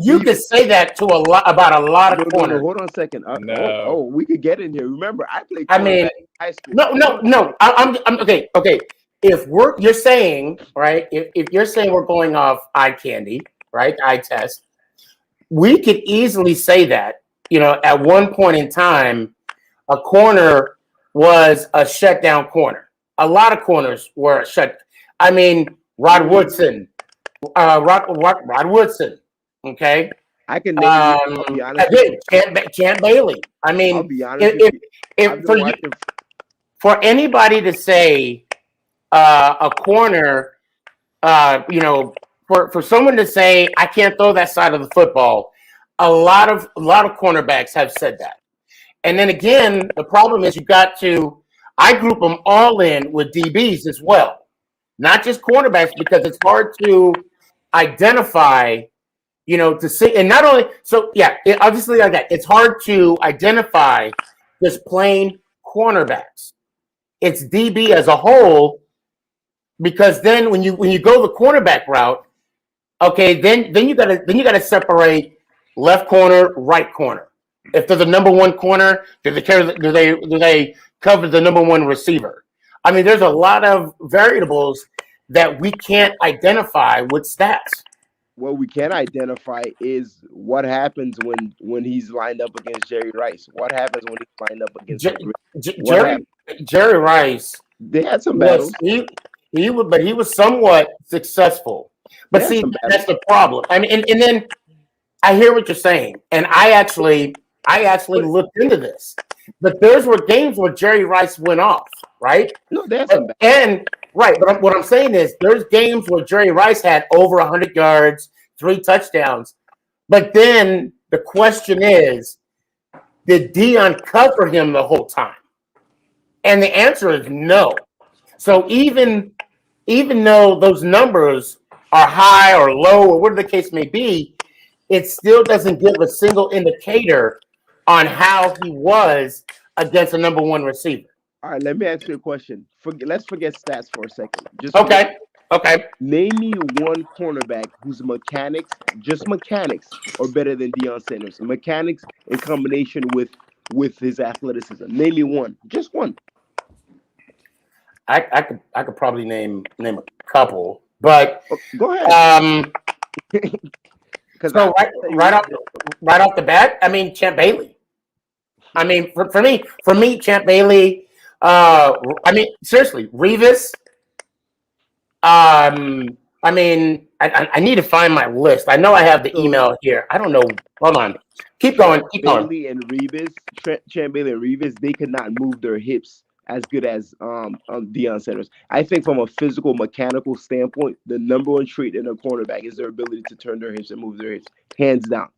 you could say that to about a lot of corners. Hold on a second. No. We could get in here. Remember, I played. In high school. No. I'm okay. If you're saying right, if you're saying we're going off eye candy, right, eye test, we could easily say that at one point in time, a corner was a shutdown corner. A lot of corners were shut. I mean, Rod Woodson. Rod Woodson. Okay. I can name I'll be honest. Champ Bailey. I mean, I'll be honest for anybody to say a corner for someone to say I can't throw that side of the football, a lot of cornerbacks have said that. And then again, the problem is I group them all in with DBs as well, not just cornerbacks, because it's hard to identify, to see, and not only so obviously like that, it's hard to identify just plain cornerbacks. It's DB as a whole, because then when you go the cornerback route, okay, then you gotta separate left corner, right corner. If they're the number one corner, do they cover the number one receiver? I mean, there's a lot of variables that we can't identify with stats. What we can identify is what happens when he's lined up against Jerry Rice. What happens when he's lined up against Jerry Rice. They had some battles. But he was somewhat successful. But see, that's the problem. I mean, and then I hear what you're saying, and I actually looked into this. But those were games where Jerry Rice went off, right? No, they had some battles. And right, but what I'm saying is there's games where Jerry Rice had over 100 yards, 3 touchdowns. But then the question is, did Dion cover him the whole time? And the answer is no. So even though those numbers are high or low or whatever the case may be, it still doesn't give a single indicator on how he was against a number one receiver. All right, let me ask you a question. Let's forget stats for a second. Okay. Name me one cornerback whose mechanics are better than Deion Sanders. Mechanics in combination with his athleticism. Name me one. Just one. I could probably name a couple, but go ahead. So right off the bat, I mean Champ Bailey. I mean for me, Champ Bailey. I mean seriously, Revis. I mean I need to find my list. I know I have the email here. I don't know. Hold on. Keep going. Bailey and Revis, Champ Bailey and Revis, they could not move their hips as good as Deion Sanders. I think from a physical, mechanical standpoint, the number one trait in a cornerback is their ability to turn their hips and move their hips, hands down.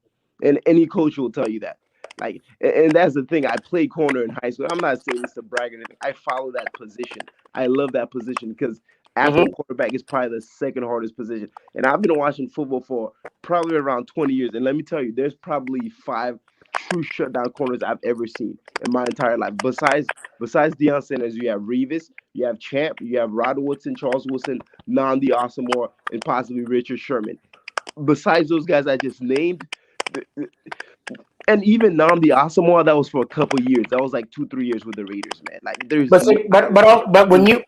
And any coach will tell you that. Like, and that's the thing. I played corner in high school. I'm not saying this to brag or anything. I follow that position. I love that position because after quarterback is probably the second hardest position. And I've been watching football for probably around 20 years. And let me tell you, there's probably 5 true shutdown corners I've ever seen in my entire life. Besides Deion Sanders, you have Revis, you have Champ, you have Rod Woodson, Charles Wilson, Nnamdi Asomugha, and possibly Richard Sherman. Besides those guys I just named, and even Nnamdi Asomugha, that was for a couple years. That was like 2-3 years with the Raiders, man. Like there's but when you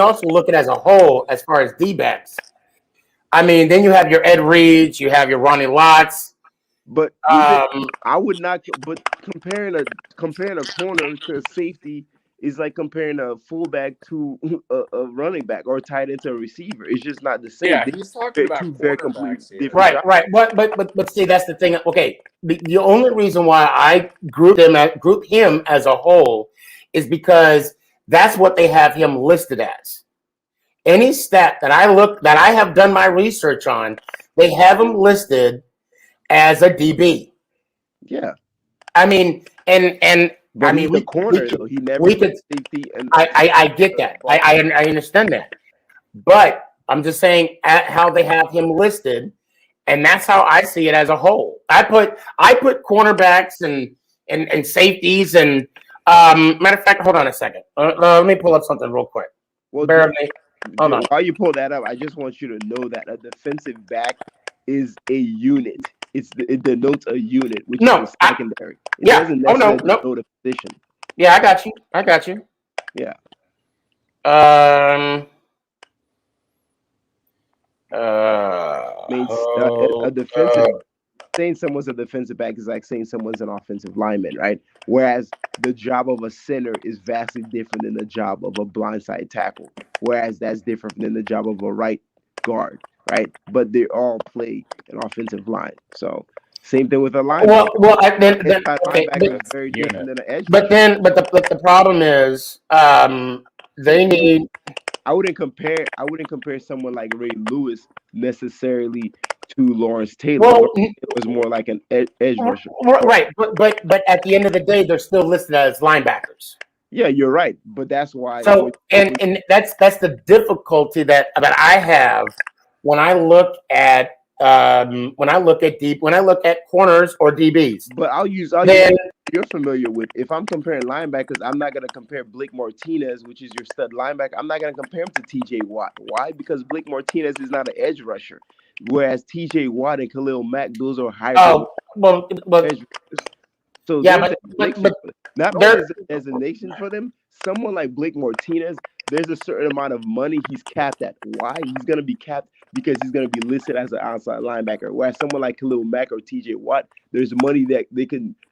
also look at it as a whole, as far as D-backs, I mean, then you have your Ed Reeds, you have your Ronnie Lotts. But I would not. But comparing a corner to a safety is like comparing a fullback to a running back or a tight end to a receiver. It's just not the same. Yeah, he's talking about very completely different. Right. But see, that's the thing. Okay, the only reason why I group him as a whole is because that's what they have him listed as. Any stat that I have done my research on, they have him listed as a DB. Yeah. I mean, but I mean, the corner, though. He never safety. And I get that. I understand that. But I'm just saying how they have him listed, and that's how I see it as a whole. I put cornerbacks and safeties and matter of fact, hold on a second. Let me pull up something real quick. Well, bear with me. Hold on. While you pull that up, I just want you to know that a defensive back is a unit. It denotes a unit, which is a secondary. It doesn't necessarily denote a position. Yeah, I got you. Yeah. A defensive saying someone's a defensive back is like saying someone's an offensive lineman, right? Whereas the job of a center is vastly different than the job of a blindside tackle. Whereas that's different than the job of a right guard, right? But they all play an offensive line. So same thing with a linebacker. Well, linebacker is very different than an edge. But the problem is they need. I wouldn't compare someone like Ray Lewis necessarily to Lawrence Taylor. Well, Lawrence Taylor was more like an edge rusher. right, but at the end of the day, they're still listed as linebackers. Yeah, you're right, but that's why. So and that's the difficulty that I have when I look at corners or DBs. But I'll use you're familiar with. If I'm comparing linebackers, I'm not gonna compare Blake Martinez, which is your stud linebacker. I'm not gonna compare him to T.J. Watt. Why? Because Blake Martinez is not an edge rusher, whereas T.J. Watt and Khalil Mack, those are high. Oh, well, edge rushers. So yeah, but not only is it as a nation for them, someone like Blake Martinez, there's a certain amount of money he's capped at. Why? He's gonna be capped because he's gonna be listed as an outside linebacker. Whereas someone like Khalil Mack or TJ Watt, there's money that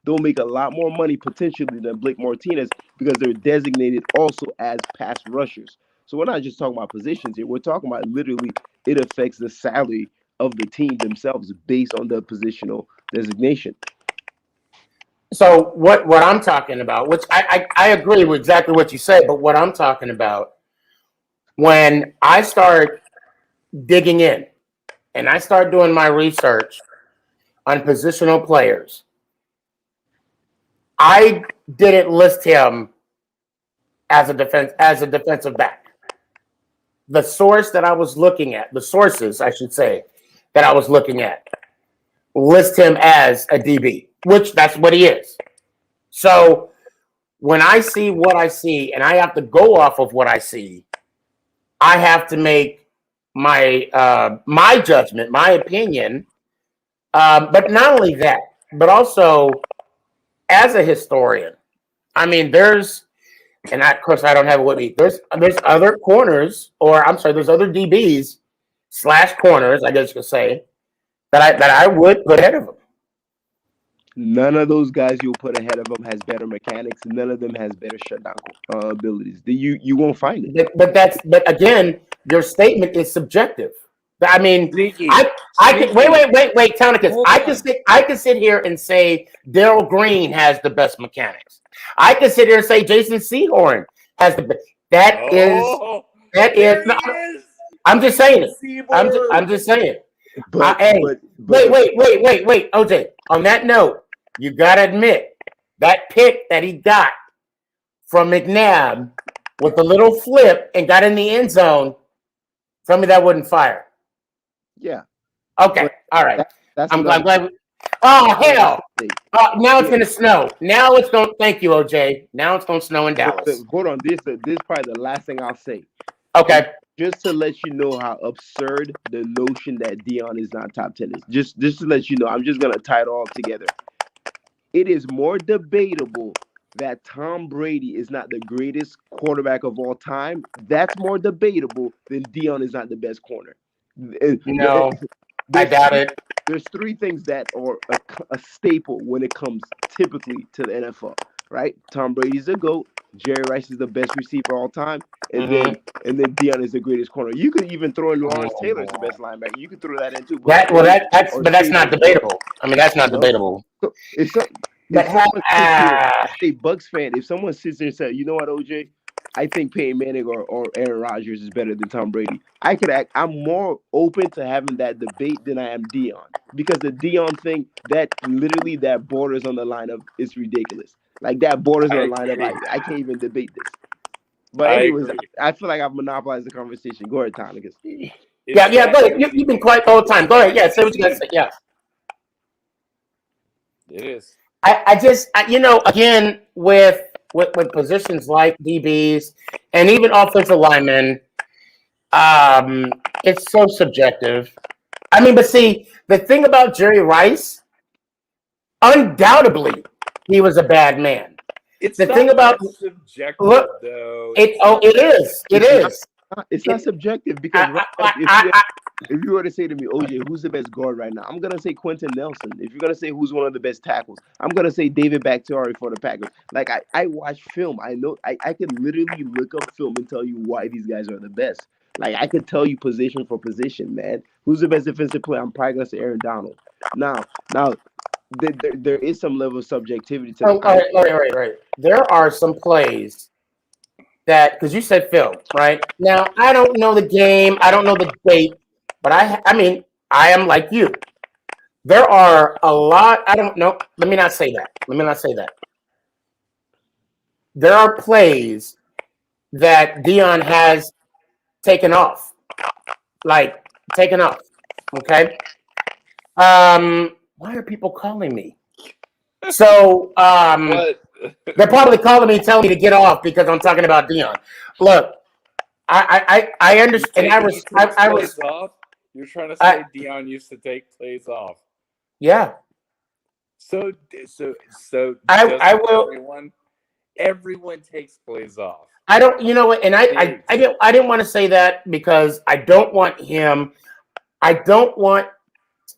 they'll make a lot more money potentially than Blake Martinez because they're designated also as pass rushers. So we're not just talking about positions here. We're talking about literally it affects the salary of the team themselves based on the positional designation. So what I'm talking about, which I agree with exactly what you say, but what I'm talking about, when I start digging in and I start doing my research on positional players, I didn't list him as a defensive back. The sources, I should say, that I was looking at, list him as a DB, which that's what he is. So when I see what I see and I have to go off of what I see, I have to make my my judgment, my opinion. But not only that, but also as a historian, I mean, of course I don't have it with me. There's other corners, there's other DBs / corners, I guess you could say, that I would put ahead of him. None of those guys you'll put ahead of them has better mechanics. None of them has better shutdown abilities. You won't find it. But again, your statement is subjective. I mean, I can wait, Tonicus. I can sit here and say Daryl Green has the best mechanics. I can sit here and say Jason Sehorn has the best. That is. No, I'm just saying it. I'm just saying. Wait, OJ. On that note, you gotta admit that pick that he got from McNabb with the little flip and got in the end zone. Tell me that wouldn't fire. Yeah. Okay. All right. I'm glad. Oh hell! Now it's gonna snow. Now it's gonna. Thank you, OJ. Now it's gonna snow in Dallas. Hold on. This is probably the last thing I'll say. Okay. Just to let you know how absurd the notion that Dion is not top 10 is. Just to let you know, I'm just gonna tie it all together. It is more debatable that Tom Brady is not the greatest quarterback of all time. That's more debatable than Dion is not the best corner. No, I doubt it. There's three things that are a staple when it comes typically to the NFL, right? Tom Brady's the GOAT. Jerry Rice is the best receiver all time, and then Dion is the greatest corner. You could even throw in Lawrence Taylor as the best linebacker. You could throw that in too. That's not debatable. I mean, that's not debatable. So if a Bucks fan, if someone sits there and says, you know what, OJ, I think Peyton Manning or Aaron Rodgers is better than Tom Brady, I'm more open to having that debate than I am Dion, because the Dion thing that borders on the line of it's ridiculous. Like that borders on the line of I can't even debate this. But anyways, I feel like I've monopolized the conversation. Go ahead, Tonicus. Yeah, go ahead. You've been quiet the whole time. Go ahead. Yeah, say what you got to say. Yeah. It is. I just again with positions like DBs and even offensive linemen, it's so subjective. I mean, but see, the thing about Jerry Rice, undoubtedly, he was a bad man. It's the not thing about subjective, though. It is. It's not subjective because if you were to say to me, OJ, who's the best guard right now? I'm gonna say Quentin Nelson. If you're gonna say who's one of the best tackles, I'm gonna say David Bakhtiari for the Packers. Like I watch film. I know I can literally look up film and tell you why these guys are the best. Like I could tell you position for position, man. Who's the best defensive player? I'm probably gonna say Aaron Donald. Now, there is some level of subjectivity to right. There are some plays that because you said Phil, right? Now I don't know the game, I don't know the date, but I mean, I am like you. There are a lot. I don't know. Let me not say that. Let me not say that. There are plays that Dion has taken off, like taken off. Okay. Why are people calling me? So What? they're probably calling me, telling me to get off because I'm talking about Dion. Look, I understand. He takes plays off. You're trying to say Dion used to take plays off. Yeah. So I will. Everyone takes plays off. I don't. You know what? And I didn't want to say that because I don't want him. I don't want.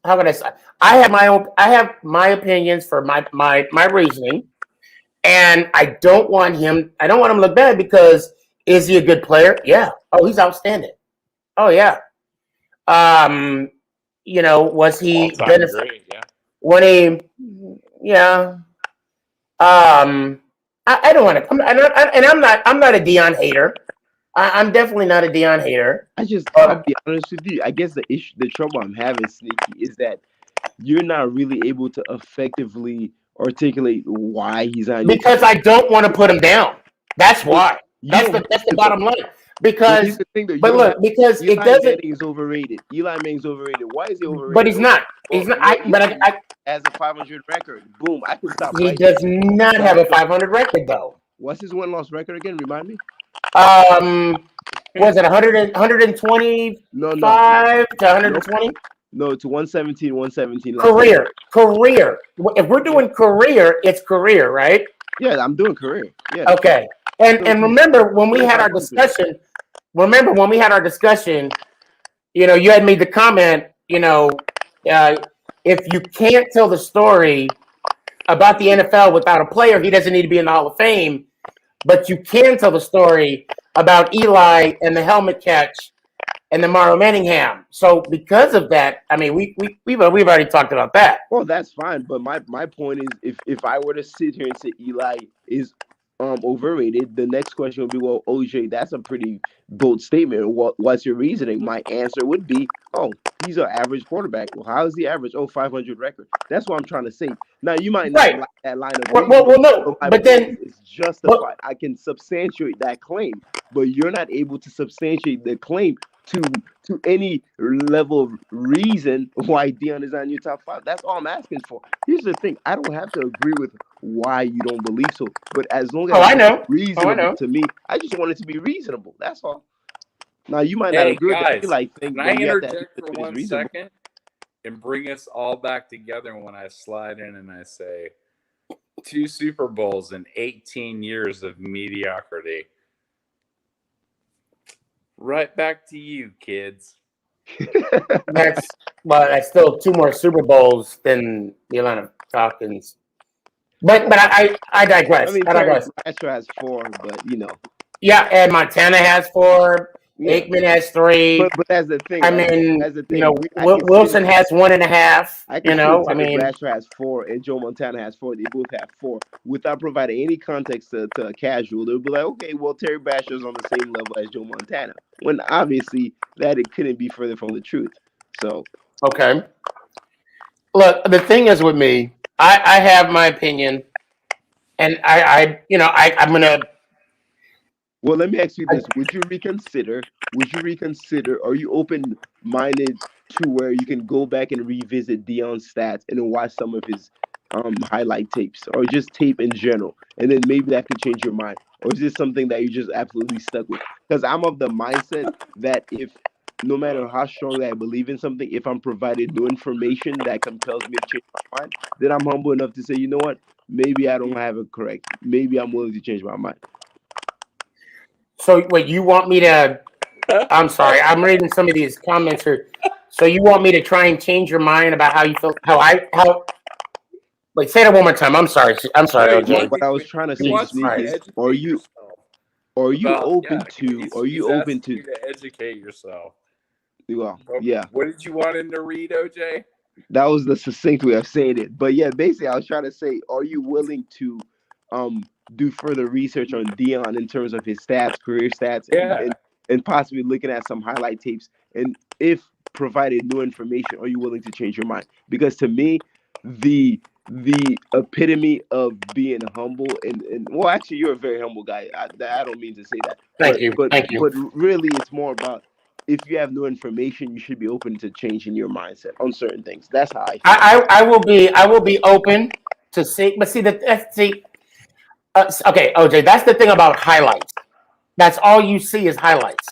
How can I say? I have my own. I have my opinions for my reasoning, and I don't want him. I don't want him to look bad because is he a good player? Yeah. Oh, he's outstanding. Oh yeah. You know, was he Great, yeah. when he? Yeah. I don't want to. I'm not a Dion hater. I'm definitely not a Dion hater. I'll be honest with you. I guess the trouble I'm having, Sneaky, is that you're not really able to effectively articulate why he's on your Because team. I don't want to put him down. That's why. That's the bottom line. But here's Because, the thing, though. but look, because it doesn't. Manning's overrated. Eli Manning's overrated. Why is he overrated? But he's not. He's not. Has a 500 record. Boom. I can stop. He does not have a 500 record though. What's his win-loss record again? Remind me. Was it 125 to 120? No, it's 117, 117. Career. If we're doing career, it's career, right? Yeah, I'm doing career. Yeah. Okay. And remember when we had our discussion. Remember when we had our discussion. You know, you had made the comment. You know, if you can't tell the story about the NFL without a player, he doesn't need to be in the Hall of Fame. But you can tell the story about Eli and the helmet catch and the Mario Manningham. So because of that, I mean, we've already talked about that. Well, that's fine. But my point is, if I were to sit here and say Eli is overrated, the next question would be, well, OJ, that's a pretty bold statement. What's your reasoning? My answer would be, oh, he's an average quarterback. Well, how is he average? Oh, 500 record. That's what I'm trying to say. Now, you might not like that line of reasoning. Well, no, but then it's justified. I can substantiate that claim, but you're not able to substantiate the claim to any level of reason why Dion is on your top 5. That's all I'm asking for. Here's the thing: I don't have to agree with why you don't believe so, but as long as it's reasonable to me, I just want it to be reasonable. That's all. Now you might not agree with the Eli thing, can I but you have to interject for 1 second and bring us all back together when I slide in and I say 2 Super Bowls and 18 years of mediocrity. Right back to you, kids. That's still 2 more Super Bowls than the Atlanta Falcons. But I digress. I mean, I digress. Astro has 4, but you know. Yeah, and Montana has 4. Yeah. Aikman has 3. But that's the thing. I mean, that's the thing. You know, Wilson has 1.5. You know, I mean, Astro has 4 and Joe Montana has 4. They both have 4. Without providing any context to a casual, they'll be like, okay, well, Terry Basher's on the same level as Joe Montana. When obviously that it couldn't be further from the truth. So okay. Look, the thing is with me, I have my opinion, and I'm gonna. Well, let me ask you this: Would you reconsider? Are you open-minded to where you can go back and revisit Dion's stats and then watch some of his highlight tapes, or just tape in general, and then maybe that could change your mind? Or is this something that you're just absolutely stuck with? Because I'm of the mindset that if no matter how strongly I believe in something, if I'm provided new information that compels me to change my mind, then I'm humble enough to say, you know what? Maybe I don't have it correct. Maybe I'm willing to change my mind. So wait, you want me to? I'm sorry, I'm reading some of these comments here. So you want me to try and change your mind about how you feel? Wait, say that one more time. I'm sorry. OJ. What I was trying to say is, are you open to educate yourself? Well, yeah. What did you want him to read, OJ? That was the succinct way of saying it. But yeah, basically, I was trying to say, are you willing to do further research on Dion in terms of his stats, career stats, Yeah. and possibly looking at some highlight tapes? And if provided new information, are you willing to change your mind? Because to me, the epitome of being humble and well, actually, you're a very humble guy. I don't mean to say that, Thank you. Thank you. but really, it's more about if you have new information, you should be open to changing your mindset on certain things. That's how I feel. I will be open to see, but see that see. Okay, OJ, that's the thing about highlights. That's all you see is highlights.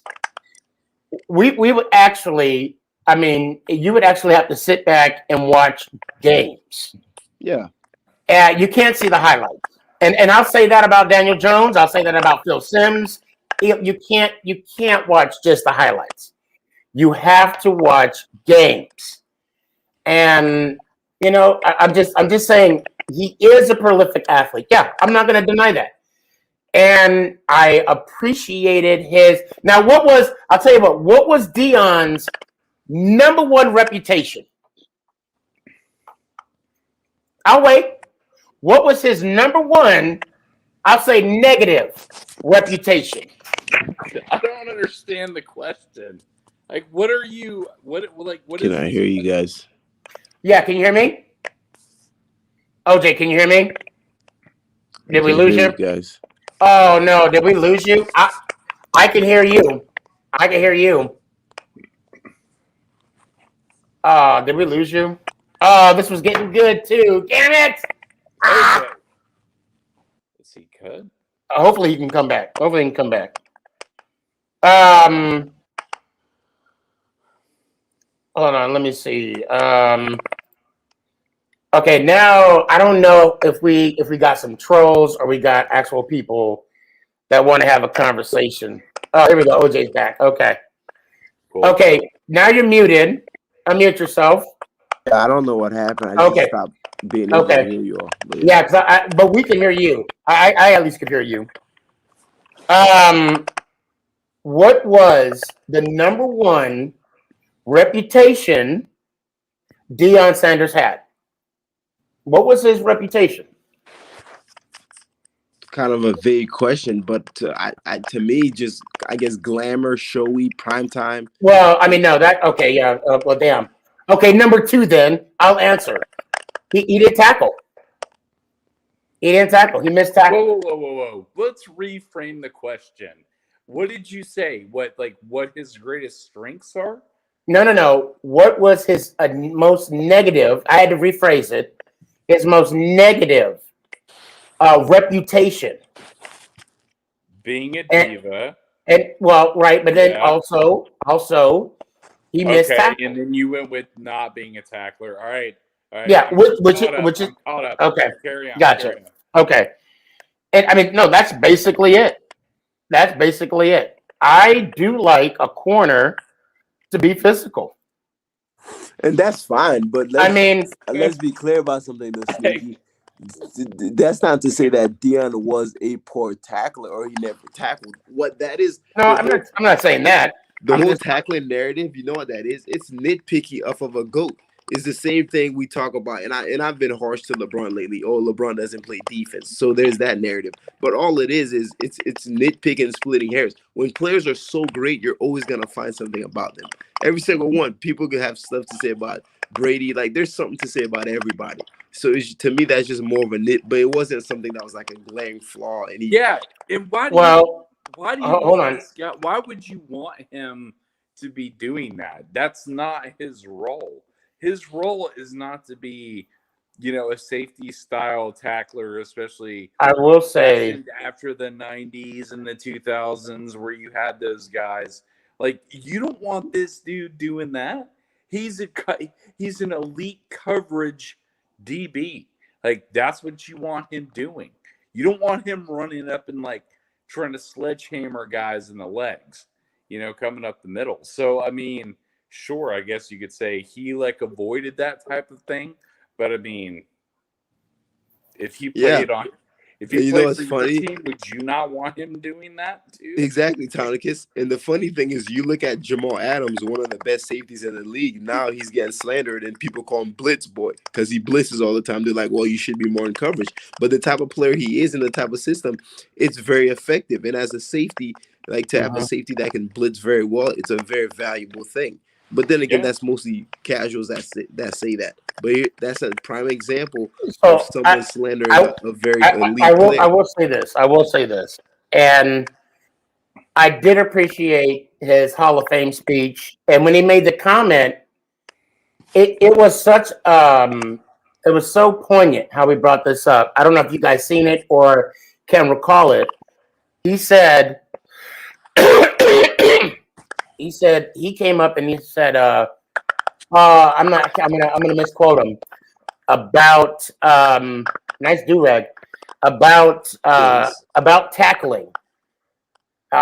We would actually, I mean, you would actually have to sit back and watch games. Yeah. You can't see the highlights. And I'll say that about Daniel Jones. I'll say that about Phil Simms. You can't watch just the highlights. You have to watch games. And you know, I'm just saying he is a prolific athlete. Yeah, I'm not going to deny that. And I appreciated his. Now, I'll tell you what was Dion's number one reputation? I'll wait. What was his number one, I'll say negative reputation? I don't understand the question. Like, what are you? What Can is I this hear you question? guys? Yeah, can you hear me? OJ, can you hear me? Did we Can lose hear you? you guys? Oh no, did we lose you? I can hear you. I can hear you. Did we lose you? Oh, this was getting good too. Damn it! Okay. Is he good? Hopefully he can come back. Hopefully he can come back. Hold on, let me see. Okay, now I don't know if we got some trolls or we got actual people that want to have a conversation. Oh, here we go. OJ's back. Okay. Cool. Okay, now you're muted. Unmute yourself. Yeah, I don't know what happened. I just Okay. stopped being able to Okay. hear you all. But Yeah, but we can hear you. I at least could hear you. What was the number one reputation Deion Sanders had? What was his reputation? kind of a vague question, but to me, just I guess glamour, showy, prime time. Well, I mean, no, okay, yeah. Well, damn. Okay, number two, then I'll answer. He didn't tackle. He didn't tackle. He missed tackle. Whoa. Let's reframe the question. What did you say? What his greatest strengths are? No. What was his most negative? I had to rephrase it. His most negative reputation. Being a diva. And well, right, but then Yeah. also, he missed tackle. And then you went with not being a tackler. All right. Yeah, which is I'm caught up. okay. Carry on. Gotcha. Carry on. Okay. And I mean, no, that's basically it. That's basically it. I do like a corner to be physical. And that's fine, but let's be clear about something though, Sneaky. That's not to say that Deion was a poor tackler or he never tackled. What that is? No, I'm not saying that. The whole tackling narrative, you know what that is? It's nitpicky off of a GOAT. It's the same thing we talk about, and I've been harsh to LeBron lately. Oh, LeBron doesn't play defense, so there's that narrative. But all it is it's nitpicking, splitting hairs. When players are so great, you're always gonna find something about them. Every single one. People could have stuff to say about Brady. Like there's something to say about everybody. So to me, that's just more of a nit. But it wasn't something that was like a glaring flaw. And and why do you hold on. this guy, why would you want him to be doing that? That's not his role. His role is not to be, a safety style tackler, especially I will say after the 90s and the 2000s where you had those guys. Like you don't want this dude doing that. He's an elite coverage DB. Like that's what you want him doing. You don't want him running up and trying to sledgehammer guys in the legs, coming up the middle. So I mean, sure, I guess you could say he avoided that type of thing, but I mean, if he played If And he you know played what's for your funny? team, would you not want him doing that too? Exactly, Tonicus. And the funny thing is, you look at Jamal Adams, one of the best safeties in the league. Now he's getting slandered, and people call him Blitz Boy because he blitzes all the time. They're like, well, you should be more in coverage. But the type of player he is in the type of system, it's very effective. And as a safety, like to have a safety that can blitz very well, it's a very valuable thing. But then again, Yeah. that's mostly casuals that say that. But that's a prime example of So someone slandering I, a very I elite player. will say this. I will say this, and I did appreciate his Hall of Fame speech. And when he made the comment, it was such it was so poignant how he brought this up. I don't know if you guys seen it or can recall it. He said he came up and he said I'm gonna misquote him about nice do-rag about tackling.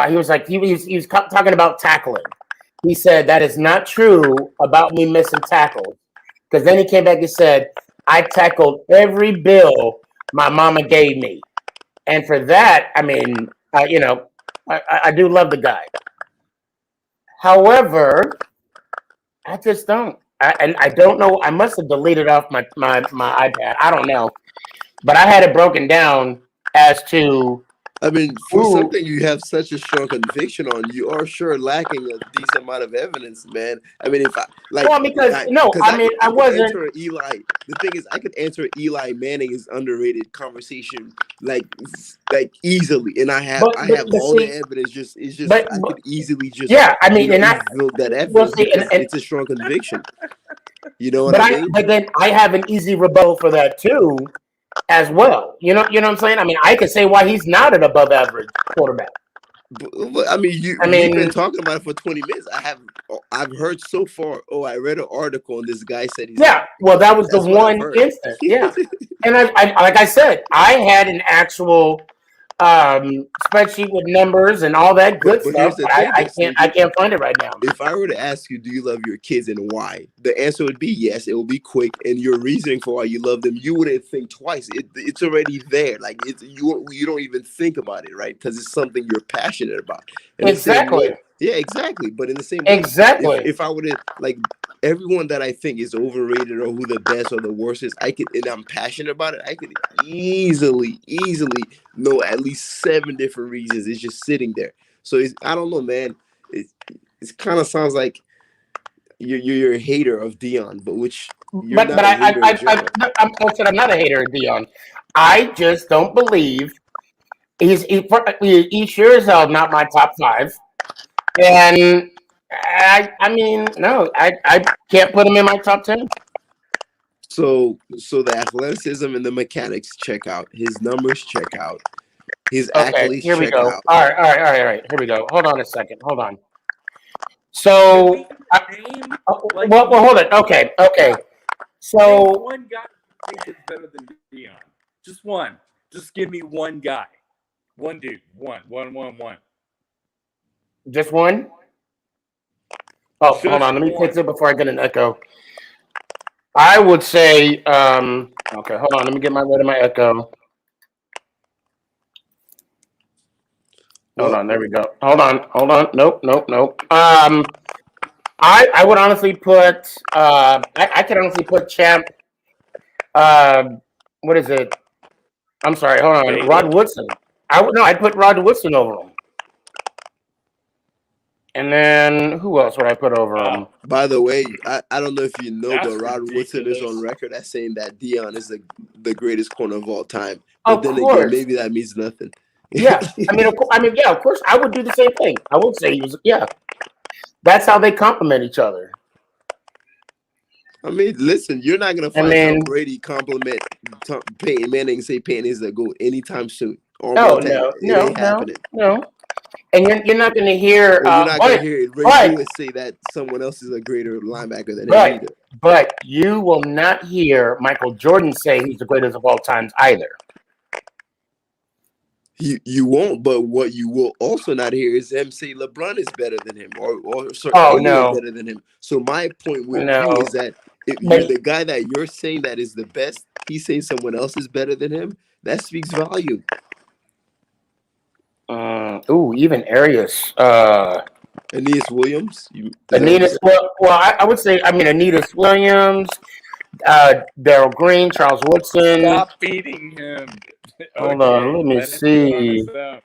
He was like he was talking about tackling. He said that is not true about me missing tackles. Because then he came back and said, I tackled every bill my mama gave me. And for that, I mean, I do love the guy. However, I just don't. And I don't know. I must have deleted off my iPad. I don't know. But I had it broken down as to. I mean, for something you have such a strong conviction on, you are sure lacking a decent amount of evidence, man. I mean, if I like, Well, because I could wasn't. answer Eli. The thing is, I could answer Eli Manning's underrated conversation like easily, and I have all the evidence. I could easily just I mean, evoke that evidence because it's a strong conviction. You know what I mean? But then I have an easy rebuttal for that too, as well. You know what I'm saying? I mean, I could say why he's not an above average quarterback. But, I mean, we've been talking about it for 20 minutes. I've heard so far. Oh, I read an article and this guy said he's. Yeah, well, that was the one instance. Yeah, and I like I said, I had an actual spreadsheet with numbers and all that good But stuff. here's the thing, I can't find it right now. If I were to ask you, do you love your kids and why? The answer would be yes. It will be quick, and your reasoning for why you love them, you wouldn't think twice. It's already there. Like you don't even think about it, right? Because it's something you're passionate about. And exactly. Yeah, exactly. But in the same way, exactly. If I were to like everyone that I think is overrated or who the best or the worst is, and I'm passionate about it, I could easily know at least 7 different reasons. It's just sitting there. So I don't know, man. It kind of sounds like you're a hater of Dion, but you're not a hater in general. I'm not a hater of Dion. I just don't believe he sure as hell not my top 5. And I mean, no, I can't put him in my top 10. So the athleticism and the mechanics check out. His numbers check out. His accolades here we check go. out. All right. Here we go. Hold on a second. Hold on. So, well, hold it. Okay. So, one guy you think is better than Dion. Just one. Just give me one guy. One dude. One. Just one? Oh, hold on. Let me fix it before I get an echo. I would say, okay, hold on. Let me get rid of my echo. Hold on. There we go. Hold on. Nope. I would honestly put, I could honestly put Champ, what is it? I'm sorry. Hold on. Rod Woodson. I'd put Rod Woodson over him. And then who else would I put over him? By the way, I don't know if you know, but Rod Woodson is on record as saying that Dion is the greatest corner of all time. But then again, maybe that means nothing. Yeah, of course, I would do the same thing. I would say he was. Yeah, that's how they complement each other. I mean, listen, you're not gonna find Tom Brady compliment Peyton Manning and say Peyton is the GOAT anytime soon. No. And you're not going to hear. Or you're not going to hear Ray Lewis say that someone else is a greater linebacker than him either. But you will not hear Michael Jordan say he's the greatest of all times either. You won't, but what you will also not hear is him say LeBron is better than him or better than him. So my point with you is that if But the guy that you're saying that is the best, he's saying someone else is better than him. That speaks volume. even Arias. Aeneas Williams. Is that what you Anita. said? Well, I would say. I mean, Anita Williams, Daryl Green, Charles Woodson. Stop feeding him. Hold on, let me Let him go on his see. own.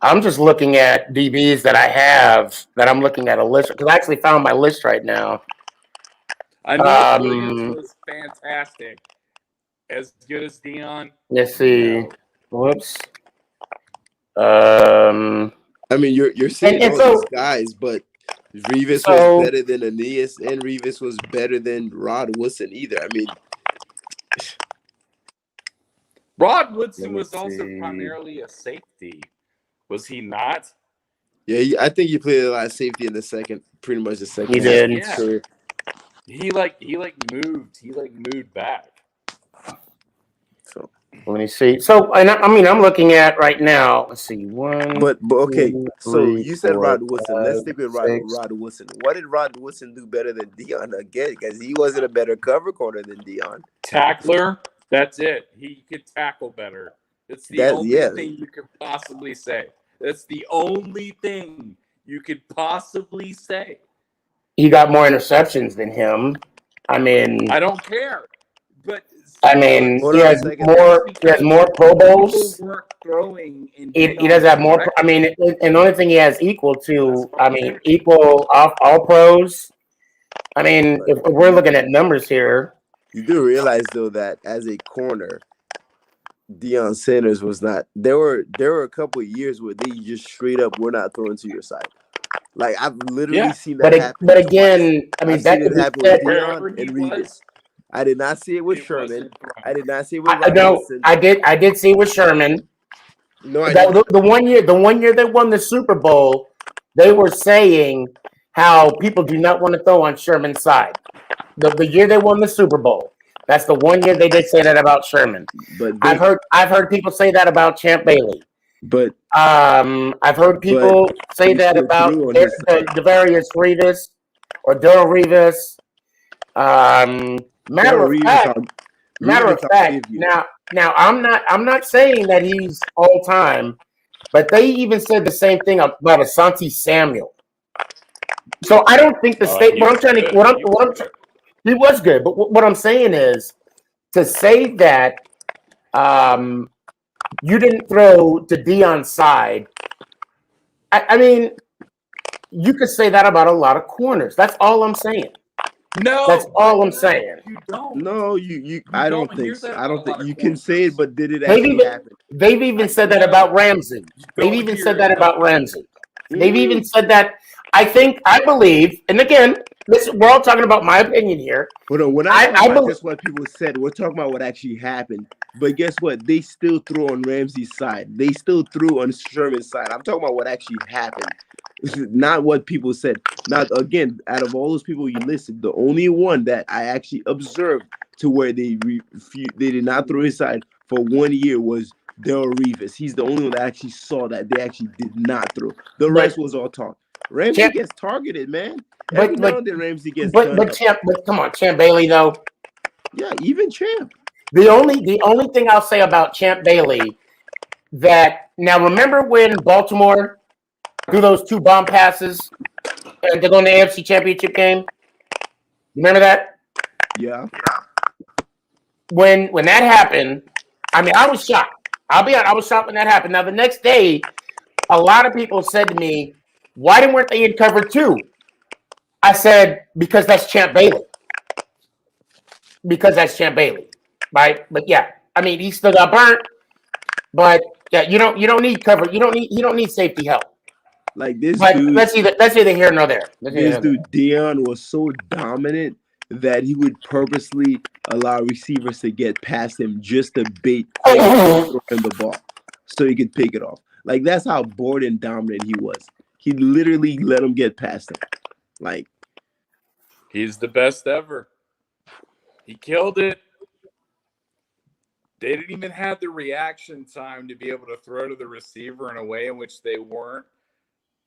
I'm just looking at DBs that I have. That I'm looking at a list because I actually found my list right now. Aeneas Williams was fantastic. As good as Dion. Let's see. No. Whoops. I mean, you're saying and all so these guys, but Revis so was better than Aeneas, and Revis was better than Rod Woodson either. I mean, Rod let Woodson me was also see. primarily a safety. Was he not? Yeah, I think he played a lot of safety in the second, pretty much the second he half of did. his career. He moved back. So Let me see. So, and I mean, I'm looking at right now. Let's see. One, But okay, 2, so 3, you said 4, Rod Woodson. Let's 5, stick with 6. Rod Woodson. What did Rod Woodson do better than Dion again? Because he wasn't a better cover corner than Dion. Tackler. That's it. He could tackle better. It's the only thing you could possibly say. That's the only thing you could possibly say. He got more interceptions than him. I mean, I don't care. But Hold he on a has second. more. He has more Pro Bowls. people weren't throwing in He Dion's does have more. I direction. mean, and the only thing he has equal to, I mean, equal all pros. I mean, if we're looking at numbers here, You do realize though that as a corner, Deion Sanders was not. There were a couple of years where they just straight up were not throwing to your side. Like I've literally seen that happen. but twice. again, I mean, I've that seen could it be happen said. with Dion and Revis. I did not see it with Sherman. I did not see it with I Rod know. Woodson. I did see with Sherman. No, I didn't. The 1 year they won the Super Bowl, they were saying how people do not want to throw on Sherman's side. The year they won the Super Bowl, that's the 1 year they did say that about Sherman. But I've heard people say that about Champ Bailey. But I've heard people say he that still about threw on his side. Devarius Revis or Daryl Revis. Matter of fact, now I'm not saying that he's all time, but they even said the same thing about Asante Samuel. So I don't think the state. He was good, but what I'm saying is to say that you didn't throw to Dion's side. I mean, you could say that about a lot of corners. That's all I'm saying. No, that's all I'm saying. You don't. No, you I don't think so. I don't think you can say it, but did it They've actually even, happen? they've even said that about Ramsey. They've even said that about Ramsey. They've even said that. I believe, and again, we're all talking about my opinion here. Hold on, we're not talking about just what people said. We're talking about what actually happened. But guess what? They still threw on Ramsey's side. They still threw on Sherman's side. I'm talking about what actually happened, not what people said. Now, again, out of all those people you listed, the only one that I actually observed to where they did not throw his side for 1 year was Daryl Revis. He's the only one that actually saw that they actually did not throw. The rest was all talk. Ramsey gets targeted, man. Every now and then Ramsey gets done up. But come on, Champ Bailey though. Yeah, even Champ. The only thing I'll say about Champ Bailey that now remember when Baltimore threw those 2 bomb passes to go in the AFC Championship game? Remember that? Yeah. When that happened, I mean, I was shocked. I'll be honest, I was shocked when that happened. Now the next day, a lot of people said to me, "Why weren't they in cover 2?" I said, because that's Champ Bailey. Because that's Champ Bailey, right? But yeah, I mean, he still got burnt. But yeah, you don't need cover. You don't need safety help. Like this but dude. That's either here nor there. This dude Dion was so dominant that he would purposely allow receivers to get past him just to bait throw him the ball so he could pick it off. Like that's how bored and dominant he was. He literally let him get past him. Like he's the best ever. He killed it. They didn't even have the reaction time to be able to throw to the receiver in a way in which they weren't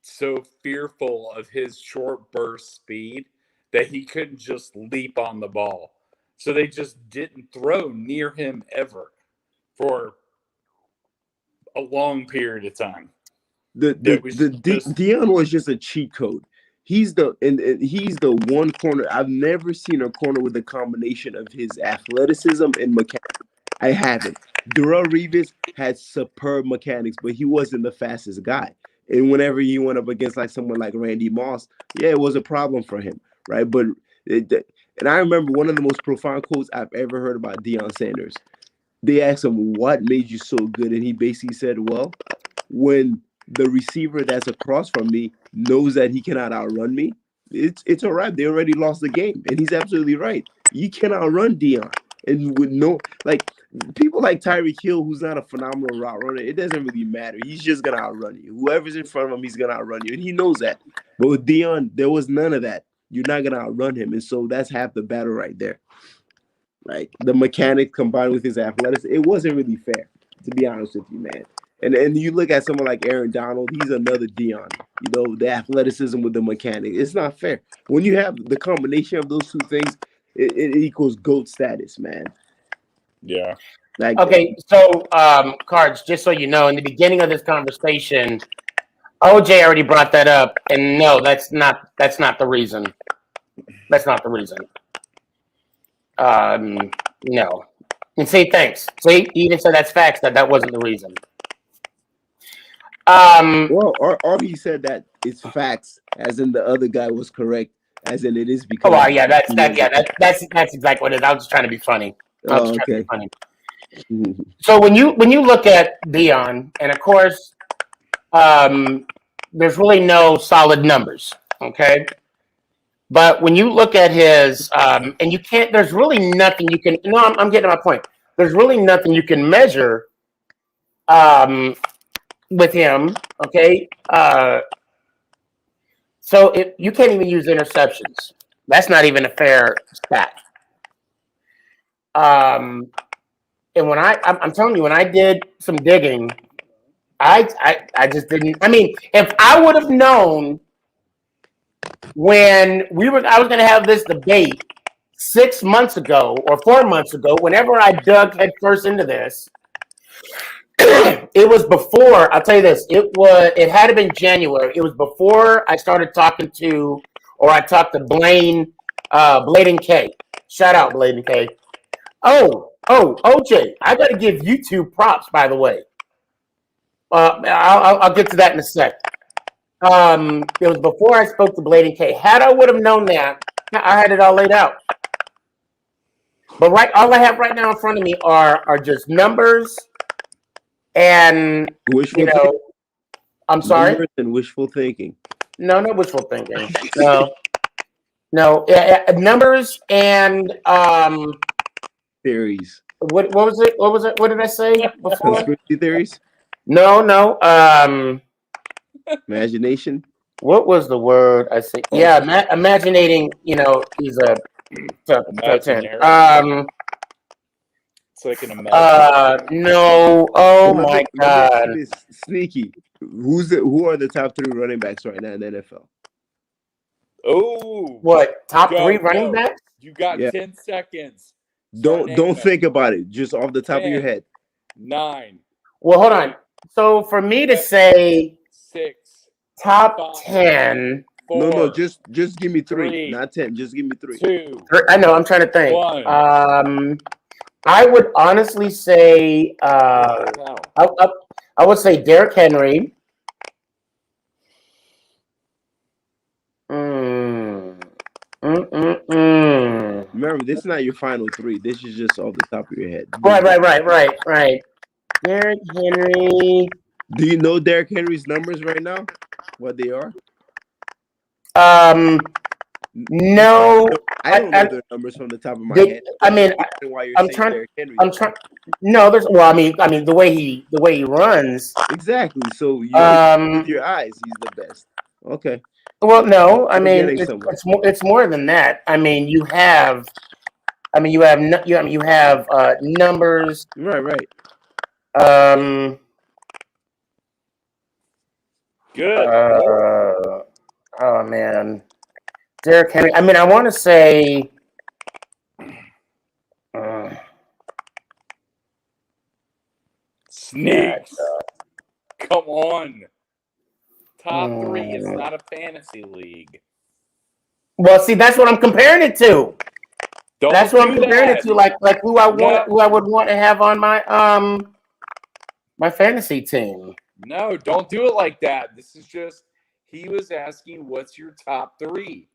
so fearful of his short burst speed that he couldn't just leap on the ball. So they just didn't throw near him ever for a long period of time. Deion was just a cheat code. He's the one corner I've never seen a corner with a combination of his athleticism and mechanics. I haven't. Darrell Revis had superb mechanics, but he wasn't the fastest guy. And whenever he went up against like someone like Randy Moss, yeah, it was a problem for him, right? But and I remember one of the most profound quotes I've ever heard about Deion Sanders. They asked him what made you so good, and he basically said, "Well, when the receiver that's across from me knows that he cannot outrun me, it's all right. They already lost the game." And he's absolutely right. You cannot outrun Deion. And with no like people like Tyreek Hill, who's not a phenomenal route runner, it doesn't really matter. He's just gonna outrun you. Whoever's in front of him, he's gonna outrun you. And he knows that. But with Deion, there was none of that. You're not gonna outrun him. And so that's half the battle right there. Like the mechanic combined with his athleticism, it wasn't really fair, to be honest with you, man. And you look at someone like Aaron Donald, he's another Deion. You know, the athleticism with the mechanic. It's not fair. When you have the combination of those two things, it equals GOAT status, man. Yeah. Like Okay, so Cards, just so you know, in the beginning of this conversation, OJ already brought that up, and no, that's not the reason. That's not the reason. No. And see, thanks. See, he even said that's facts that wasn't the reason. well, or he said that it's facts, as in the other guy was correct, as in it is because. Oh, well, yeah, that's exactly what it is. I was just trying to be funny. Okay. So when you look at Deion, and of course, there's really no solid numbers, okay? But when you look at his, and you can't, there's really nothing you can. No, I'm getting to my point. There's really nothing you can measure with him, okay? So you can't even use interceptions. That's not even a fair stat. And when I'm telling you, when I did some digging, I just didn't. I mean, if I would have known when I was going to have this debate 6 months ago or 4 months ago, whenever I dug headfirst into this, it was before. I'll tell you this. It had to been January. It was before I started talking to, or I talked to Bladen K. Shout out Bladen K. Oh, OJ, I got to give you two props, by the way. I'll get to that in a sec. It was before I spoke to Bladen K. Had I would have known that, I had it all laid out. But all I have right now in front of me are just numbers and wishful thinking. I'm sorry. Numbers and wishful thinking. No, not wishful thinking. No. Numbers and theories. What was it? What did I say before? Conspiracy theories? No. Imagination. What was the word I said? Yeah, imaginating. He's a top 10. It's like an imagination. No. Oh my God. Sneaky. Who are the top 3 running backs right now in the NFL? Oh. What? Top 3 running backs? You got 10 seconds. Don't think about it. Just off the top of your head. 9. Well, hold on. So for me to say 6, top 5, 10. 4, no, just give me 3, not 10. Just give me 3. 2. I know. I'm trying to think. 1. I would honestly say I would say Derrick Henry. Remember, this is not your final 3. This is just off the top of your head. Right. Derrick Henry. Do you know Derrick Henry's numbers right now? What they are? No. I don't know their numbers from the top of my head. I mean, I'm trying. No, there's. Well, I mean, the way he runs. Exactly. So with your eyes, he's the best. Okay. Well, no, I mean it's more than that. I mean you have numbers. Right. Good. Oh man. Derrick Henry. I mean, I want to say. Sneaks. Come on. Top 3. It's not a fantasy league. Well, see, that's what I'm comparing it to. That's what I'm comparing it to. Like who I would want to have on my my fantasy team. No, don't do it like that. This is just he was asking what's your top 3.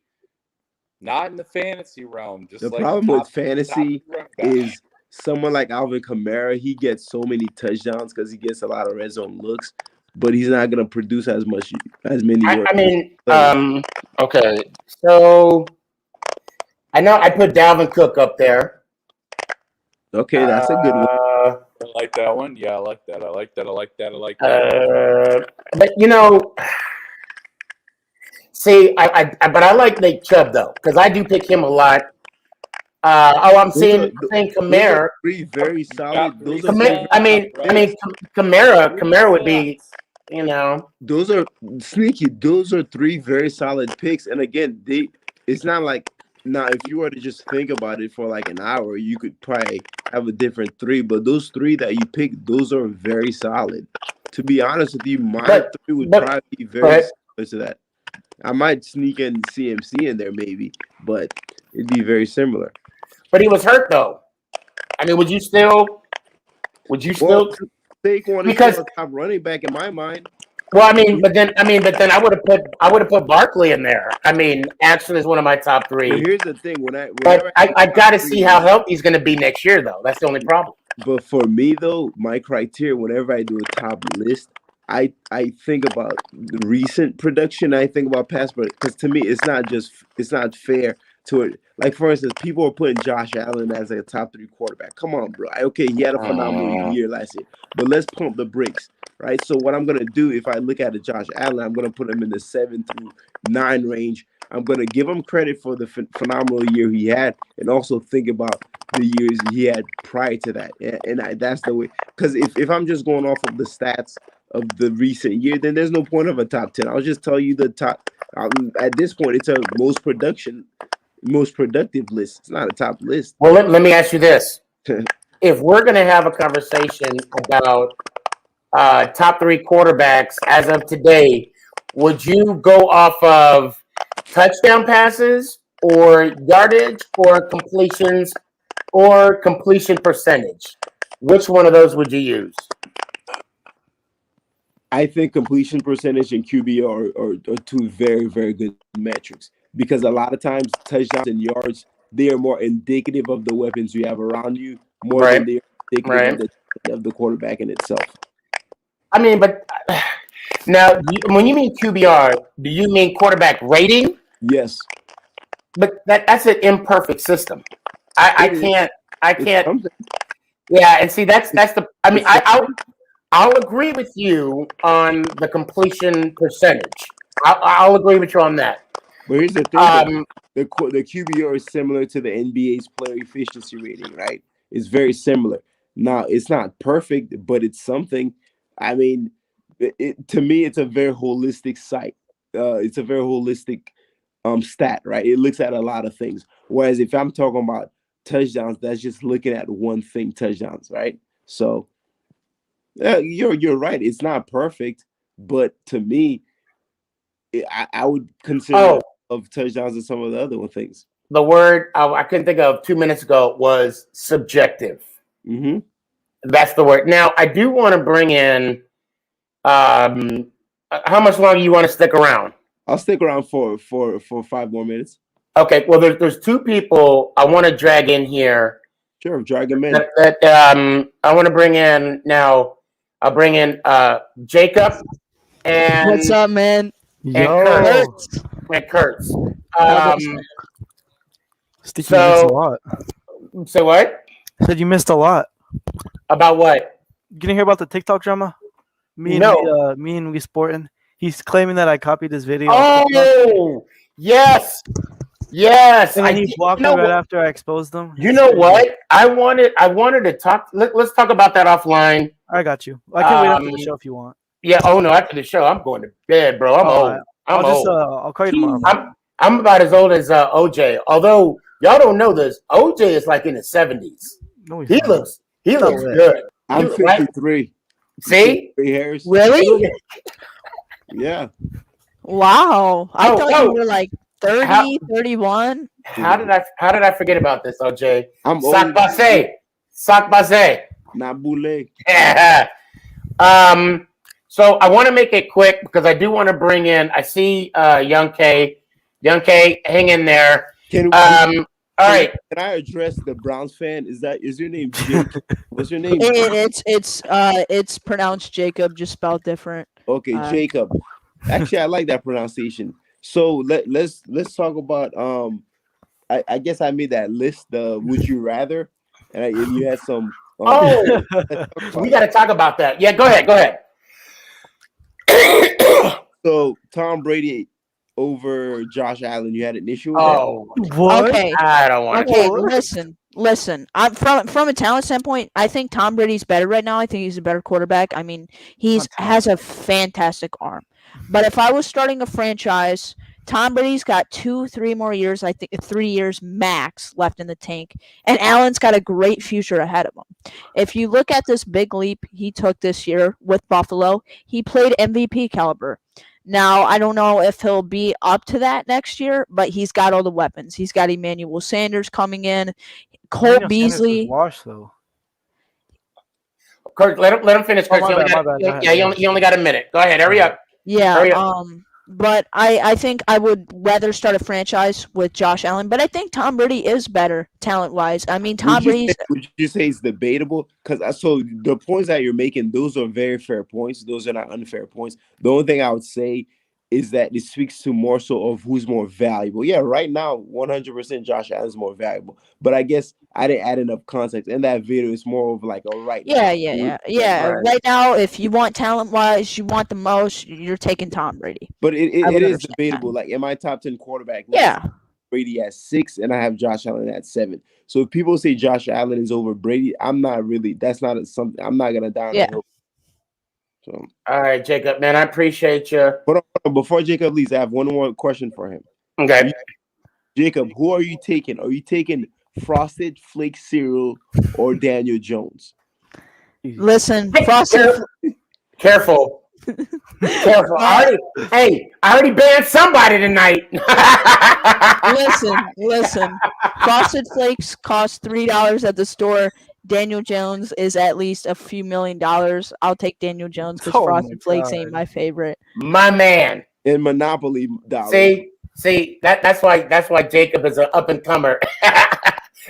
Not in the fantasy realm. Just The like problem with fantasy top is someone like Alvin Kamara. He gets so many touchdowns because he gets a lot of red zone looks, but he's not going to produce as many. I mean, okay. So I know I put Dalvin Cook up there. Okay, that's a good one. I like that one. Yeah, I like that. I like that. But you know, see, but I like Nate Chubb though because I do pick him a lot. I'm saying Kamara. 3 very solid. Kamara would be, you know. Those are sneaky. Those are 3 very solid picks. And again, it's not like now if you were to just think about it for like an hour, you could probably have a different 3. But those 3 that you picked, those are very solid. To be honest with you, my 3 would probably be very similar to that. I might sneak in CMC in there maybe, but it'd be very similar. But he was hurt though. I mean, would you still? Saquon because is still a top running back in my mind. Well, but then I would have put Barkley in there. I mean, Axton is one of my top 3. But here's the thing: I got to see how healthy he's going to be next year, though. That's the only problem. But for me, though, my criteria whenever I do a top list, I think about the recent production. I think about past, because to me, it's not fair to it. Like for instance, people are putting Josh Allen as a top 3 quarterback. Come on, bro. Okay, he had a phenomenal year last year, but let's pump the brakes, right? So what I'm gonna do if I look at Josh Allen, I'm gonna put him in the 7 through 9 range. I'm gonna give him credit for the phenomenal year he had, and also think about the years he had prior to that. And that's the way. Because if I'm just going off of the stats of the recent year, then there's no point of a top 10. I'll just tell you the top. At this point, it's a most productive list. It's not a top list. Well, let me ask you this: if we're going to have a conversation about top 3 quarterbacks as of today, would you go off of touchdown passes or yardage or completions or completion percentage? Which one of those would you use? I think completion percentage and QB are 2 very, very good metrics, because a lot of times touchdowns and yards, they are more indicative of the weapons you have around you more than they are indicative of the quarterback in itself. I mean, but now when you mean QBR, do you mean quarterback rating? Yes. But that's an imperfect system. I can't. Yeah, and see that's the. I mean, I'll agree with you on the completion percentage. I'll agree with you on that. But here's the thing: the QBR is similar to the NBA's player efficiency rating, right? It's very similar. Now, it's not perfect, but it's something. I mean, to me, it's a very holistic site. It's a very holistic stat, right? It looks at a lot of things. Whereas if I'm talking about touchdowns, that's just looking at one thing, touchdowns, right? So you're right. It's not perfect, but to me, I would consider of touchdowns and some of the other things. The word I couldn't think of 2 minutes ago was subjective. Mm-hmm. That's the word. Now, I do want to bring in. How much longer you want to stick around? I'll stick around for 5 more minutes. Okay. Well, there's 2 people I want to drag in here. Sure, drag them in. I want to bring in now. I'll bring in Jacob and what's up, man? And Kurtz. Sticky, you missed a lot. Say what? Said you missed a lot. About what? You didn't hear about the TikTok drama? Me and We Sporting. He's claiming that I copied his video. Oh, yes. And then he blocked me right after I exposed them. You know what? I wanted to talk. Let's talk about that offline. I got you. I can wait after the show if you want. Yeah. Oh no, after the show, I'm going to bed, bro. I'm old. I'll call you tomorrow. I'm about as old as OJ. Although y'all don't know this, OJ is like in his 70s. No, He not. looks No way. good. I'm 53. See? Gray hairs. Really? Yeah. Wow. I thought you were like 30, How- 31. How did I forget about this, OJ? I'm Sac old. passe. Sac passe. Not boule. Yeah. So I want to make it quick because I do want to bring in. I see Young K. Young K, hang in there. All right. Can I address the Browns fan? Is your name Jake? What's your name? It's pronounced Jacob, just spelled different. Okay, Jacob. Actually, I like that pronunciation. So let's talk about I guess I made that list, the would you rather, and you had some. We got to talk about that. Yeah, go ahead. So Tom Brady over Josh Allen, you had an issue with that? What? Okay. I don't want to. Okay, listen. I'm from a talent standpoint, I think Tom Brady's better right now. I think he's a better quarterback. I mean, has a fantastic arm. But if I was starting a franchise, Tom Brady's got 2-3 more years, I think 3 years max left in the tank, and Allen's got a great future ahead of him. If you look at this big leap he took this year with Buffalo, he played MVP caliber. Now, I don't know if he'll be up to that next year, but he's got all the weapons. He's got Emmanuel Sanders coming in, Cole Beasley. Washed though. Kurt, let him finish. Kurt, my bad. Go ahead. You only got a minute. Go ahead. Hurry up. Yeah. Hurry up. But I think I would rather start a franchise with Josh Allen. But I think Tom Brady is better talent wise. I mean, Tom Brady's. Would you say it's debatable? Because so the points that you're making, those are very fair points. Those are not unfair points. The only thing I would say is that it speaks to more so of who's more valuable. Yeah, right now, 100% Josh Allen is more valuable. But I guess I didn't add enough context. In that video, it's more of like a right now. Yeah. Right now, if you want talent wise, you want the most, you're taking Tom Brady. But it is debatable. Like in my top 10 quarterback, Brady at 6, and I have Josh Allen at 7. So if people say Josh Allen is over Brady, I'm not really. That's not something. I'm not gonna down. Yeah. So, all right, Jacob, man, I appreciate you. Hold on. Before Jacob leaves, I have one more question for him. Okay. Jacob, who are you taking? Are you taking Frosted Flake cereal or Daniel Jones? Listen, Frosted. Careful. I already banned somebody tonight. Listen. Frosted Flakes cost $3 at the store. Daniel Jones is at least a few $1 million. I'll take Daniel Jones because Frosted Flakes ain't my favorite. My man. In Monopoly dollars. See, that's why Jacob is an up and comer.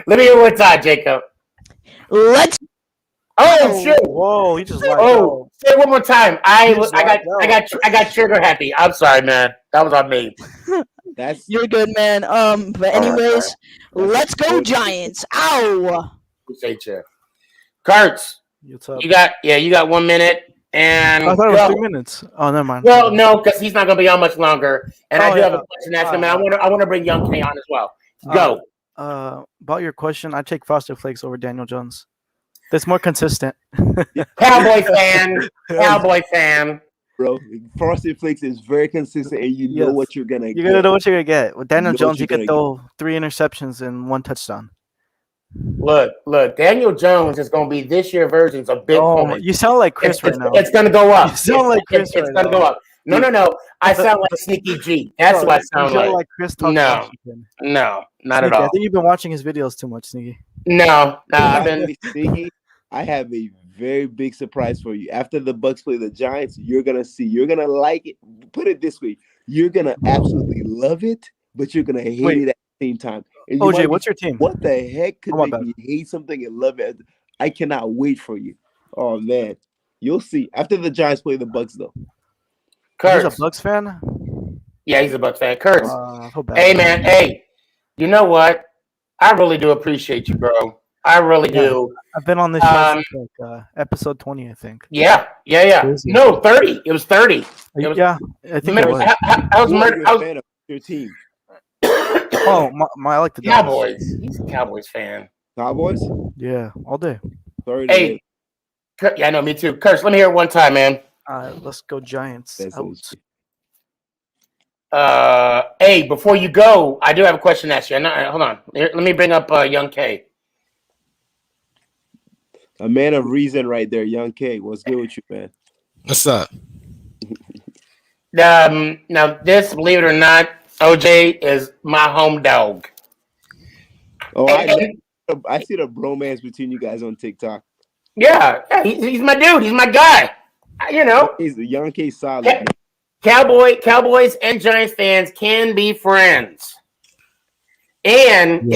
Let me hear one time, Jacob. Let's. Oh shit! Whoa, he just lied. Say it one more time. I got trigger happy. I'm sorry, man. That was on me. You're good, man. But anyways, let's go Giants. Ow! Appreciate you. Kurtz, you got 1 minute. And I thought it was 3 minutes. Oh, never mind. Well, no, because he's not going to be on much longer. And I do have a question to ask him. And I want to bring Young K on as well. Go. About your question, I take Frosted Flakes over Daniel Jones. That's more consistent. Cowboy fan. Bro, Frosted Flakes is very consistent, and you know what you're gonna get. You're gonna know what you're gonna get. With Daniel Jones, you could throw 3 interceptions and 1 touchdown. Look, Daniel Jones is going to be this year versions of Big Point. You sound like Chris right now. It's going to go up. You sound like Chris It's going to go up. No. I sound like Sneaky G. That's what I sound like. Chris no, not at all. I think you've been watching his videos too much, Sneaky. No, I've been. Sneaky, I have a very big surprise for you. After the Bucs play the Giants, you're going to see. You're going to like it. Put it this way. You're going to absolutely love it, but you're going to hate it at the same time. And OJ, what's your team? What the heck could make me hate something and love it? I cannot wait for you. Oh man, you'll see. After the Giants play the Bucs, though. Kurtz. He's a Bucs fan. Yeah, he's a Bucs fan. Kurtz. Hey man, hey. You know what? I really do appreciate you, bro. I really do. I've been on this show since like, episode 20, I think. Yeah. No, 30. It was 30. I think it was. I was a fan of your team. Oh, I like the Cowboys. He's a Cowboys fan. Cowboys? Yeah, all day. Sorry. Hey, I know, me too. Kurtz, let me hear it one time, man. Let's go Giants. Hey, before you go, I do have a question to ask you. Hold on. Let me bring up Young K. A man of reason right there, Young K. What's good with you, man? What's up? Now this, believe it or not, OJ is my home dog. Oh, I see the bromance between you guys on TikTok. Yeah, he's my dude. He's my guy. You know, He's the Young K solid. Cowboys and Giants fans can be friends. And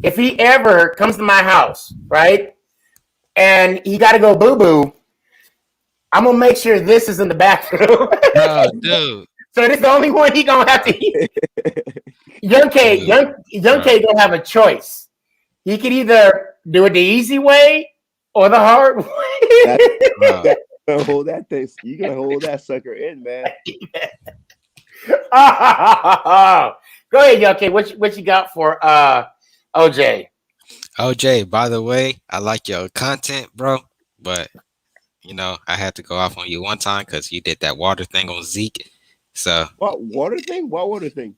if he ever comes to my house, right, and he got to go boo boo, I'm gonna make sure this is in the bathroom. Oh, dude. So this is the only one he gonna have to eat. Young K gonna have a choice. He could either do it the easy way or the hard way. Hold that thing. You gonna hold that sucker in, man. Go ahead, Young K. What you got for OJ? OJ, by the way, I like your content, bro, but you know, I had to go off on you one time because you did that water thing on Zeke. So what water thing? What water thing?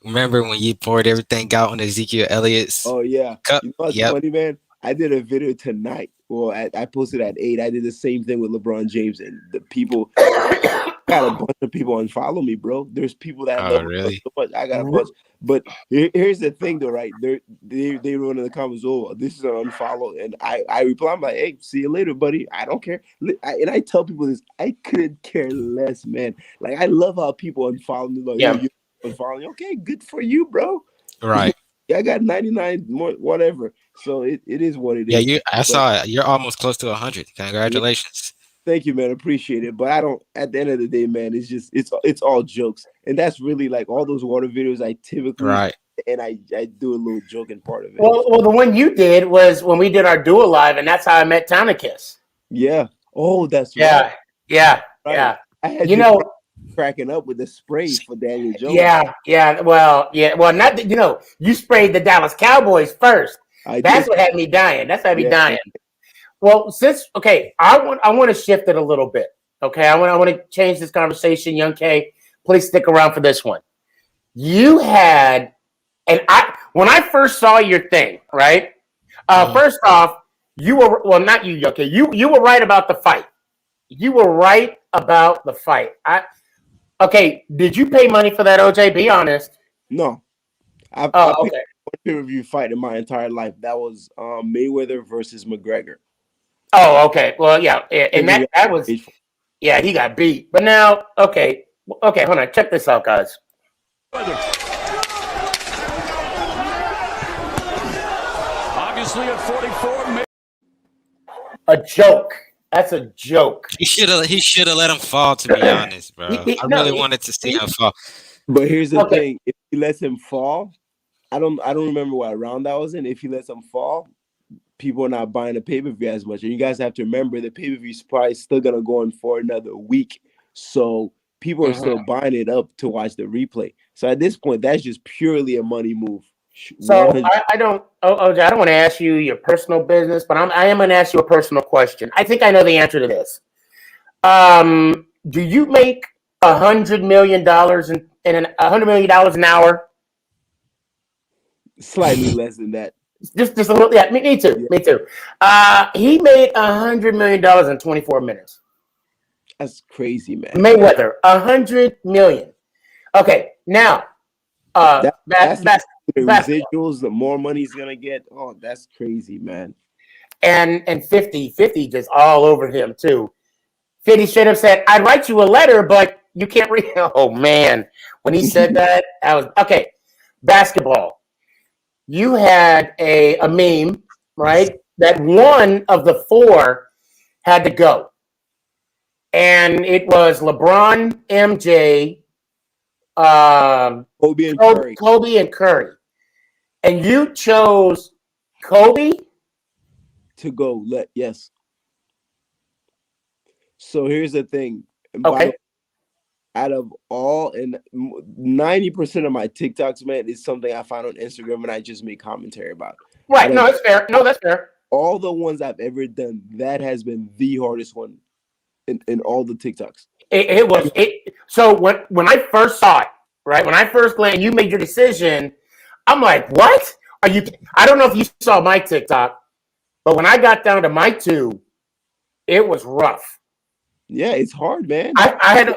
Remember when you poured everything out on Ezekiel Elliott's cup? You know what's funny, man? I did a video tonight. Well, I posted at 8. I did the same thing with LeBron James, and the people got a bunch of people unfollow me, bro. There's people that love me so much. I got a bunch. But here's the thing, though, right? They wrote in the comments, "Oh, this is an unfollow," and I reply, I'm like, "Hey, see you later, buddy. I don't care." And I tell people this, I couldn't care less, man. Like I love how people unfollow me. Like, you unfollow me. Okay, good for you, bro. Right. I got 99 more, whatever. So it is what it is. Yeah, I saw it. You're almost close to 100. Congratulations. Thank you, man. Appreciate it. But I don't. At the end of the day, man, it's all jokes, and that's really like all those water videos. I typically and I do a little joking part of it. Well, the one you did was when we did our duo live, and that's how I met Townicus. Yeah. Oh, that's right. Yeah. I had cracking up with the spray for Daniel Jones. Yeah. Well, not that, you sprayed the Dallas Cowboys first. That's what had me dying. That's what had me dying. Well, I want to shift it a little bit. Okay, I want to change this conversation. Young K, please stick around for this one. You had, when I first saw your thing, right? First off, you were not you, Young K. You were right about the fight. You were right about the fight. Okay, did you pay money for that, OJ? Be honest. No. I paid one pay-per-view fight in my entire life. That was Mayweather versus McGregor. Oh, okay. Well, yeah, and that was, he got beat. But now, okay, hold on. Check this out, guys. Obviously, at 44, a joke. That's a joke. He should have let him fall. To be honest, bro, I really wanted to see him fall. But here's the thing: if he lets him fall, I don't remember what round that was in. If he lets him fall, people are not buying the pay-per-view as much. And you guys have to remember the pay-per-view is probably still gonna go on for another week. So people are still buying it up to watch the replay. So at this point, that's just purely a money move. So I don't want to ask you your personal business, but I am going to ask you a personal question. I think I know the answer to this. Do you make $100 million in $100 million an hour? Slightly less than that. Just a little. Yeah, me too. Me too. He made $100 million in 24 minutes. That's crazy, man. Mayweather, $100 million. Okay, now that's the residuals. The more money he's gonna get. Oh, that's crazy, man. And 50 just all over him too. 50 straight up said, "I'd write you a letter, but you can't read." Oh man, when he said that, I was okay. Basketball. You had a meme, right? That one of the four had to go. And it was LeBron, MJ, Kobe and Curry. And you chose Kobe to go. Yes. So here's the thing. Okay. Out of all, and 90% of my TikToks, man, is something I find on Instagram and I just make commentary about. Right. No, that's fair. That's fair. All the ones I've ever done, that has been the hardest one in all the TikToks. It was. So when I first saw it, right? When I first glanced, you made your decision. I'm like, what? Are you? I don't know if you saw my TikTok, but when I got down to my two, it was rough. Yeah, it's hard, man. I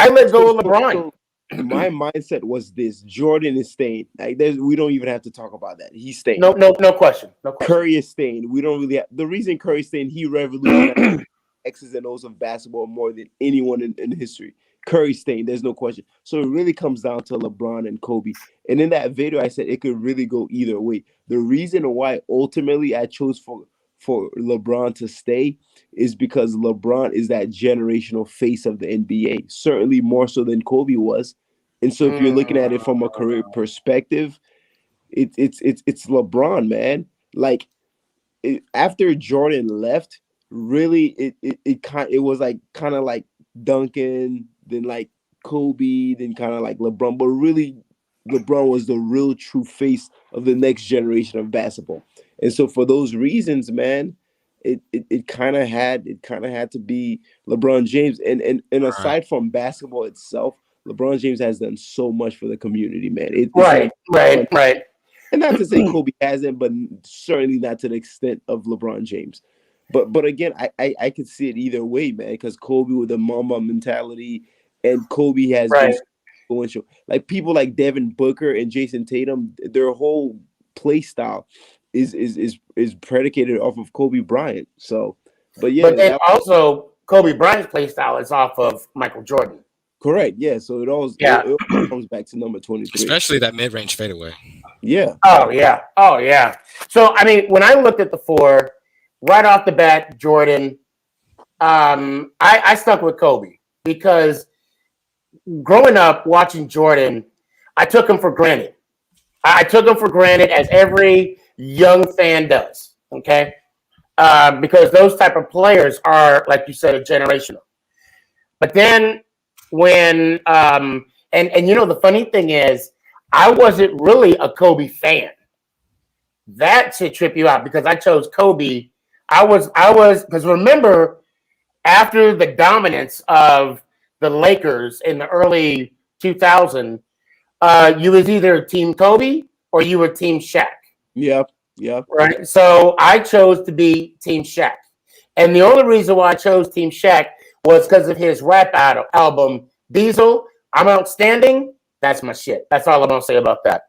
let go of LeBron. My mindset was this: Jordan is staying. Like, we don't even have to talk about that. He's staying. No question. No question. Curry is staying. We don't really. The reason Curry's staying, he revolutionized X's and O's of basketball more than anyone in history. Curry's staying. There's no question. So it really comes down to LeBron and Kobe. And in that video, I said it could really go either way. The reason why ultimately I chose for LeBron to stay is because LeBron is that generational face of the NBA, certainly more so than Kobe was. And so if you're looking at it from a career perspective, it's LeBron, man. Like, after Jordan left, really it was like kind of like Duncan, then like Kobe, then kind of like LeBron, but really LeBron was the real true face of the next generation of basketball. And so for those reasons, man, it kind of had to be LeBron James. And aside from basketball itself, LeBron James has done so much for the community, man. Right. And not to say Kobe hasn't, but certainly not to the extent of LeBron James. But again, I could see it either way, man, because Kobe with the Mamba mentality, and Kobe has been so influential. Like, people like Devin Booker and Jason Tatum, their whole play style is predicated off of Kobe Bryant. So, but then also Kobe Bryant's play style is off of Michael Jordan. Correct. Yeah. So it all comes back to number 23. Especially that mid-range fadeaway. Yeah. Oh yeah. So I mean, when I looked at the four, right off the bat, Jordan, I stuck with Kobe because growing up watching Jordan, I took him for granted. I took him for granted, as every young fan does. Okay, because those type of players are, like you said, generational. But then when and the funny thing is, I wasn't really a Kobe fan. That should trip you out because I chose Kobe. I was because remember, after the dominance of the Lakers in the early 2000s, you was either Team Kobe or you were Team Shaq. Yep. Right. So I chose to be Team Shaq, and the only reason why I chose Team Shaq was because of his rap album Diesel. I'm Outstanding. That's my shit. That's all I'm gonna say about that.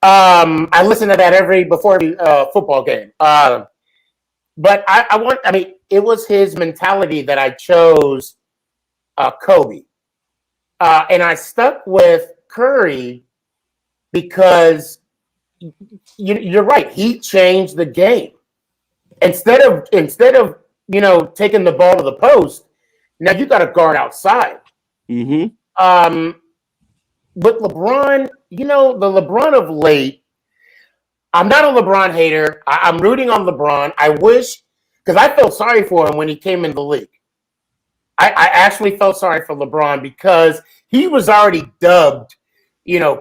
I listen to that before every football game. But I mean, it was his mentality that I chose Kobe, and I stuck with Curry because you're right. He changed the game. Instead of taking the ball to the post, now you got to guard outside. With LeBron, the LeBron of late, I'm not a LeBron hater. I'm rooting on LeBron. I wish, because I felt sorry for him when he came in the league. I actually felt sorry for LeBron because he was already dubbed,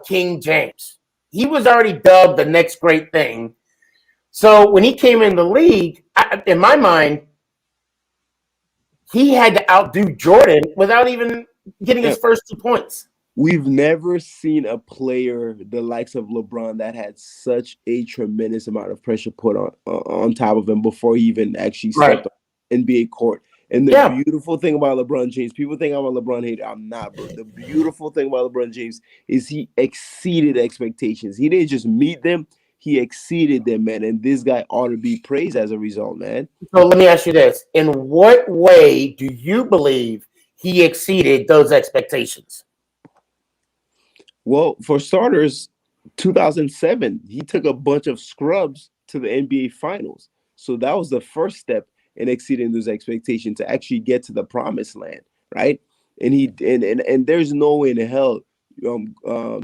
King James. He was already dubbed the next great thing. So when he came in the league, in my mind, he had to outdo Jordan without even getting his first 2 points. We've never seen a player the likes of LeBron that had such a tremendous amount of pressure put on top of him before he even actually stepped on NBA court. And the beautiful thing about LeBron James, people think I'm a LeBron hater. I'm not, bro. The beautiful thing about LeBron James is he exceeded expectations. He didn't just meet them, he exceeded them, man. And this guy ought to be praised as a result, man. So let me ask you this. In what way do you believe he exceeded those expectations? Well, for starters, 2007, he took a bunch of scrubs to the NBA Finals. So that was the first step in exceeding those expectations to actually get to the promised land, right? And and there's no way in hell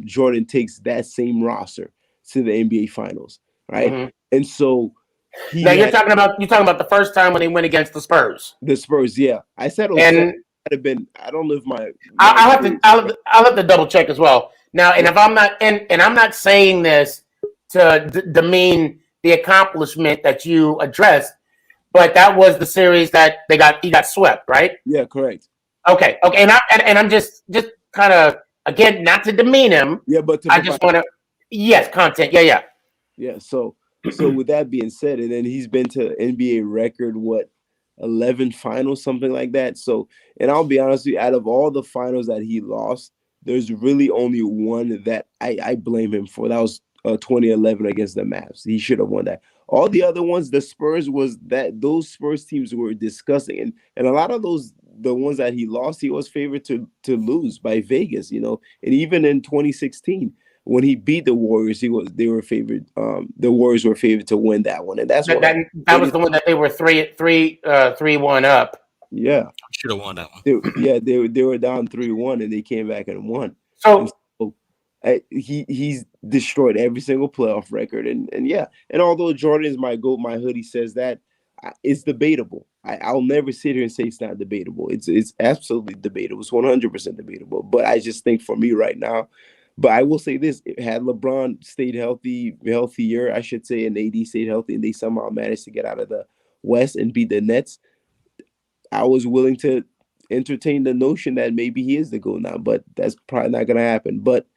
Jordan takes that same roster to the NBA Finals, right? And so you're talking about the first time when they went against the Spurs. The Spurs, yeah. I said it might have been. I don't know if I'll have to double check as well. Now, and if I'm not, and I'm not saying this to demean the accomplishment that you addressed, but that was the series that he got swept, right? Yeah, correct. Okay, and I'm just kind of Again, not to demean him. Yeah, but I just want to. Yes, content. Yeah. Yeah. So with that being said, and then he's been to NBA record 11 finals, something like that. So, and I'll be honest with you, out of all the finals that he lost, there's really only one that I blame him for. That was 2011 against the Mavs. He should have won that. All the other ones, the Spurs those Spurs teams were disgusting, and a lot of the ones that he lost, he was favored to lose by Vegas, and even in 2016 when he beat the Warriors, they were favored. The Warriors were favored to win that one, and that's that was the one that they were 3-1 up. Yeah, should have won that one. They were down 3-1, and they came back and won. So he's destroyed every single playoff record, and although Jordan's my GOAT, my hoodie says that it's debatable. I'll never sit here and say it's not debatable. It's absolutely debatable. It's 100% debatable. But I just think for me right now. But I will say this: had LeBron stayed healthier, I should say, and AD stayed healthy, and they somehow managed to get out of the West and beat the Nets, I was willing to entertain the notion that maybe he is the GOAT now. But that's probably not going to happen. But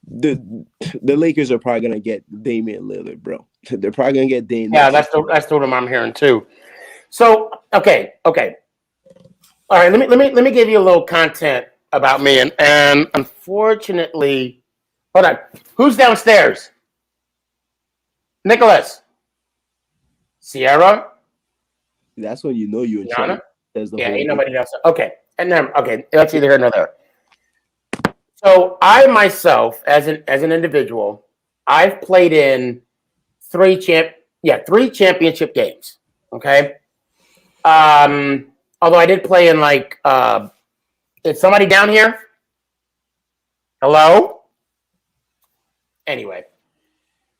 the Lakers are probably going to get Damian Lillard, bro. They're probably going to get Damian. Yeah, that's what I'm hearing too. So okay. All right, let me give you a little content about me, and unfortunately. Hold on. Who's downstairs? Nicholas. Sierra. That's when you know you're in trouble. Ain't nobody else. Okay. And then that's either here or there. So I myself, as an individual, I've played in three championship games. Okay. Although I did play in is somebody down here? Hello? Anyway,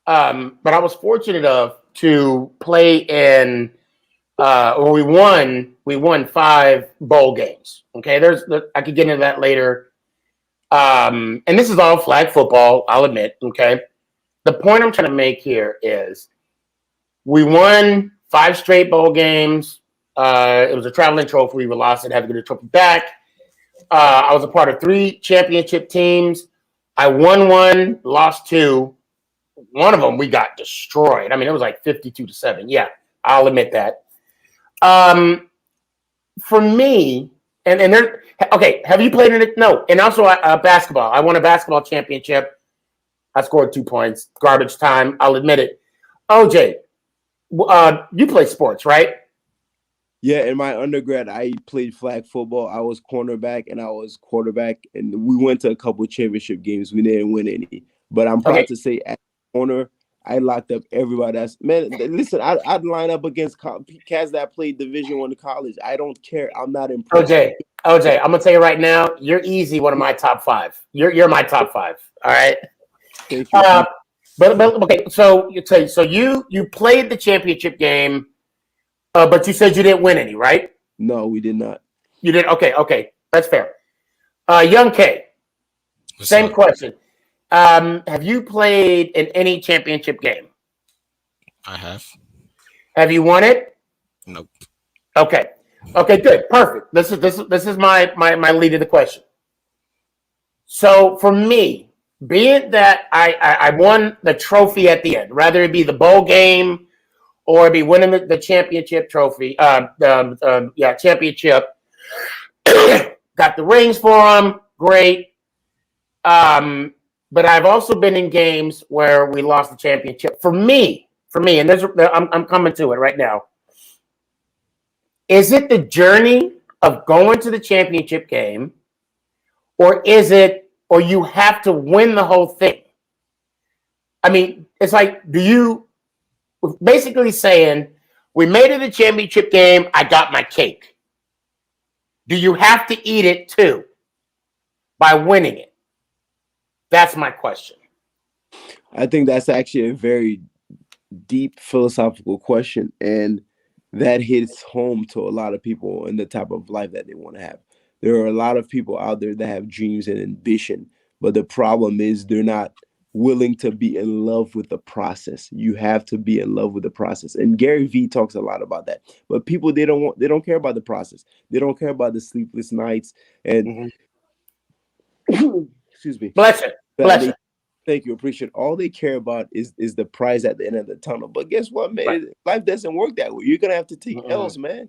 but I was fortunate enough to play in. We won 5 bowl games. Okay, I could get into that later. And this is all flag football. I'll admit. Okay, the point I'm trying to make here is we won 5 straight bowl games. It was a traveling trophy. We lost it. Had to get the trophy back. I was a part of 3 championship teams. I won 1, lost 2. One of them we got destroyed. I mean, it was like 52-7. Yeah, I'll admit that. For me, and there. Okay, have you played in it? No. And also basketball. I won a basketball championship. I scored 2 points. Garbage time. I'll admit it. OJ, you play sports, right? Yeah, in my undergrad, I played flag football. I was cornerback and I was quarterback, and we went to a couple championship games. We didn't win any, but I'm proud to say, at corner, I locked up everybody. Listen, I'd line up against cats that played Division I college. I don't care. I'm not impressed. OJ, I'm gonna tell you right now, you're easy one of my top 5. You're my top 5. All right. Thank you. But okay, so you played the championship game. But you said you didn't win any, right? No, we did not. You did? Okay. That's fair. Young K, same question. Have you played in any championship game? I have. Have you won it? Nope. Okay, good. Perfect. This is my lead to the question. So for me, be it that I won the trophy at the end, rather it be the bowl game or be winning the championship trophy, championship. Got the rings for them, great. But I've also been in games where we lost the championship. For me, and I'm coming to it right now. Is it the journey of going to the championship game, or you have to win the whole thing? I mean, it's like, basically saying, we made it to the championship game, I got my cake. Do you have to eat it too by winning it? That's my question. I think that's actually a very deep philosophical question, and that hits home to a lot of people in the type of life that they want to have. There are a lot of people out there that have dreams and ambition, but the problem is they're not willing to be in love with the process. You have to be in love with the process. And Gary Vee talks a lot about that. But people, they don't care about the process. They don't care about the sleepless nights. And excuse me. Bless it. that Bless they- it. Thank you, appreciate it. All they care about is the prize at the end of the tunnel. But guess what, man? Life doesn't work that way. You're gonna have to take L's, man.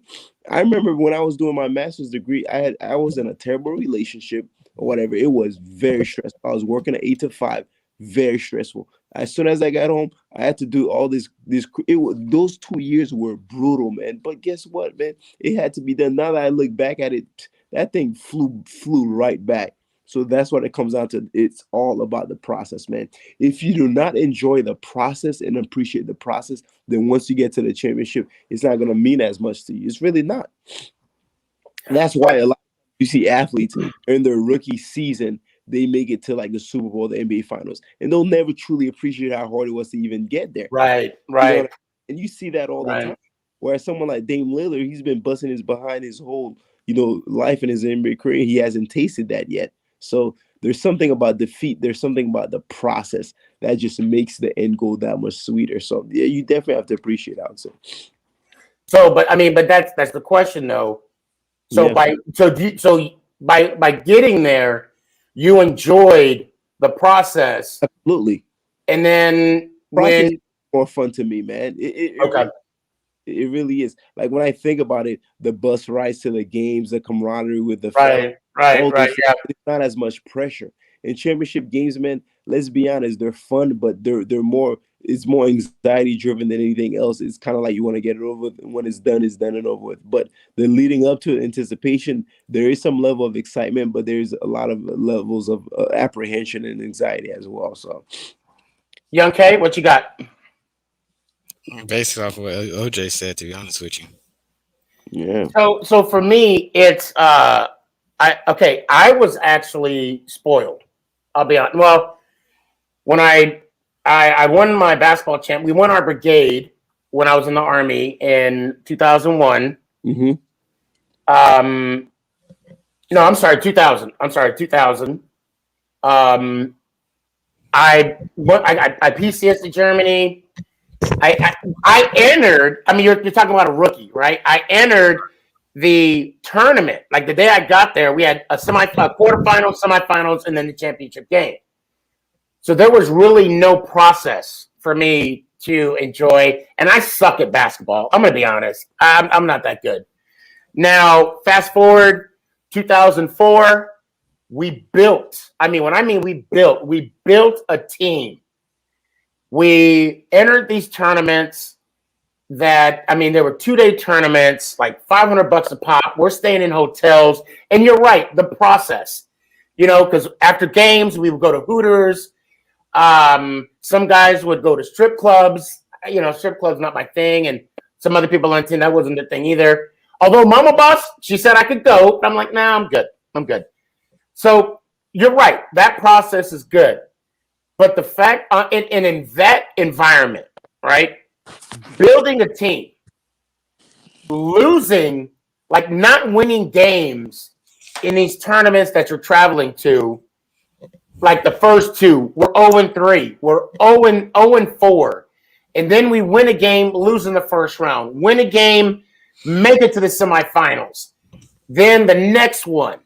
I remember when I was doing my master's degree, I was in a terrible relationship or whatever. It was very stressful. I was working at 8 to 5, very stressful. As soon as I got home, I had to do all this. Those 2 years were brutal, man. But guess what, man? It had to be done. Now that I look back at it, that thing flew right back. So that's what it comes down to. It's all about the process, man. If you do not enjoy the process and appreciate the process, then once you get to the championship, it's not going to mean as much to you. It's really not. And that's why a lot you see athletes in their rookie season, they make it to like the Super Bowl, the NBA Finals, and they'll never truly appreciate how hard it was to even get there. Right. You know what I mean? And you see that all the Right. time. Whereas someone like Dame Lillard, he's been busting his behind his whole, life in his NBA career. He hasn't tasted that yet. So there's something about defeat. There's something about the process that just makes the end goal that much sweeter. So yeah, you definitely have to appreciate it, I would say. So, but that's the question though. So Yeah. by getting there, you enjoyed the process. Absolutely. And then Process when is more fun to me, man. It really is. Like when I think about it, the bus rides to the games, the camaraderie with the Right, all those yeah. it's not as much pressure. In championship games, man, let's be honest, they're fun, but they're more it's more anxiety driven than anything else. It's kind of like you want to get it over with, and when it's done and over with. But the leading up to it, anticipation, there is some level of excitement, but there's a lot of levels of apprehension and anxiety as well. So, Young K, what you got? Based off what OJ said, to be honest with you. Yeah. So for me, it's I was actually spoiled. I'll be honest. Well, when I won my basketball champ, we won our brigade when I was in the Army in 2001. Mm-hmm. No, I'm sorry, 2000. 2000. I PCS to Germany. I entered. I mean, you're talking about a rookie, right? I entered the tournament. Like the day I got there, we had a quarterfinals, semifinals, and then the championship game. So there was really no process for me to enjoy. And I suck at basketball. I'm gonna be honest. I'm not that good. Now, fast forward 2004, we built. We built a team. We entered these tournaments that, there were 2-day tournaments, like $500 a pop. We're staying in hotels. And you're right, the process, because after games, we would go to Hooters. Some guys would go to strip clubs. Strip clubs not my thing. And some other people on the team, that wasn't the thing either. Although Mama Boss, she said I could go. But I'm like, nah, I'm good. So you're right. That process is good. But the fact, in that environment, right, building a team, losing, like not winning games in these tournaments that you're traveling to, like the first two, we're 0-3, we're 0-4, and then we win a game, lose in the first round, win a game, make it to the semifinals. Then the next one,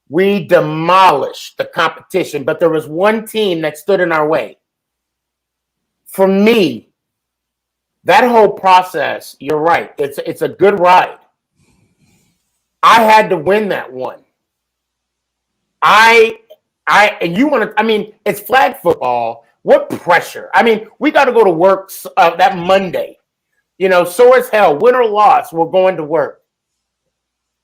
we demolished the competition, but there was one team that stood in our way. For me, that whole process, you're right, it's a good ride. I had to win that one. It's flag football. What pressure? We got to go to work that Monday. Sore as hell, win or loss, we're going to work.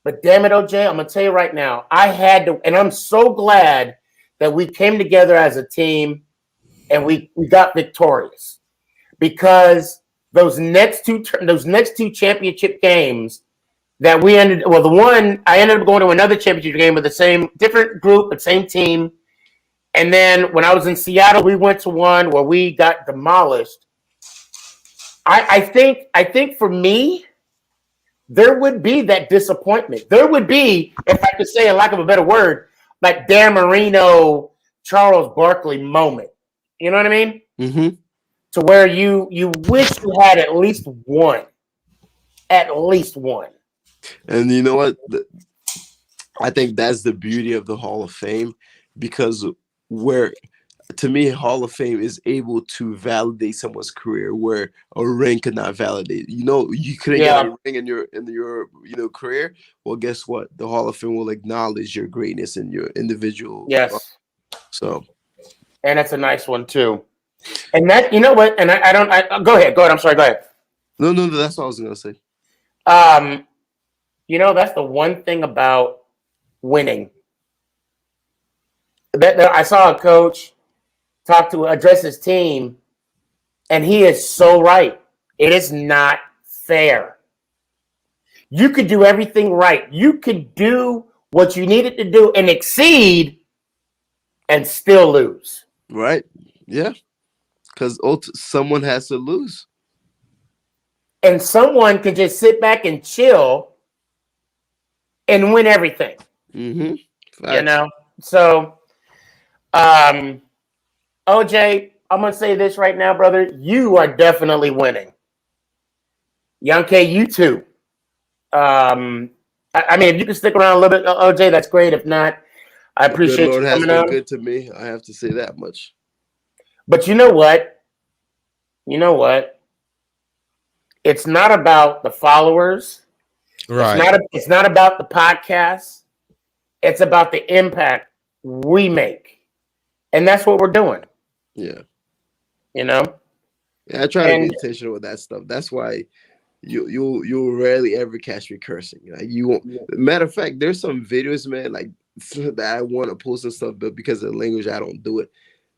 But damn it, OJ, I'm going to tell you right now, I had to, and I'm so glad that we came together as a team and we got victorious. Because those next two championship games that I ended up going to another championship game with the same, different group, but same team. And then when I was in Seattle, we went to one where we got demolished. I think for me, there would be that disappointment. There would be, if I could say, in lack of a better word, like Dan Marino, Charles Barkley moment. You know what I mean? Mm-hmm. To where you wish you had at least one. At least one. And you know what? I think that's the beauty of the Hall of Fame, because where to me Hall of Fame is able to validate someone's career where a ring could not validate. You know, you couldn't get a ring in your career. Well, guess what? The Hall of Fame will acknowledge your greatness and your individual. Yes. So, and that's a nice one too. And that, you know what? And I don't. Go ahead. Go ahead. I'm sorry. Go ahead. No. That's what I was gonna say. You know, that's the one thing about winning. I saw a coach address his team, and he is so right. It is not fair. You could do everything right. You could do what you needed to do and exceed and still lose. Right. Yeah. Because someone has to lose. And someone can just sit back and chill and win everything. Mm-hmm. You know? So, OJ, I'm going to say this right now, brother. You are definitely winning. Young K, you too. I mean, if you can stick around a little bit, OJ, that's great. If not, I appreciate the Lord you has coming been on. good to me. I have to say that much. But you know what? It's not about the followers. Right. It's not about the podcast. It's about the impact we make. And that's what we're doing. Yeah. You know? Yeah, I try to be intentional with that stuff. That's why you'll rarely ever catch me cursing. Like you won't. Matter of fact, there's some videos, man, like that I want to post and stuff, but because of the language, I don't do it.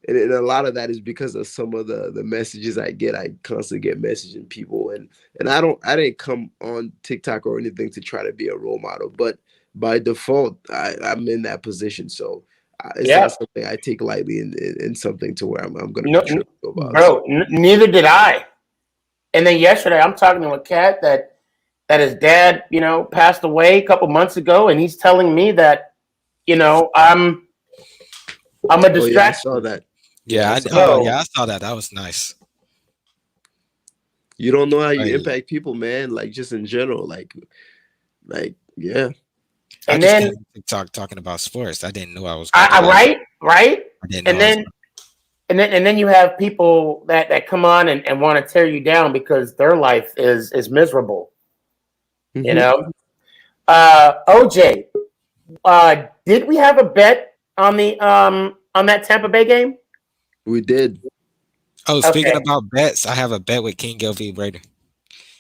And a lot of that is because of some of the messages I get. I constantly get messaging people, and I didn't come on TikTok or anything to try to be a role model, but by default, I'm in that position. So it's not something I take lightly, in something to where I'm going to be tripping about. Bro, neither did I. And then yesterday, I'm talking to a cat that his dad, passed away a couple months ago, and he's telling me that, I'm a distraction. Oh, yeah, I saw that. Yeah, I saw that. That was nice. You don't know how you impact people, man. Like just in general, like yeah. And I just then came on TikTok talking about sports. I didn't know I was. Right. I didn't know. And then you have people that come on and want to tear you down because their life is miserable. Mm-hmm. You know, OJ, did we have a bet on that Tampa Bay game? We did. Oh, speaking about bets, I have a bet with King Gilvey Raider.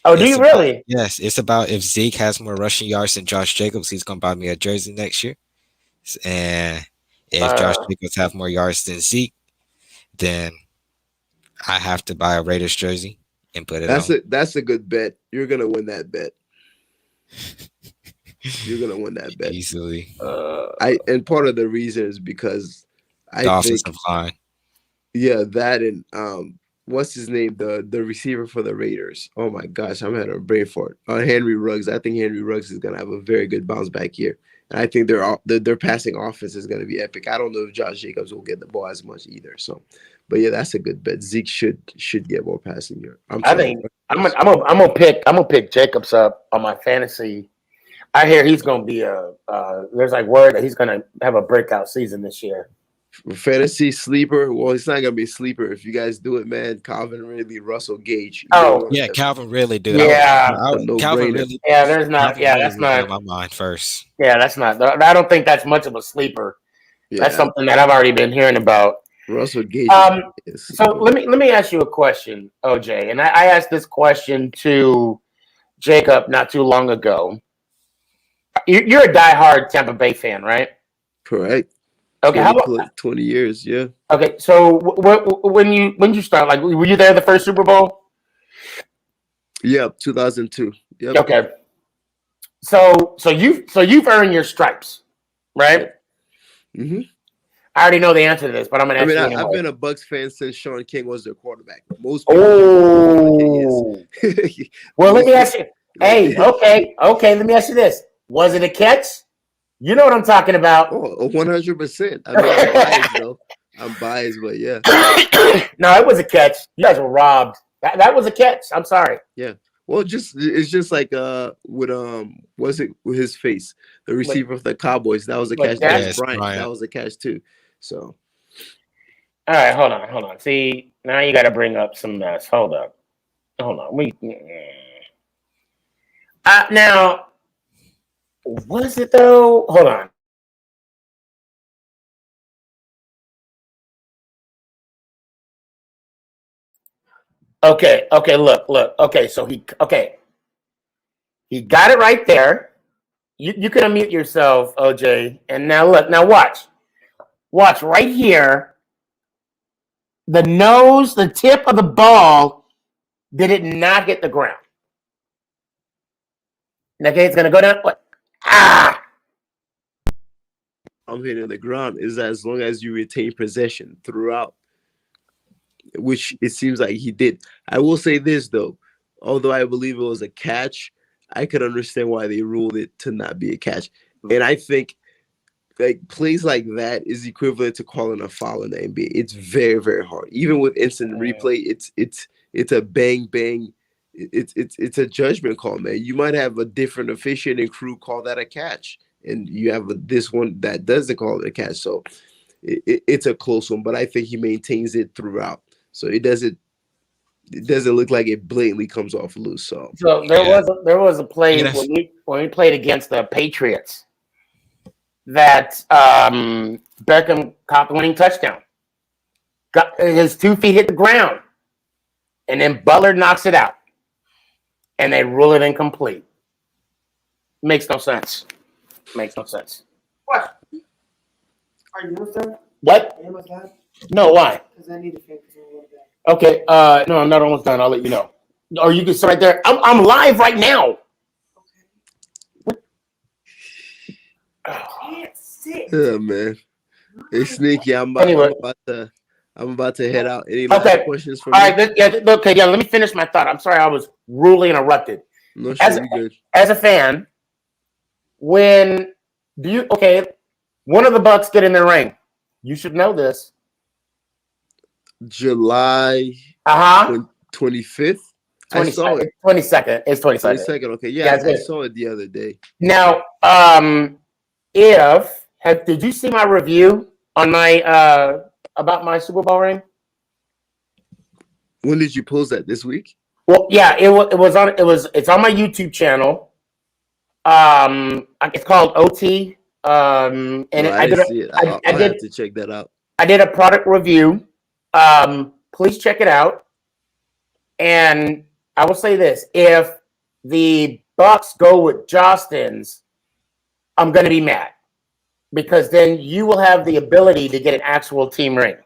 Oh, do you really? Yes, it's about if Zeke has more rushing yards than Josh Jacobs, he's gonna buy me a jersey next year. And if Josh Jacobs have more yards than Zeke, then I have to buy a Raiders jersey and put it on. That's a good bet. You're gonna win that bet. You're gonna win that bet easily. And part of the reason is because the offensive line. Yeah, that and what's his name? The receiver for the Raiders. Oh my gosh, I'm having a brain fart. Henry Ruggs. I think Henry Ruggs is gonna have a very good bounce back here. And I think their passing offense is gonna be epic. I don't know if Josh Jacobs will get the ball as much either. So, but yeah, that's a good bet. Zeke should get more passing here. I'm gonna pick Jacobs up on my fantasy. I hear he's gonna be there's like word that he's gonna have a breakout season this year. Fantasy sleeper. Well, it's not gonna be a sleeper if you guys do it, man. Calvin Ridley, Russell Gage. Yeah, Calvin Ridley, dude. Yeah, Calvin Ridley. Yeah, there's not. Yeah, that's not on my mind first. Yeah, that's not. I don't think that's much of a sleeper. Yeah. That's something that I've already been hearing about. Russell Gage. So let me ask you a question, OJ, and I asked this question to Jacob not too long ago. You're a diehard Tampa Bay fan, right? Correct. Okay, 20 years, yeah. Okay, so when you start, like, were you there the first Super Bowl? Yep, 2002. Yep. Okay. So you've earned your stripes, right? Mm-hmm. I already know the answer to this, but I'm gonna ask you anyway. I've been a Bucs fan since Sean King was their quarterback. Most people well, let me ask you. Hey, okay. Let me ask you this: was it a catch? You know what I'm talking about. 100%. I mean, I'm biased, though. I'm biased, but yeah. No, it was a catch. You guys were robbed. That was a catch. I'm sorry. Yeah. Well, it's just like with his face, the receiver of the Cowboys. That was a catch. That was Bryant. That was a catch too. So, all right, hold on. See, now you got to bring up some mess. Hold on. Now, was it though? Hold on. Okay, look. Okay, so he got it right there. You can unmute yourself, OJ. And now look, now watch. Watch right here. The nose, the tip of the ball, did it not hit the ground? Okay, it's gonna go down. What? I'm hitting the ground is as long as you retain possession throughout, which it seems like he did. I will say this though, although I believe it was a catch, I could understand why they ruled it to not be a catch. And I think like plays like that is equivalent to calling a foul in the NBA. It's very, very hard. Even with instant replay, it's a bang bang. It's a judgment call, man. You might have a different officiating crew call that a catch, and you have this one that doesn't call it a catch. So it's a close one, but I think he maintains it throughout. So it doesn't look like it blatantly comes off loose. So there was a play when we played against the Patriots that Beckham caught the winning touchdown. His 2 feet hit the ground, and then Butler knocks it out, and they rule it incomplete. Makes no sense. What? Are you with them? What? Are you almost done? No, why? Because I need to finish a little bit. Okay, no, I'm not almost done. I'll let you know. Or you can sit right there. I'm live right now. Oh man, hey Sneaky, I'm about to head out. Any last questions for me? All right, let me finish my thought. I'm sorry, I was rudely interrupted. No, sure, you're good. As a fan, one of the Bucks get in the ring. You should know this. July 25th. I saw it. 22nd. It's 22nd. 22nd. Okay, yeah, I saw it the other day. Now, did you see my review on my about my Super Bowl ring? When did you post that? This week? Well, yeah, it's on my YouTube channel. It's called OT. And I didn't see it. I'll have to check that out. I did a product review. Please check it out. And I will say this: if the Bucks go with Justin's, I'm going to be mad because then you will have the ability to get an actual team ring.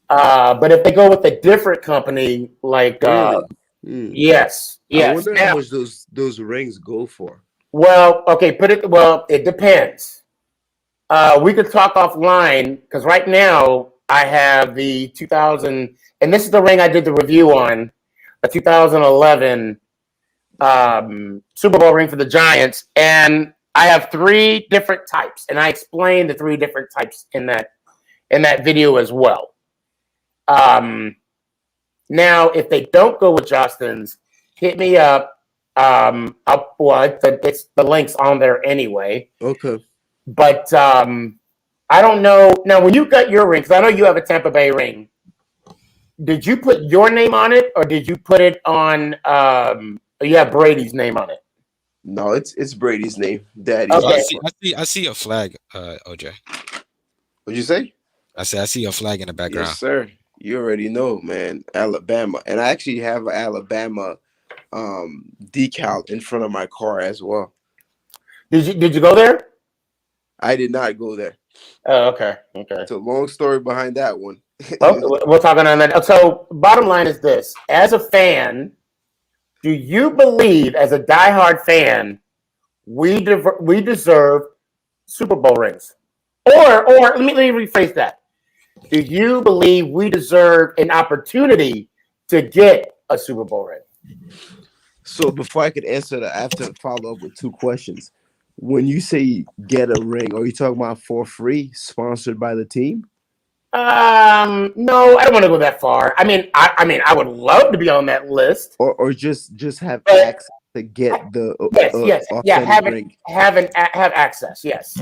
But if they go with a different company, like yes. I wonder how much those rings go for. Well, okay, it depends. We could talk offline because right now I have the 2000, and this is the ring I did the review on, a 2011 Super Bowl ring for the Giants, and I have 3 different types, and I explained the 3 different types in that video as well. Now, if they don't go with Justin's, hit me up. It's the link's on there anyway. Okay. But I don't know. Now, when you got your ring, because I know you have a Tampa Bay ring, did you put your name on it, or did you put it on? You have Brady's name on it. No, it's Brady's name, Daddy. Okay. I see a flag, OJ. What'd you say? I said I see a flag in the background. Yes, sir. You already know, man. Alabama, and I actually have an Alabama decal in front of my car as well. Did you go there? I did not go there. Oh, okay. It's a long story behind that one. We're talking on that. So, bottom line is this: as a fan, do you believe, as a diehard fan, we deserve Super Bowl rings? Or let me rephrase that. Do you believe we deserve an opportunity to get a Super Bowl ring? So before I could answer that, I have to follow up with 2 questions. When you say get a ring, are you talking about for free, sponsored by the team? No, I don't want to go that far. I mean, I would love to be on that list, or just have access to get the yes, authentic ring. Have access. Yes.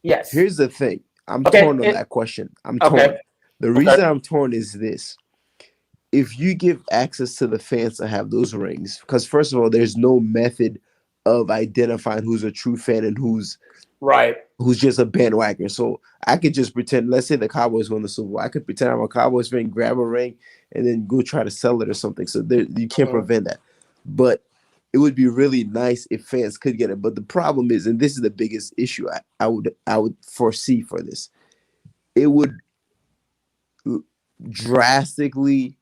Yes. Here's the thing. I'm Okay, torn on that question. I'm okay. torn. The reason I'm torn is this. If you give access to the fans to have those rings, because first of all, there's no method of identifying who's a true fan and who's Right. just a bandwagon. So I could just pretend, let's say the Cowboys won the Super Bowl. I could pretend I'm a Cowboys fan, grab a ring, and then go try to sell it or something. So you can't prevent that. But it would be really nice if fans could get it. But the problem is, and this is the biggest issue I would foresee for this, it would drastically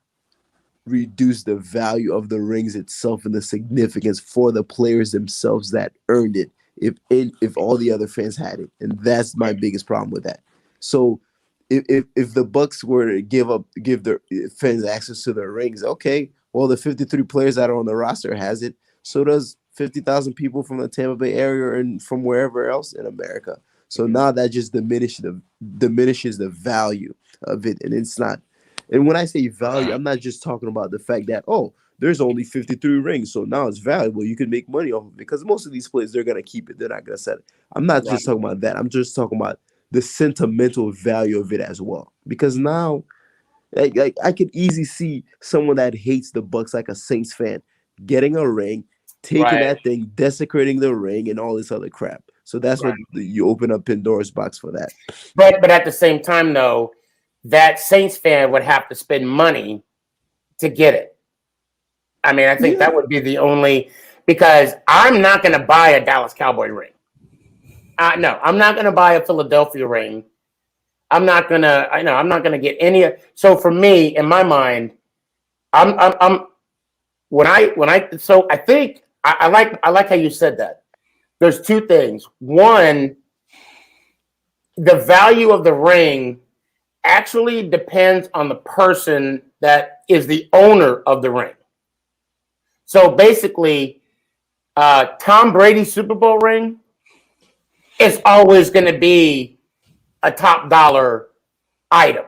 reduce the value of the rings itself and the significance for the players themselves that earned it if all the other fans had it. And that's my biggest problem with that. So if the Bucks were to give their fans access to their rings, okay, well, the 53 players that are on the roster has it. So does 50,000 people from the Tampa Bay area and from wherever else in America. So now that just diminishes the value of it. And it's not. And when I say value, I'm not just talking about the fact that, oh, there's only 53 rings, so now it's valuable. You can make money off of it. Because most of these players, they're going to keep it. They're not going to sell it. I'm not just talking about that. I'm just talking about the sentimental value of it as well. Because now, like I could easily see someone that hates the Bucks, like a Saints fan, getting a ring, taking that thing, desecrating the ring, and all this other crap. So that's what you open up Pandora's box for that. But at the same time, though, that Saints fan would have to spend money to get it. I mean, I think that would be the only, because I'm not going to buy a Dallas Cowboy ring. No, I'm not going to buy a Philadelphia ring. I'm not going to get any. So for me, in my mind, I like how you said that. There's two things. One, the value of the ring actually depends on the person that is the owner of the ring. So basically, Tom Brady's Super Bowl ring is always going to be a top dollar item.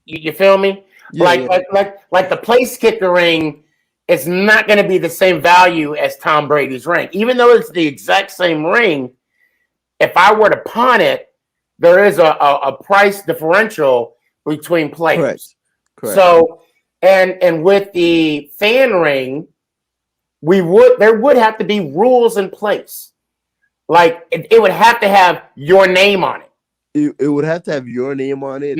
You feel me? Like the place kicker ring is not going to be the same value as Tom Brady's ring, even though it's the exact same ring. If I were to pawn it, there is a price differential between players. Correct. So, and with the fan ring, there would have to be rules in place. Like it would have to have your name on it. It would have to have your name on it.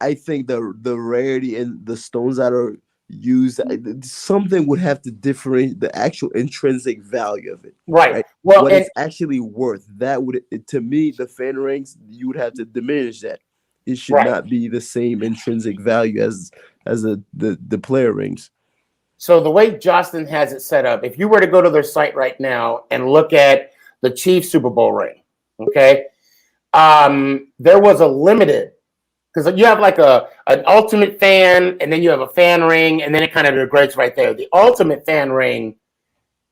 I think the rarity and the stones that are used, something would have to differentiate the actual intrinsic value of it. Right. Well, what it's actually worth. That would, to me, the fan rings, you would have to diminish that. It should not be the same intrinsic value as the player rings. So the way Justin has it set up, if you were to go to their site right now and look at the Chiefs Super Bowl ring, okay, there was a limited, because you have like an ultimate fan, and then you have a fan ring, and then it kind of degrades right there. The ultimate fan ring,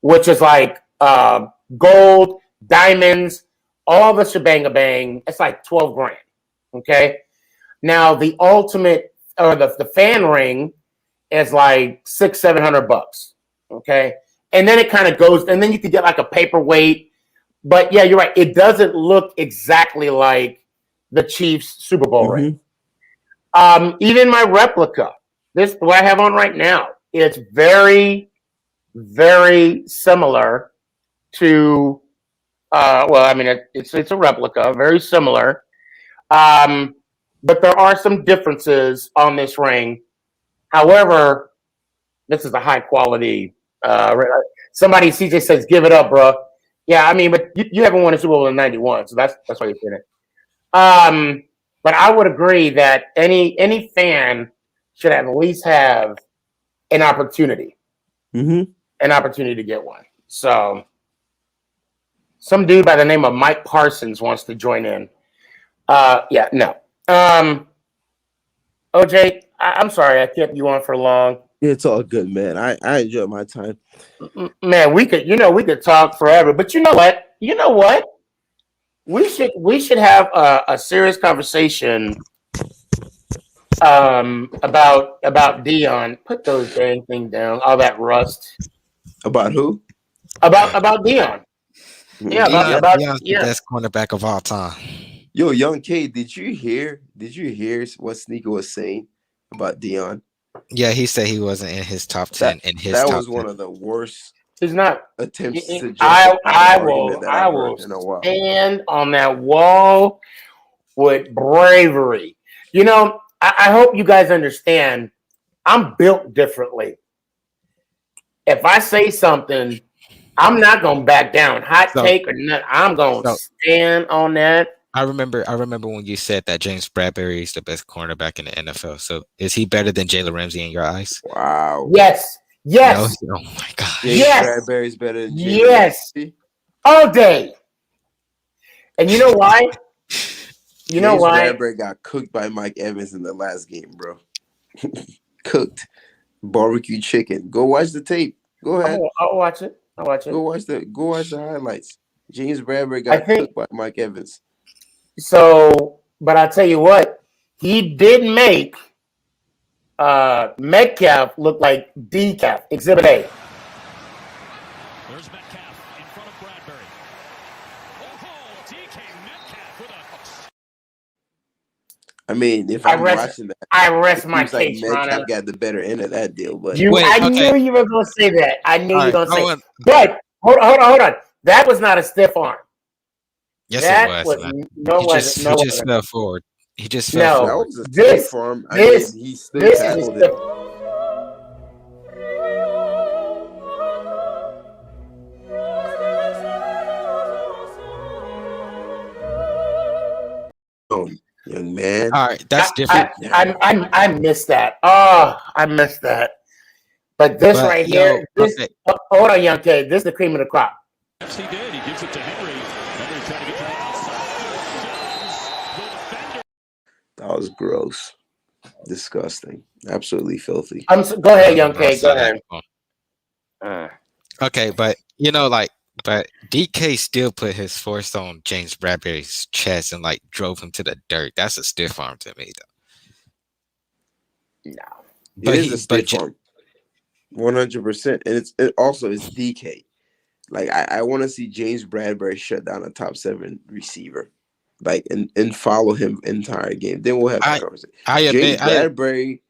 which is like gold, diamonds, all the shebang bang, it's like 12 grand. Okay. Now the ultimate or the fan ring is like $600-700. Okay. And then it kind of goes, and then you could get like a paperweight. But yeah, you're right. It doesn't look exactly like the Chiefs Super Bowl ring. Even my replica, this what I have on right now, it's very, very similar to. Well, I mean, it's a replica, very similar. But there are some differences on this ring. However, this is a high quality. Somebody CJ says, "Give it up, bro." Yeah, I mean, but you haven't won a Super Bowl in '91, so that's why you're saying it. But I would agree that any fan should at least have an opportunity, an opportunity to get one. So, some dude by the name of Mike Parsons wants to join in. Yeah, no. OJ, I'm sorry I kept you on for long. It's all good, man. I enjoy my time. Man, we could talk forever, but you know what? We should have a serious conversation about Dion. Put those dang thing down. All that rust. About who? About Dion. Yeah, Dion's the best cornerback of all time. Yo, Young K, did you hear what Sneaker was saying about Dion? Yeah, he said he wasn't in his top 10. In his That top was 10. one of the worst He's not. attempts to justify an argument that I I've will heard in a while. stand on that wall with bravery. You know, I hope you guys understand. I'm built differently. If I say something, I'm not gonna back down. Hot So- take or not, I'm gonna so- stand on that. I remember when you said that James Bradbury is the best cornerback in the NFL. So is he better than Jalen Ramsey in your eyes? Wow. Yes. Yes. No? Oh my gosh. James Yes. Bradbury's better than Jalen Yes. Ramsey? All day. And you know why? You know James why? Bradbury got cooked by Mike Evans in the last game, bro. Cooked. Barbecue chicken. Go watch the tape. Go ahead. I'll watch it. I'll watch it. Go watch the highlights. James Bradbury got cooked by Mike Evans. So, but I'll tell you what, he did make Metcalf look like decaf, Exhibit A. There's Metcalf in front of Bradbury. Oh, DK Metcalf with a. I mean, if I'm watching that, I rest it my seems like case, Metcalf Ronnie. got the better end of that deal. But I knew you were going to say that. I knew you were going to say. But hold on. That was not a stiff arm. Yes, that it was. No, he just fell forward. He just fell that forward. was a stiff arm. I mean, he still tackled it. Young man. All right, that's different. I missed that. Oh, I missed that. But this right here, hold on, Young K. This is the cream of the crop. Yes, he did. He gives it to Henry. Henry trying to get to the outside. That was gross. Disgusting. Absolutely filthy. Go ahead, Young K. Go ahead. Okay, but but DK still put his force on James Bradbury's chest and drove him to the dirt. That's a stiff arm to me, though. No, it is a stiff arm. 100%, and it's DK. I want to see James Bradbury shut down a top 7 receiver, and follow him entire game. Then we'll have the conversation. James Bradbury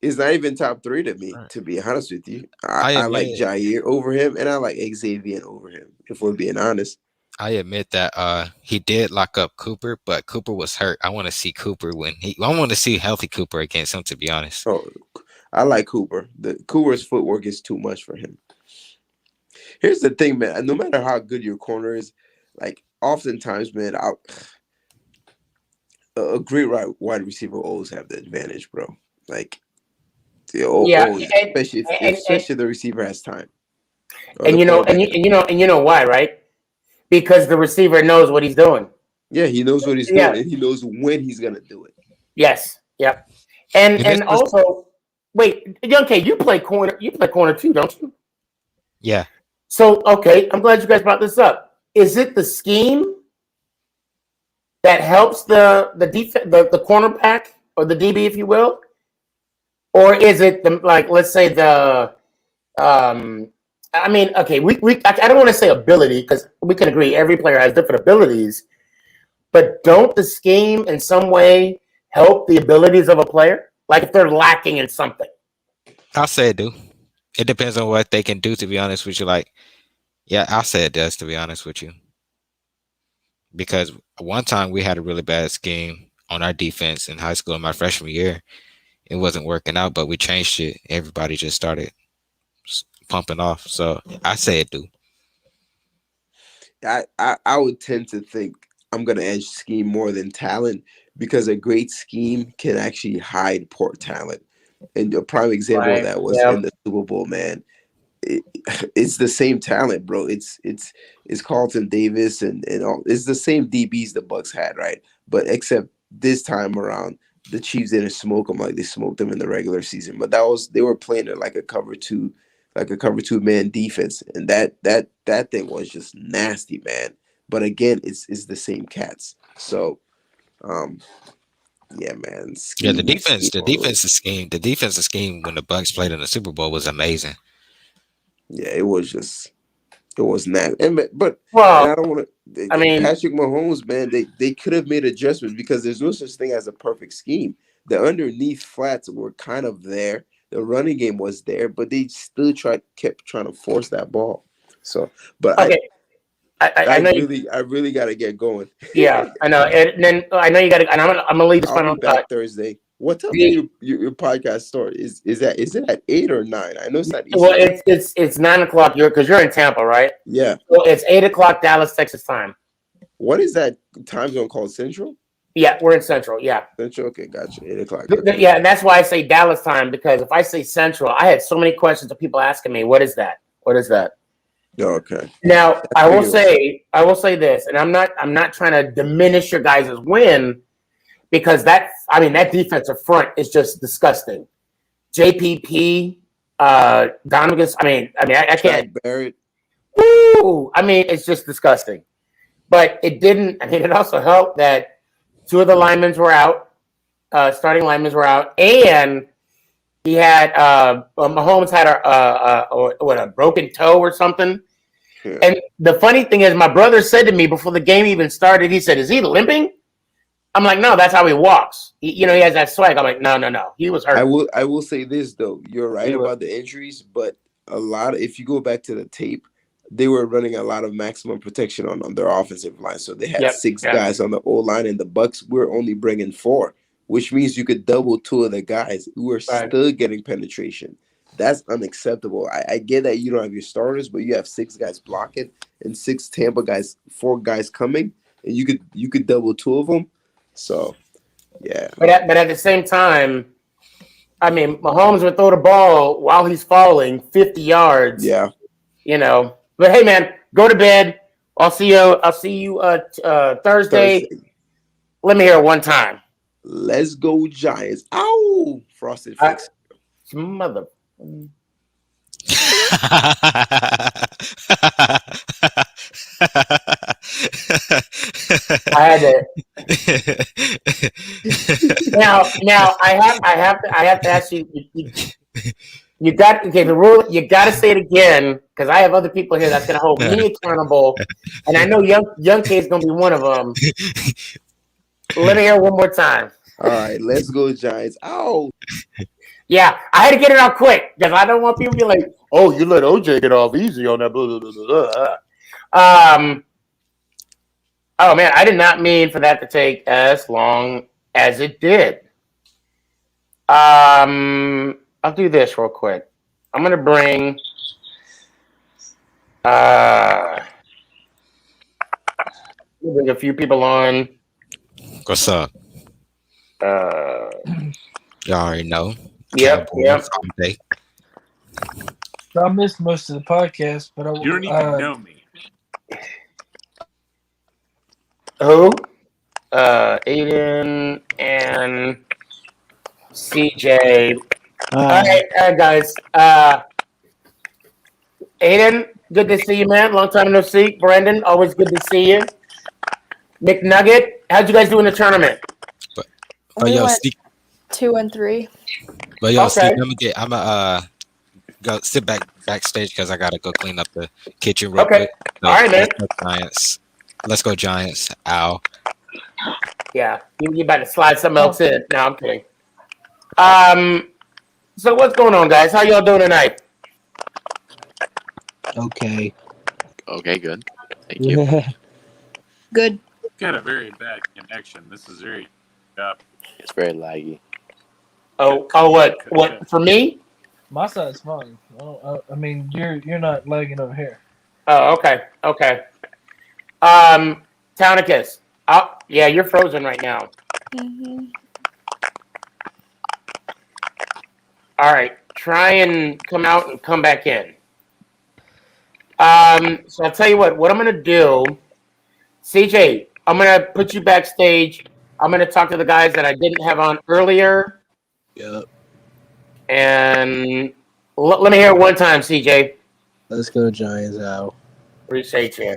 is not even top 3 to me, to be honest with you. I like Jair over him, and I like Xavier over him, if we're being honest. I admit that he did lock up Cooper, but Cooper was hurt. I want to see Cooper I want to see healthy Cooper against him, to be honest. Oh, I like Cooper. Cooper's footwork is too much for him. Here's the thing, man. No matter how good your corner is, oftentimes, man, a great wide receiver will always have the advantage, bro. Especially if the receiver has time. And you know why, right? Because the receiver knows what he's doing. Yeah, he knows what he's doing, and he knows when he's gonna do it. Yes. Yep. And also, wait, Young K, you play corner. You play corner too, don't you? Yeah. So okay, I'm glad you guys brought this up. Is it the scheme that helps the cornerback or the DB, if you will, or is it let's say the I mean, okay, I don't want to say ability because we can agree every player has different abilities, but don't the scheme in some way help the abilities of a player? Like if they're lacking in something. I'll say it do. It depends on what they can do, to be honest with you. Yeah, I'll say it does, to be honest with you. Because one time we had a really bad scheme on our defense in high school in my freshman year. It wasn't working out, but we changed it. Everybody just started pumping off. So I say it do. I would tend to think I'm gonna edge scheme more than talent, because a great scheme can actually hide poor talent. And a prime example of that was in the Super Bowl, man. It's the same talent, bro. It's Carlton Davis and all. It's the same DBs the Bucks had, right? But except this time around, the Chiefs didn't smoke them like they smoked them in the regular season. But they were playing it like a cover two man defense, and that thing was just nasty, man. But again, it's the same cats. So, yeah, man. The defensive scheme when the Bucks played in the Super Bowl was amazing. Yeah, it was just It was not. But Well, I don't want to. I mean, Patrick Mahomes, man, they could have made adjustments because there's no such thing as a perfect scheme. The underneath flats were kind of there. The running game was there, but they still kept trying to force that ball. So, but okay, I know. I really got to get going. Yeah, I know. And then I know you got to. And I'm gonna leave this I'll final be back thought. Thursday. What time is your podcast start? Is it at 8 or 9? I know it's not Eastern. Well, it's 9 o'clock. Because you're in Tampa, right? Yeah. Well, it's 8 o'clock Dallas, Texas time. What is that time zone called? Central? Yeah, we're in Central. Yeah. Central. Okay, gotcha. 8 o'clock. Yeah, and that's why I say Dallas time, because if I say Central, I had so many questions of people asking me, "What is that? What is that?" Okay. Now I will say this, and I'm not trying to diminish your guys' win, because that defensive front is just disgusting. JPP, Donegan. I can't. Barrett. Woo! It's just disgusting. But it didn't. It also helped that two of the linemen were out, starting linemen were out, and he had Mahomes had a broken toe or something. Yeah. And the funny thing is, my brother said to me before the game even started, he said, "Is he limping?" I'm like, "No, that's how he walks. He has that swag." I'm like, No, he was hurt. I will say this though, you're right about the injuries, but if you go back to the tape, they were running a lot of maximum protection on their offensive line. So they had six guys on the O line, and the Bucks were only bringing 4, which means you could double 2 of the guys who were still getting penetration. That's unacceptable. I get that you don't have your starters, but you have 6 guys blocking and 6 Tampa guys, 4 guys coming, and you could double 2 of them. So, yeah. But at the same time, Mahomes would throw the ball while he's falling 50 yards. Yeah. But hey, man, go to bed. I'll see you Thursday. Let me hear it one time. Let's go Giants. Ow! Frosted Flakes. Mother. I had to. Now I have to ask you. You got the rule. You got to say it again, because I have other people here that's going to hold me accountable, and I know young kid's going to be one of them. Let me hear it one more time. All right, let's go Giants. Ow! Yeah, I had to get it out quick because I don't want people to be like, "Oh, you let OJ get off easy on that." Blah, blah, blah, blah. Oh man, I did not mean for that to take as long as it did. I'll do this real quick. I'm gonna bring a few people on. What's up? Y'all already know. Yep. So I missed most of the podcast, but You don't even know me. Who? Aiden and CJ. All right, guys. Aiden, good to see you, man. Long time no see. Brendan, always good to see you. McNugget, how'd you guys do in the tournament? We went 2-3. But yo, Steve, I'm gonna go sit backstage because I gotta go clean up the kitchen real quick. So, all right, man. Let's go Giants. Ow. Yeah, you about to slide something else in. No, I'm kidding. So what's going on, guys? How y'all doing tonight? Okay. Okay, good. Thank you. Good. Got a very bad connection. This is very up. It's very laggy. Oh, what for me? My side's fine. You're not lagging over here. Oh, okay. Townicus. Oh, yeah, you're frozen right now. Mm-hmm. All right, try and come out and come back in. So I'll tell you what I'm gonna do. CJ, I'm gonna put you backstage. I'm gonna talk to the guys that I didn't have on earlier. Yep. And let me hear it one time, CJ. Let's go Giants out. Appreciate you.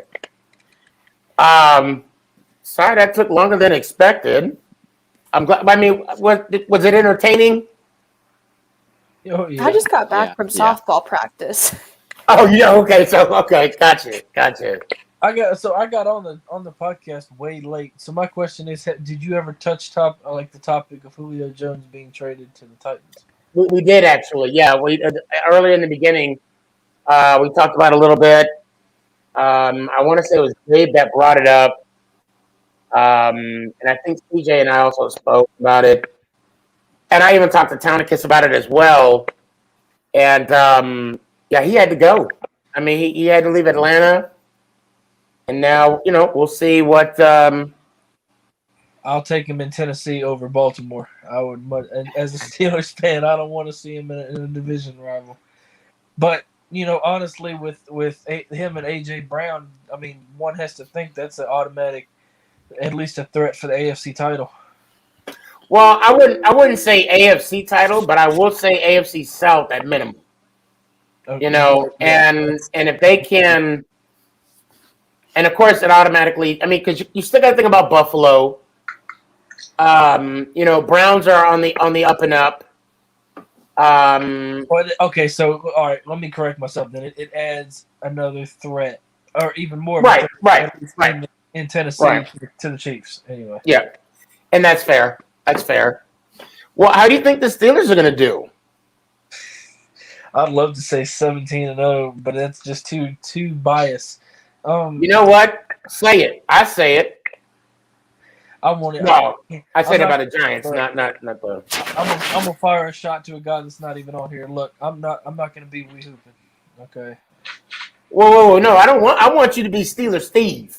Sorry that took longer than expected. I'm glad. Was it entertaining? I just got back from softball practice. Oh, yeah. Okay. So okay, gotcha. I got on the podcast way late. So my question is, did you ever touch the topic of Julio Jones being traded to the Titans? We did actually. Yeah. We early in the beginning, we talked about it a little bit. I want to say it was Gabe that brought it up, and I think CJ and I also spoke about it, and I even talked to Townicus about it as well. And yeah, he had to go. I mean, he had to leave Atlanta, and now we'll see what. I'll take him in Tennessee over Baltimore. I would, and as a Steelers fan, I don't want to see him in a division rival. But honestly, with him and AJ Brown, I mean, one has to think that's an automatic, at least a threat for the AFC title. Well, I wouldn't say AFC title, but I will say AFC South at minimum. Okay. And if they can, and of course it automatically. I mean, because you still got to think about Buffalo. Browns are on the up and up. Okay, so all right, let me correct myself. Then it adds another threat, or even more. Right. In Tennessee to the Chiefs, anyway. Yeah, and that's fair. That's fair. Well, how do you think the Steelers are going to do? I'd love to say 17-0, but that's just too biased. You know what? Say it. I say it. I want it. No, I said about the Giants, not the. I'm gonna fire a shot to a guy that's not even on here. Look, I'm not gonna be wee hooping. Okay. Whoa! No, I don't want. I want you to be Steeler Steve.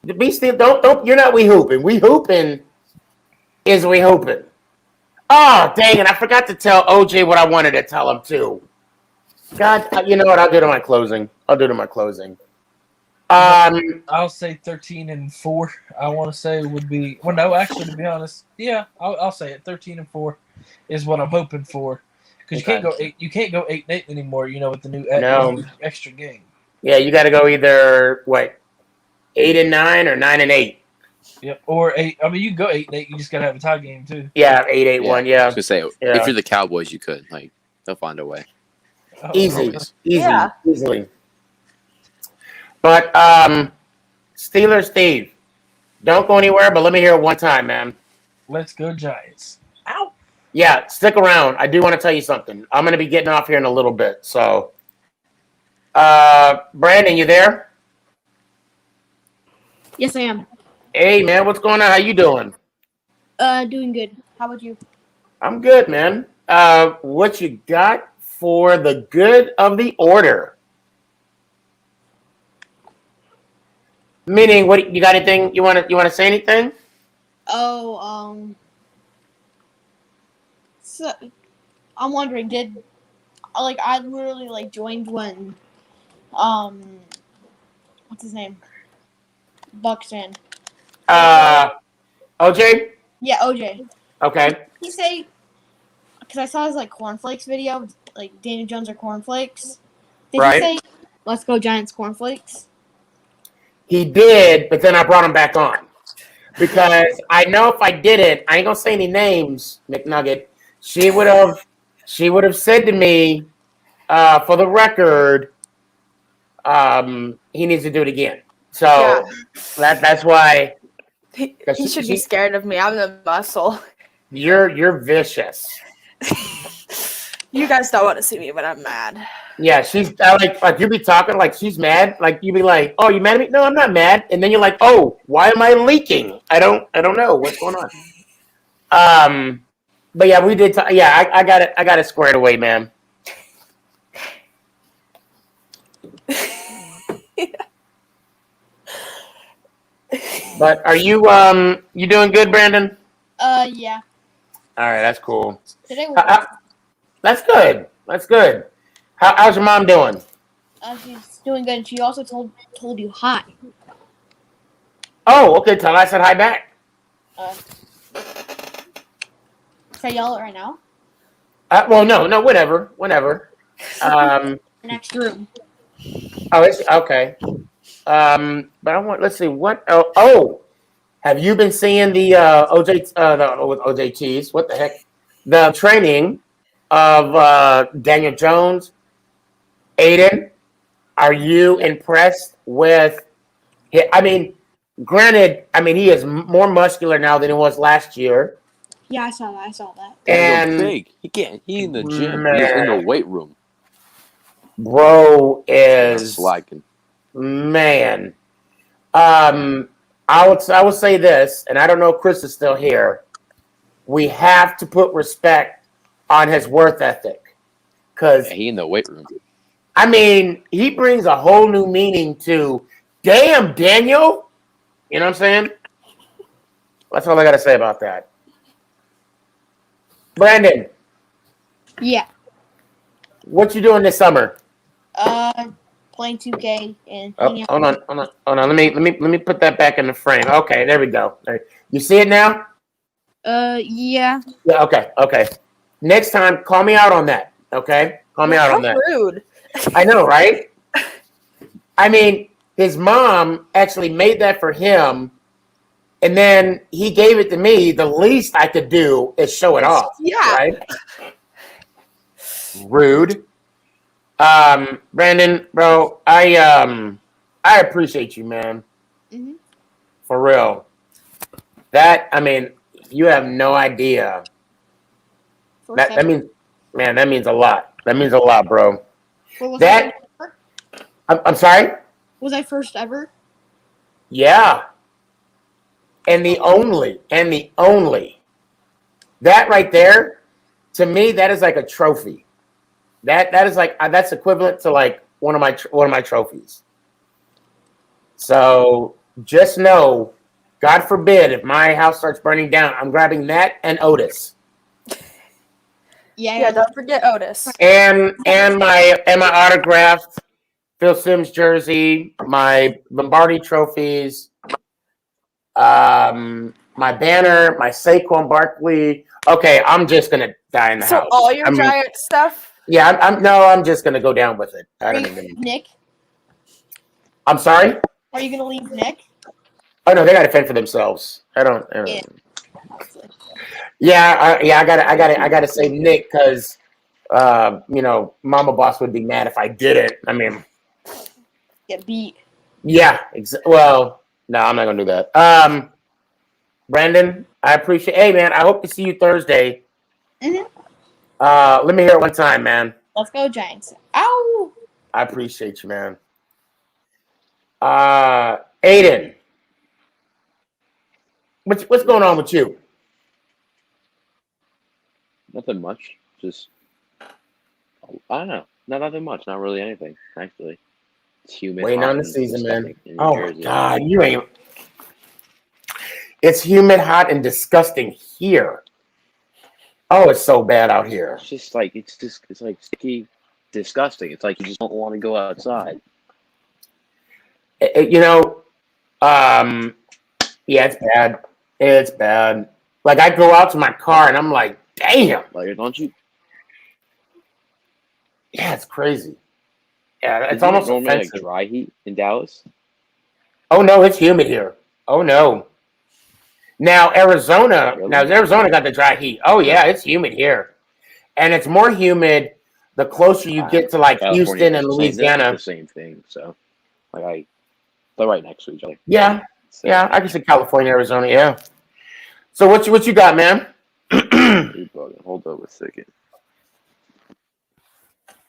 To be Steve, don't. You're not wee hooping. Wee hooping is wee hooping. Oh, dang it! I forgot to tell OJ what I wanted to tell him too. God, you know what? I'll do it in my closing. I'll say 13-4. I want to say would be no. Actually, to be honest, yeah, I'll say it. 13-4 is what I'm hoping for, because you can't go 8. You can't go 8-8 anymore. With the new extra game. Yeah, you got to go either 8-9 or 9-8. Yep, or 8. I mean, you can go 8-8. You just got to have a tie game too. Yeah, 8-8-1. Yeah. I was gonna say, if you're the Cowboys, you could they'll find a way. Easily. But Steelers Steve, don't go anywhere, but let me hear it one time, man. Let's go Giants. Ow. Yeah, stick around. I do want to tell you something. I'm going to be getting off here in a little bit. So, Brandon, you there? Yes, I am. Hey, man, what's going on? How you doing? Doing good. How about you? I'm good, man. What you got for the good of the order? Meaning, what you got? Anything you want to say? Anything? Oh, so I'm wondering, I literally joined when what's his name? Bucks fan. OJ? Yeah, OJ. Okay. Did he say, because I saw his cornflakes video, Daniel Jones or cornflakes. Did he say, "Let's go Giants cornflakes"? He did, but then I brought him back on because I know if I didn't, I ain't gonna say any names, McNugget. She would have said to me, for the record, he needs to do it again. So that's why he should be scared of me. I'm the muscle. You're vicious. You guys don't want to see me, but I'm mad. Yeah, she's like you be talking like she's mad. Like you be like, "Oh, you mad at me?" No, I'm not mad. And then you're like, "Oh, why am I leaking? I don't know what's going on." But yeah, we did. I got it. I got it squared away, man. But are you doing good, Brandon? Yeah. All right, that's cool. Today was That's good. That's good. How's your mom doing? She's doing good. She also told you hi. Oh, okay. Tell her I said hi back. Should I yell it right now? Well, no, whatever. Next room. Oh, it's okay. But let's see what. Oh, have you been seeing the OJTs? What the heck? The training of Daniel Jones Aiden, are you impressed with? I mean, granted, I mean he is more muscular now than he was last year. Yeah, I saw that. I saw that. And And big. He can't. He in the gym. He is in the weight room. Bro is slacking. Man. I would say this, and I don't know if Chris is still here. We have to put respect on his work ethic, because he in the weight room. I mean, he brings a whole new meaning to damn Daniel. You know what I'm saying? That's all I gotta say about that. Brandon, Yeah. what you doing this summer? Playing 2K and Oh, hanging out. hold on. Let me put that back in the frame. Okay, there we go. You see it now? Yeah. Yeah. Okay. Next time, call me out on that. Okay, call me out on that. Rude. I know, right? I mean, his mom actually made that for him, and then he gave it to me. The least I could do is show it off. Yeah. Right? Rude. Brandon, bro, I appreciate you, man. Mhm. For real. That, I mean, you have no idea. That means, man, that means a lot. That means a lot, bro. Was That, I'm sorry? Was I first ever? Yeah. And the only. That right there, to me, that is like a trophy. That is like, that's equivalent to like one of my trophies. So just know, God forbid, if my house starts burning down, I'm grabbing that and Otis. Yeah, don't forget Otis. And my autographed Phil Simms jersey, my Lombardi trophies, my banner, my Saquon Barkley. Okay, I'm just gonna die in the house. So all your Giant stuff? Yeah, I'm just gonna go down with it. I don't even. Nick, I'm sorry. are you gonna leave Nick? Oh no, they gotta fend for themselves. I don't. Yeah, I gotta say Nick, because Mama Boss would be mad if I didn't. I mean, Get beat. yeah. Well, no, I'm not gonna do that. Brandon, I appreciate. Hey, man, I hope to see you Thursday. Mhm. Let me hear it one time, man. Let's go Giants. Ow! I appreciate you, man. Aiden, what's going on with you? Nothing much. Just I don't know. Not nothing much. Not really anything. Actually, it's humid. Waiting hot, on the and season, man. disgusting in New Oh my Jersey. God, you ain't. It's humid, hot, and disgusting here. Oh, it's so bad out here. It's just like it's like sticky, disgusting. It's like you just don't want to go outside. Yeah, it's bad. It's bad. Like, I go out to my car and I'm like, damn. Like, don't you? Yeah, it's crazy. Yeah, it's Isn't it almost normally offensive. like dry heat in Dallas. Oh no, it's humid here. Oh no. Now Arizona got the dry heat. Oh yeah, it's humid here, and it's more humid the closer you get to like California Houston and is Louisiana. the same thing. So, like, they're right next to each other. Yeah, I can see California, Arizona. Yeah. So what you got, man? Hold up a second.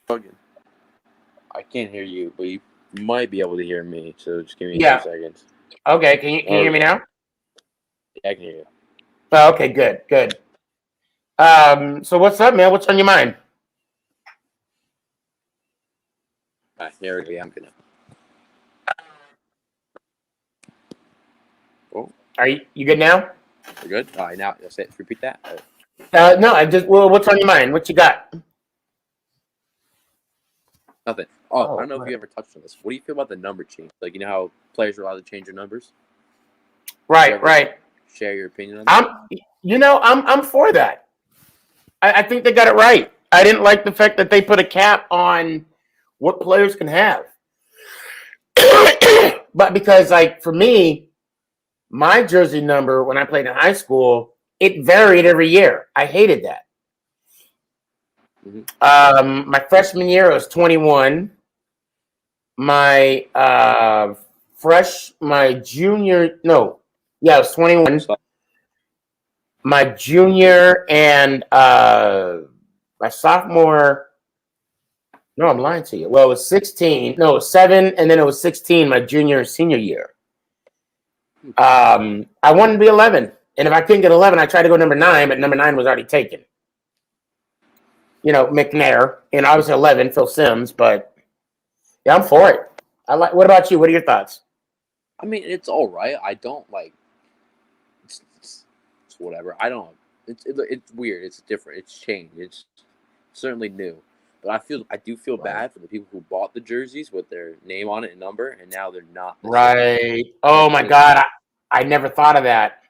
I can't hear you, but you might be able to hear me. So just give me a few seconds. Okay, can you hear me now? Yeah, I can hear you. Oh, okay, good. So what's up, man? What's on your mind? Here we go. I'm gonna. Oh, are you good now? You're good. All right, now that's it. Repeat that. No, what's on your mind? What you got? Nothing. Oh, I don't know if you ever touched on this. What do you feel about the number change? Like, you know how players are allowed to change their numbers? Right. Share your opinion on that? I'm for that. I think they got it right. I didn't like the fact that they put a cap on what players can have. But because, like, for me, my jersey number when I played in high school, it varied every year. I hated that. My freshman year, I was 21. My junior, no, yeah, I was 21. My junior and my sophomore. No, I'm lying to you. Well, it was 16. No, it was 7, and then it was 16 my junior and senior year. I wanted to be 11, and if I couldn't get 11, I tried to go number 9, but number 9 was already taken. McNair, and I was 11, Phil Simms, but yeah, I'm for it. What about you? What are your thoughts? I mean, it's all right. I don't like. It's whatever. I don't. It's weird. It's different. It's changed. It's certainly new. But I do feel bad for the people who bought the jerseys with their name on it and number, and now they're not. Right. Oh my God, I never thought of that.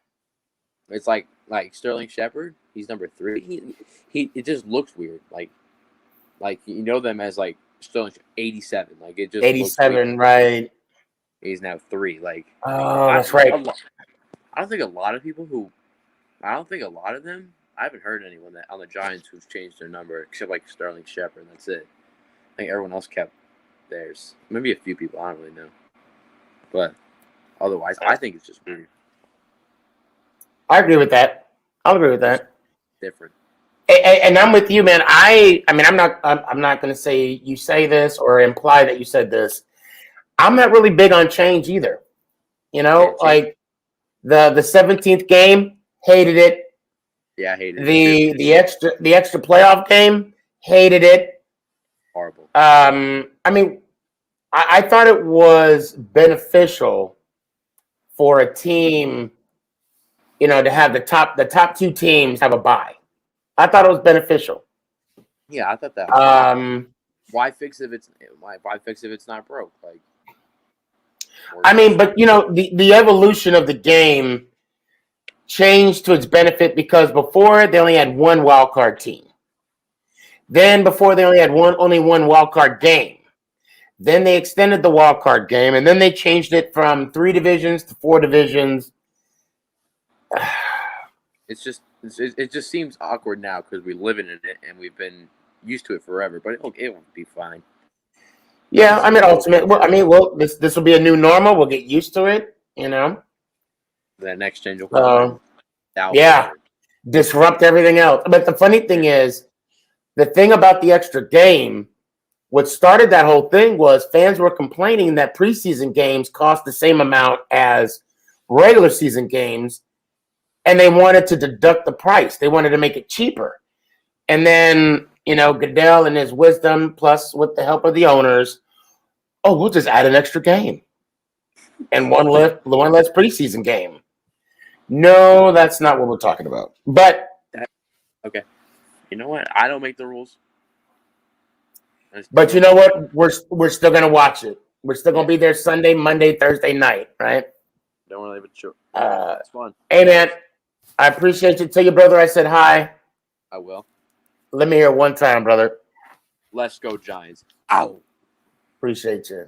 It's like Sterling Shepard. He's number 3. He it just looks weird. Like them as like Sterling 87. Like it just 87, right? He's now 3. Like that's right. I don't think a lot of them. I haven't heard anyone that on the Giants who's changed their number except like Sterling Shepard. That's it. I think everyone else kept theirs. Maybe a few people. I don't really know. But otherwise, I think it's just weird. I agree with that. I'll agree with that. Different. And I'm with you, man. I mean, I'm not going to say you say this or imply that you said this. I'm not really big on change either. Like the 17th game, hated it. Yeah, I hated it. The extra playoff game, hated it. Horrible. I mean, I thought it was beneficial for a team, to have the top 2 teams have a bye. I thought it was beneficial. Yeah, I thought that. Why fix if it's not broke? Like, I mean, but the evolution of the game changed to its benefit because before they only had one wild card team. Then before they only had only one wild card game. Then they extended the wild card game, and then they changed it from 3 divisions to 4 divisions. It just seems awkward now because we're living in it and we've been used to it forever. But it will be fine. Yeah, I mean, this will be a new normal. We'll get used to it. The next change will come. Yeah, disrupt everything else. But the funny thing is, the thing about the extra game, what started that whole thing was fans were complaining that preseason games cost the same amount as regular season games, and they wanted to deduct the price. They wanted to make it cheaper. And then, Goodell and his wisdom, plus with the help of the owners, we'll just add an extra game and one less preseason game. No, that's not what we're talking about. But okay, you know what? I don't make the rules. But you know what? We're still gonna watch it. We're still gonna be there Sunday, Monday, Thursday night, right? Don't really have a choice. It's fun. Hey man, I appreciate you. Tell your brother I said hi. I will. Let me hear it one time, brother. Let's go Giants. Ow. Appreciate you.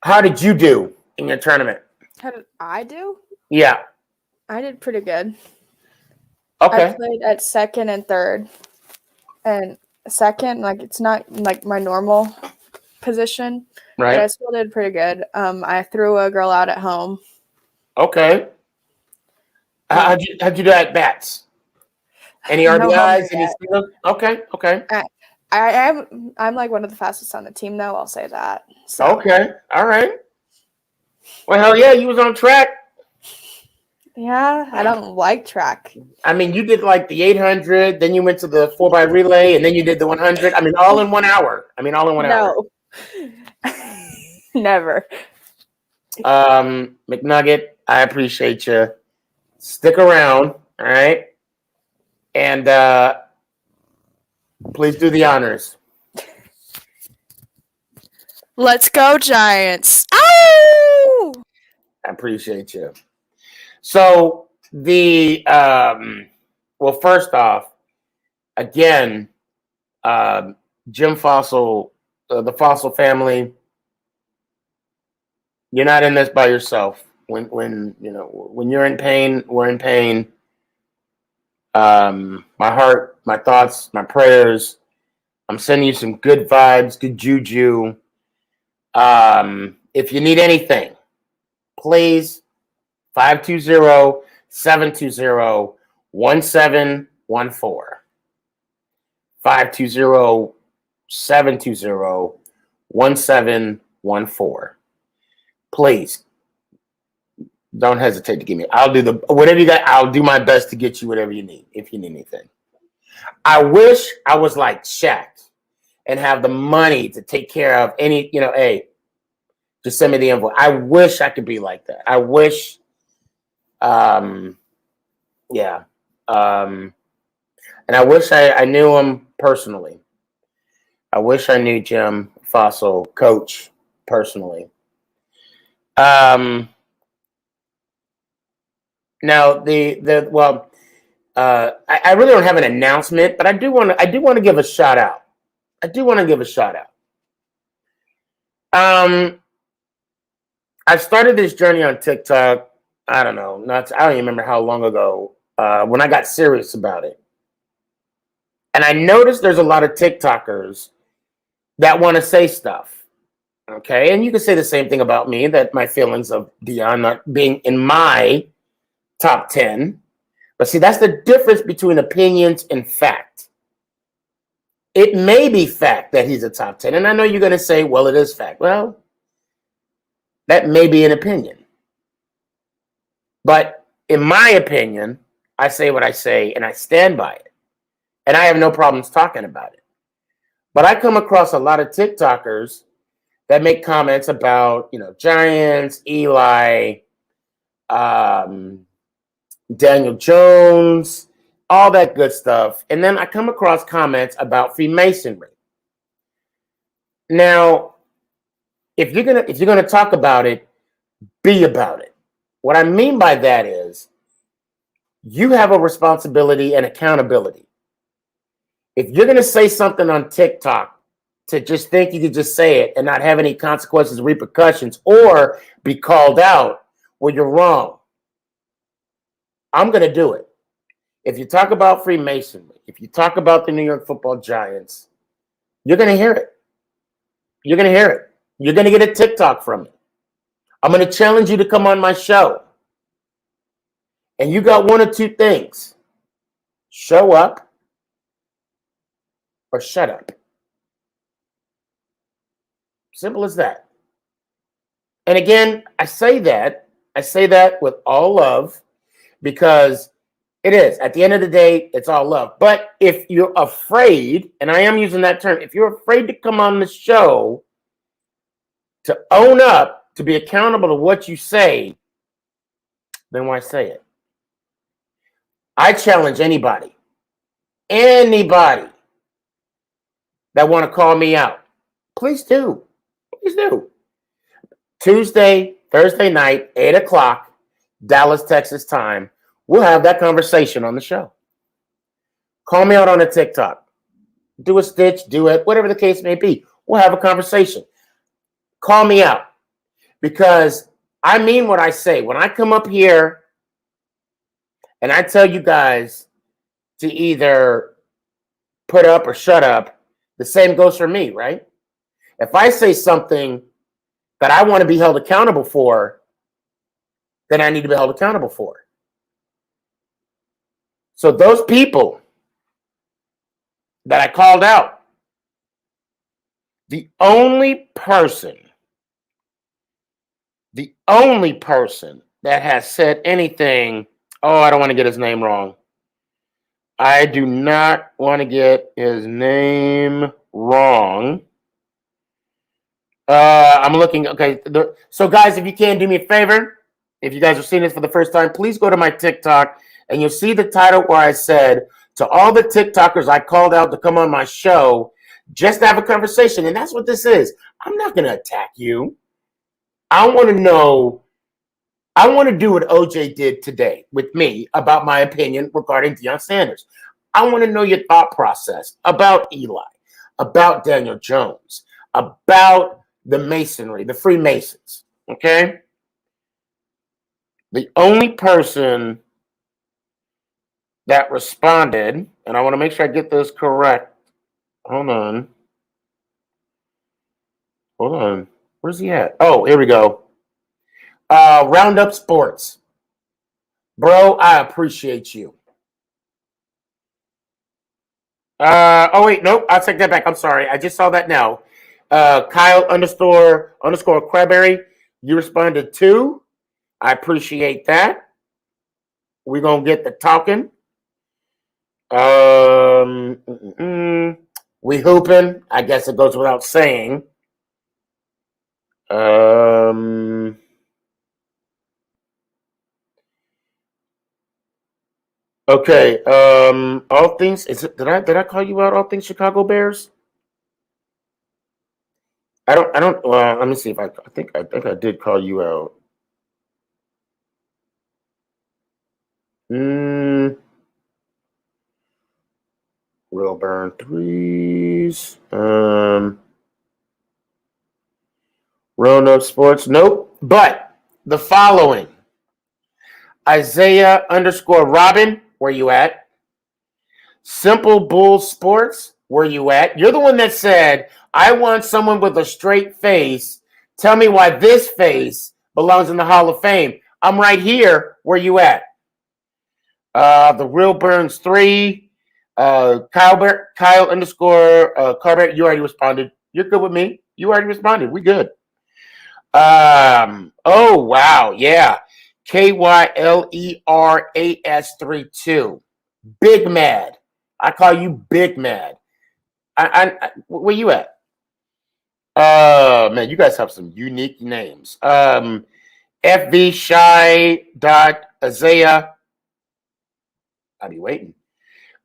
How did you do in your tournament? How did I do? Yeah. I did pretty good. Okay. I played at 2nd and 3rd. And 2nd, it's not like my normal position. Right. But I still did pretty good. I threw a girl out at home. Okay. How'd you do at bats? Any RBIs? Any steals? Okay. I'm like one of the fastest on the team, though. I'll say that. So. Okay. All right. Well, hell yeah, you was on track. Yeah, I don't like track. I mean, you did like the 800, then you went to the 4x relay, and then you did the 100. I mean, all in 1 hour. hour. No. Never. McNugget, I appreciate you. Stick around, all right? And please do the honors. Let's go, Giants. Oh! I appreciate you. So first off, again, Jim Fossil, the Fossil family, you're not in this by yourself. When you're in pain, we're in pain. My heart, my thoughts, my prayers. I'm sending you some good vibes, good juju. If you need anything, please 520-720-1714. 520-720-1714. Please don't hesitate to give me. I'll do whatever you got. I'll do my best to get you whatever you need if you need anything. I wish I was like Shaq and have the money to take care of any, hey, just send me the invoice. I wish I could be like that. I wish, yeah. And I wish I knew him personally. I wish I knew Jim Fossil, coach, personally. Now I really don't have an announcement, but I do want to give a shout out. I started this journey on TikTok. I don't know, I don't even remember how long ago, when I got serious about it. And I noticed there's a lot of TikTokers that want to say stuff. Okay. And you can say the same thing about me, that my feelings of Dion not being in my top 10. But see, that's the difference between opinions and fact. It may be fact that he's a top 10. And I know you're going to say, well, it is fact. Well, that may be an opinion. But in my opinion, I say what I say and I stand by it. And I have no problems talking about it. But I come across a lot of TikTokers that make comments about, Giants, Eli, Daniel Jones, all that good stuff. And then I come across comments about Freemasonry. Now, if you're gonna talk about it, be about it. What I mean by that is you have a responsibility and accountability. If you're gonna say something on TikTok to just think you could just say it and not have any consequences, repercussions, or be called out, well, you're wrong. I'm going to do it. If you talk about Freemasonry, if you talk about the New York Football Giants, you're going to hear it. You're going to hear it. You're going to get a TikTok from me. I'm going to challenge you to come on my show. And you got one of two things. Show up or shut up. Simple as that. And again, I say that with all love, because it is. At the end of the day, it's all love. But if you're afraid, and I am using that term, if you're afraid to come on the show to own up, to be accountable to what you say, then why say it? I challenge anybody that want to call me out. Please do. Please do. Tuesday, Thursday night, 8 o'clock, Dallas, Texas time. We'll have that conversation on the show. Call me out on a TikTok. Do a stitch, do it, whatever the case may be. We'll have a conversation. Call me out, because I mean what I say. When I come up here and I tell you guys to either put up or shut up, the same goes for me, right? If I say something that I want to be held accountable for, then I need to be held accountable for it. So those people that I called out, the only person that has said anything, I don't want to get his name wrong. I do not want to get his name wrong. I'm looking. Okay. So guys, if you can do me a favor, if you guys are seeing this for the first time, please go to my TikTok and you'll see the title where I said, to all the TikTokers I called out to come on my show, just to have a conversation. And that's what this is. I'm not going to attack you. I want to know. I want to do what OJ did today with me about my opinion regarding Deion Sanders. I want to know your thought process about Eli, about Daniel Jones, about the Masonry, the Freemasons, okay? The only person that responded, and I want to make sure I get this correct. Hold on. Where's he at? Oh, here we go. Roundup Sports. Bro, I appreciate you. Oh wait, nope. I'll take that back. I'm sorry. I just saw that now. Kyle underscore Crabberry. You responded to. I appreciate that. We're gonna get the talking. We hooping. I guess it goes without saying. Okay. All things. Did I call you out? All things Chicago Bears. I don't. Let me see if I think I did call you out. Real burn threes. Roanoke Sports. Nope. But the following. Isaiah underscore Robin. Where you at? Simple Bull Sports. Where you at? You're the one that said, I want someone with a straight face. Tell me why this face belongs in the Hall of Fame. I'm right here. Where you at? The Real Burns 3. Kyle underscore Carver. You already responded. You're good with me. You already responded. We good. Oh, wow. Yeah. KYLERAS32. Big Mad. I call you Big Mad. Where you at? Man, you guys have some unique names. FV Shy dot Isaiah. I'll be waiting.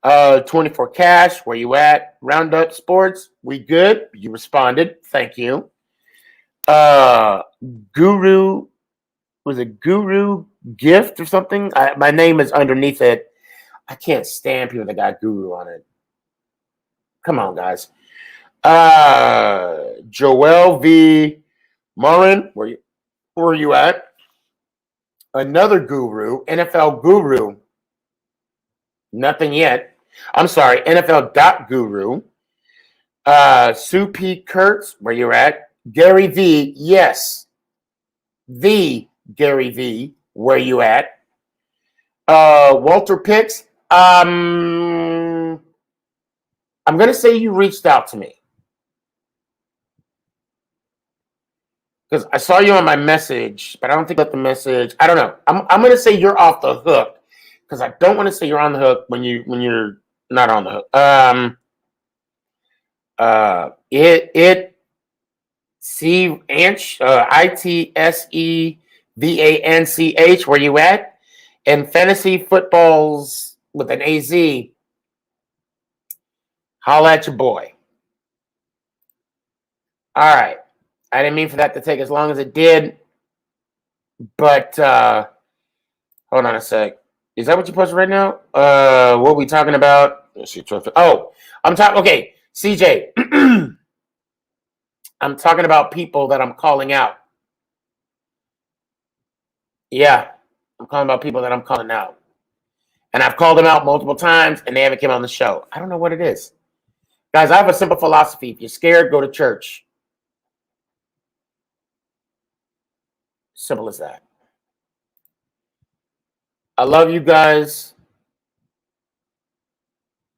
24 Cash, where you at? Roundup Sports, we good? You responded. Thank you. Guru, was it Guru Gift or something? My name is underneath it. I can't stand people that got Guru on it. Come on, guys. Joel V. Mullen, where you at? Another Guru, NFL Guru. Nothing yet. I'm sorry, NFL.Guru. Sue P. Kurtz, where you at? Gary V. Yes. The Gary V. Where you at? Walter Pitts. I'm gonna say you reached out to me because I saw you on my message, but I don't think that the message. I don't know. I'm gonna say you're off the hook because I don't want to say you're on the hook when you're not on the hook. ITSEVANCH, where you at? And fantasy footballs with an AZ. Holla at your boy. All right. I didn't mean for that to take as long as it did, but hold on a sec. Is that what you posted right now? What are we talking about? Oh, I'm talking. Okay, CJ. I'm talking about people that I'm calling out. Yeah, I'm calling about people that I'm calling out. And I've called them out multiple times, and they haven't come on the show. I don't know what it is. Guys, I have a simple philosophy. If you're scared, go to church. Simple as that. I love you guys.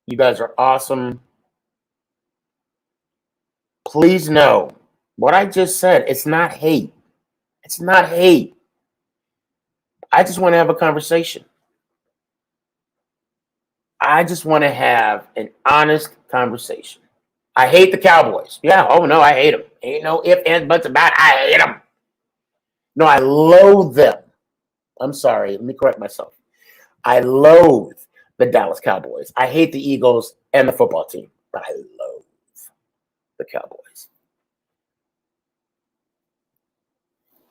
You guys are awesome. Please know what I just said. It's not hate. It's not hate. I just want to have a conversation. I just want to have an honest conversation. I hate the Cowboys. Yeah. Oh, no, I hate them. Ain't no ifs, ands, buts about it. I hate them. No, I loathe them. I'm sorry. Let me correct myself. I loathe the Dallas Cowboys. I hate the Eagles and the football team, but I loathe the Cowboys.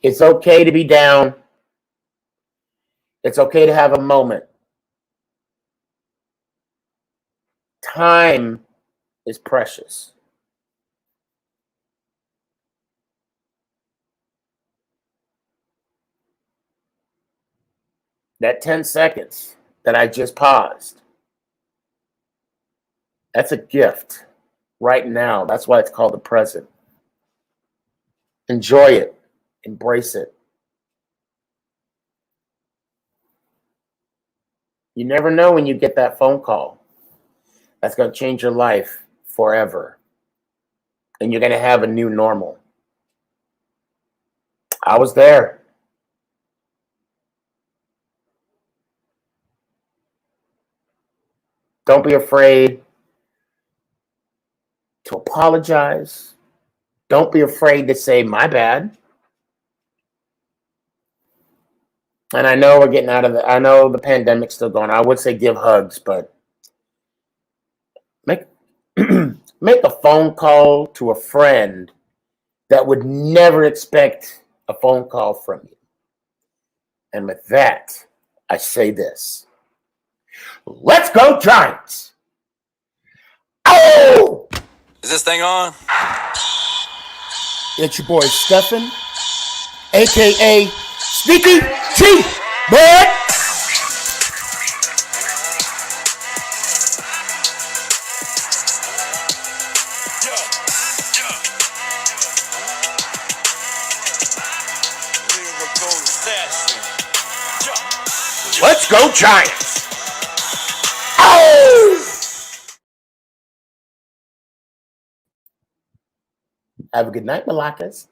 It's okay to be down. It's okay to have a moment. Time is precious. That 10 seconds, that I just paused. That's a gift right now. That's why it's called the present. Enjoy it. Embrace it. You never know when you get that phone call. That's going to change your life forever. And you're going to have a new normal. I was there. Don't be afraid to apologize. Don't be afraid to say, my bad. And I know we're getting out of I know the pandemic's still going. I would say give hugs, but make make a phone call to a friend that would never expect a phone call from you. And with that, I say this. Let's go Giants! Oh! Is this thing on? It's your boy Stefan, aka SneakyG, man. Let's go Giants! Oh! Have a good night, Malakas.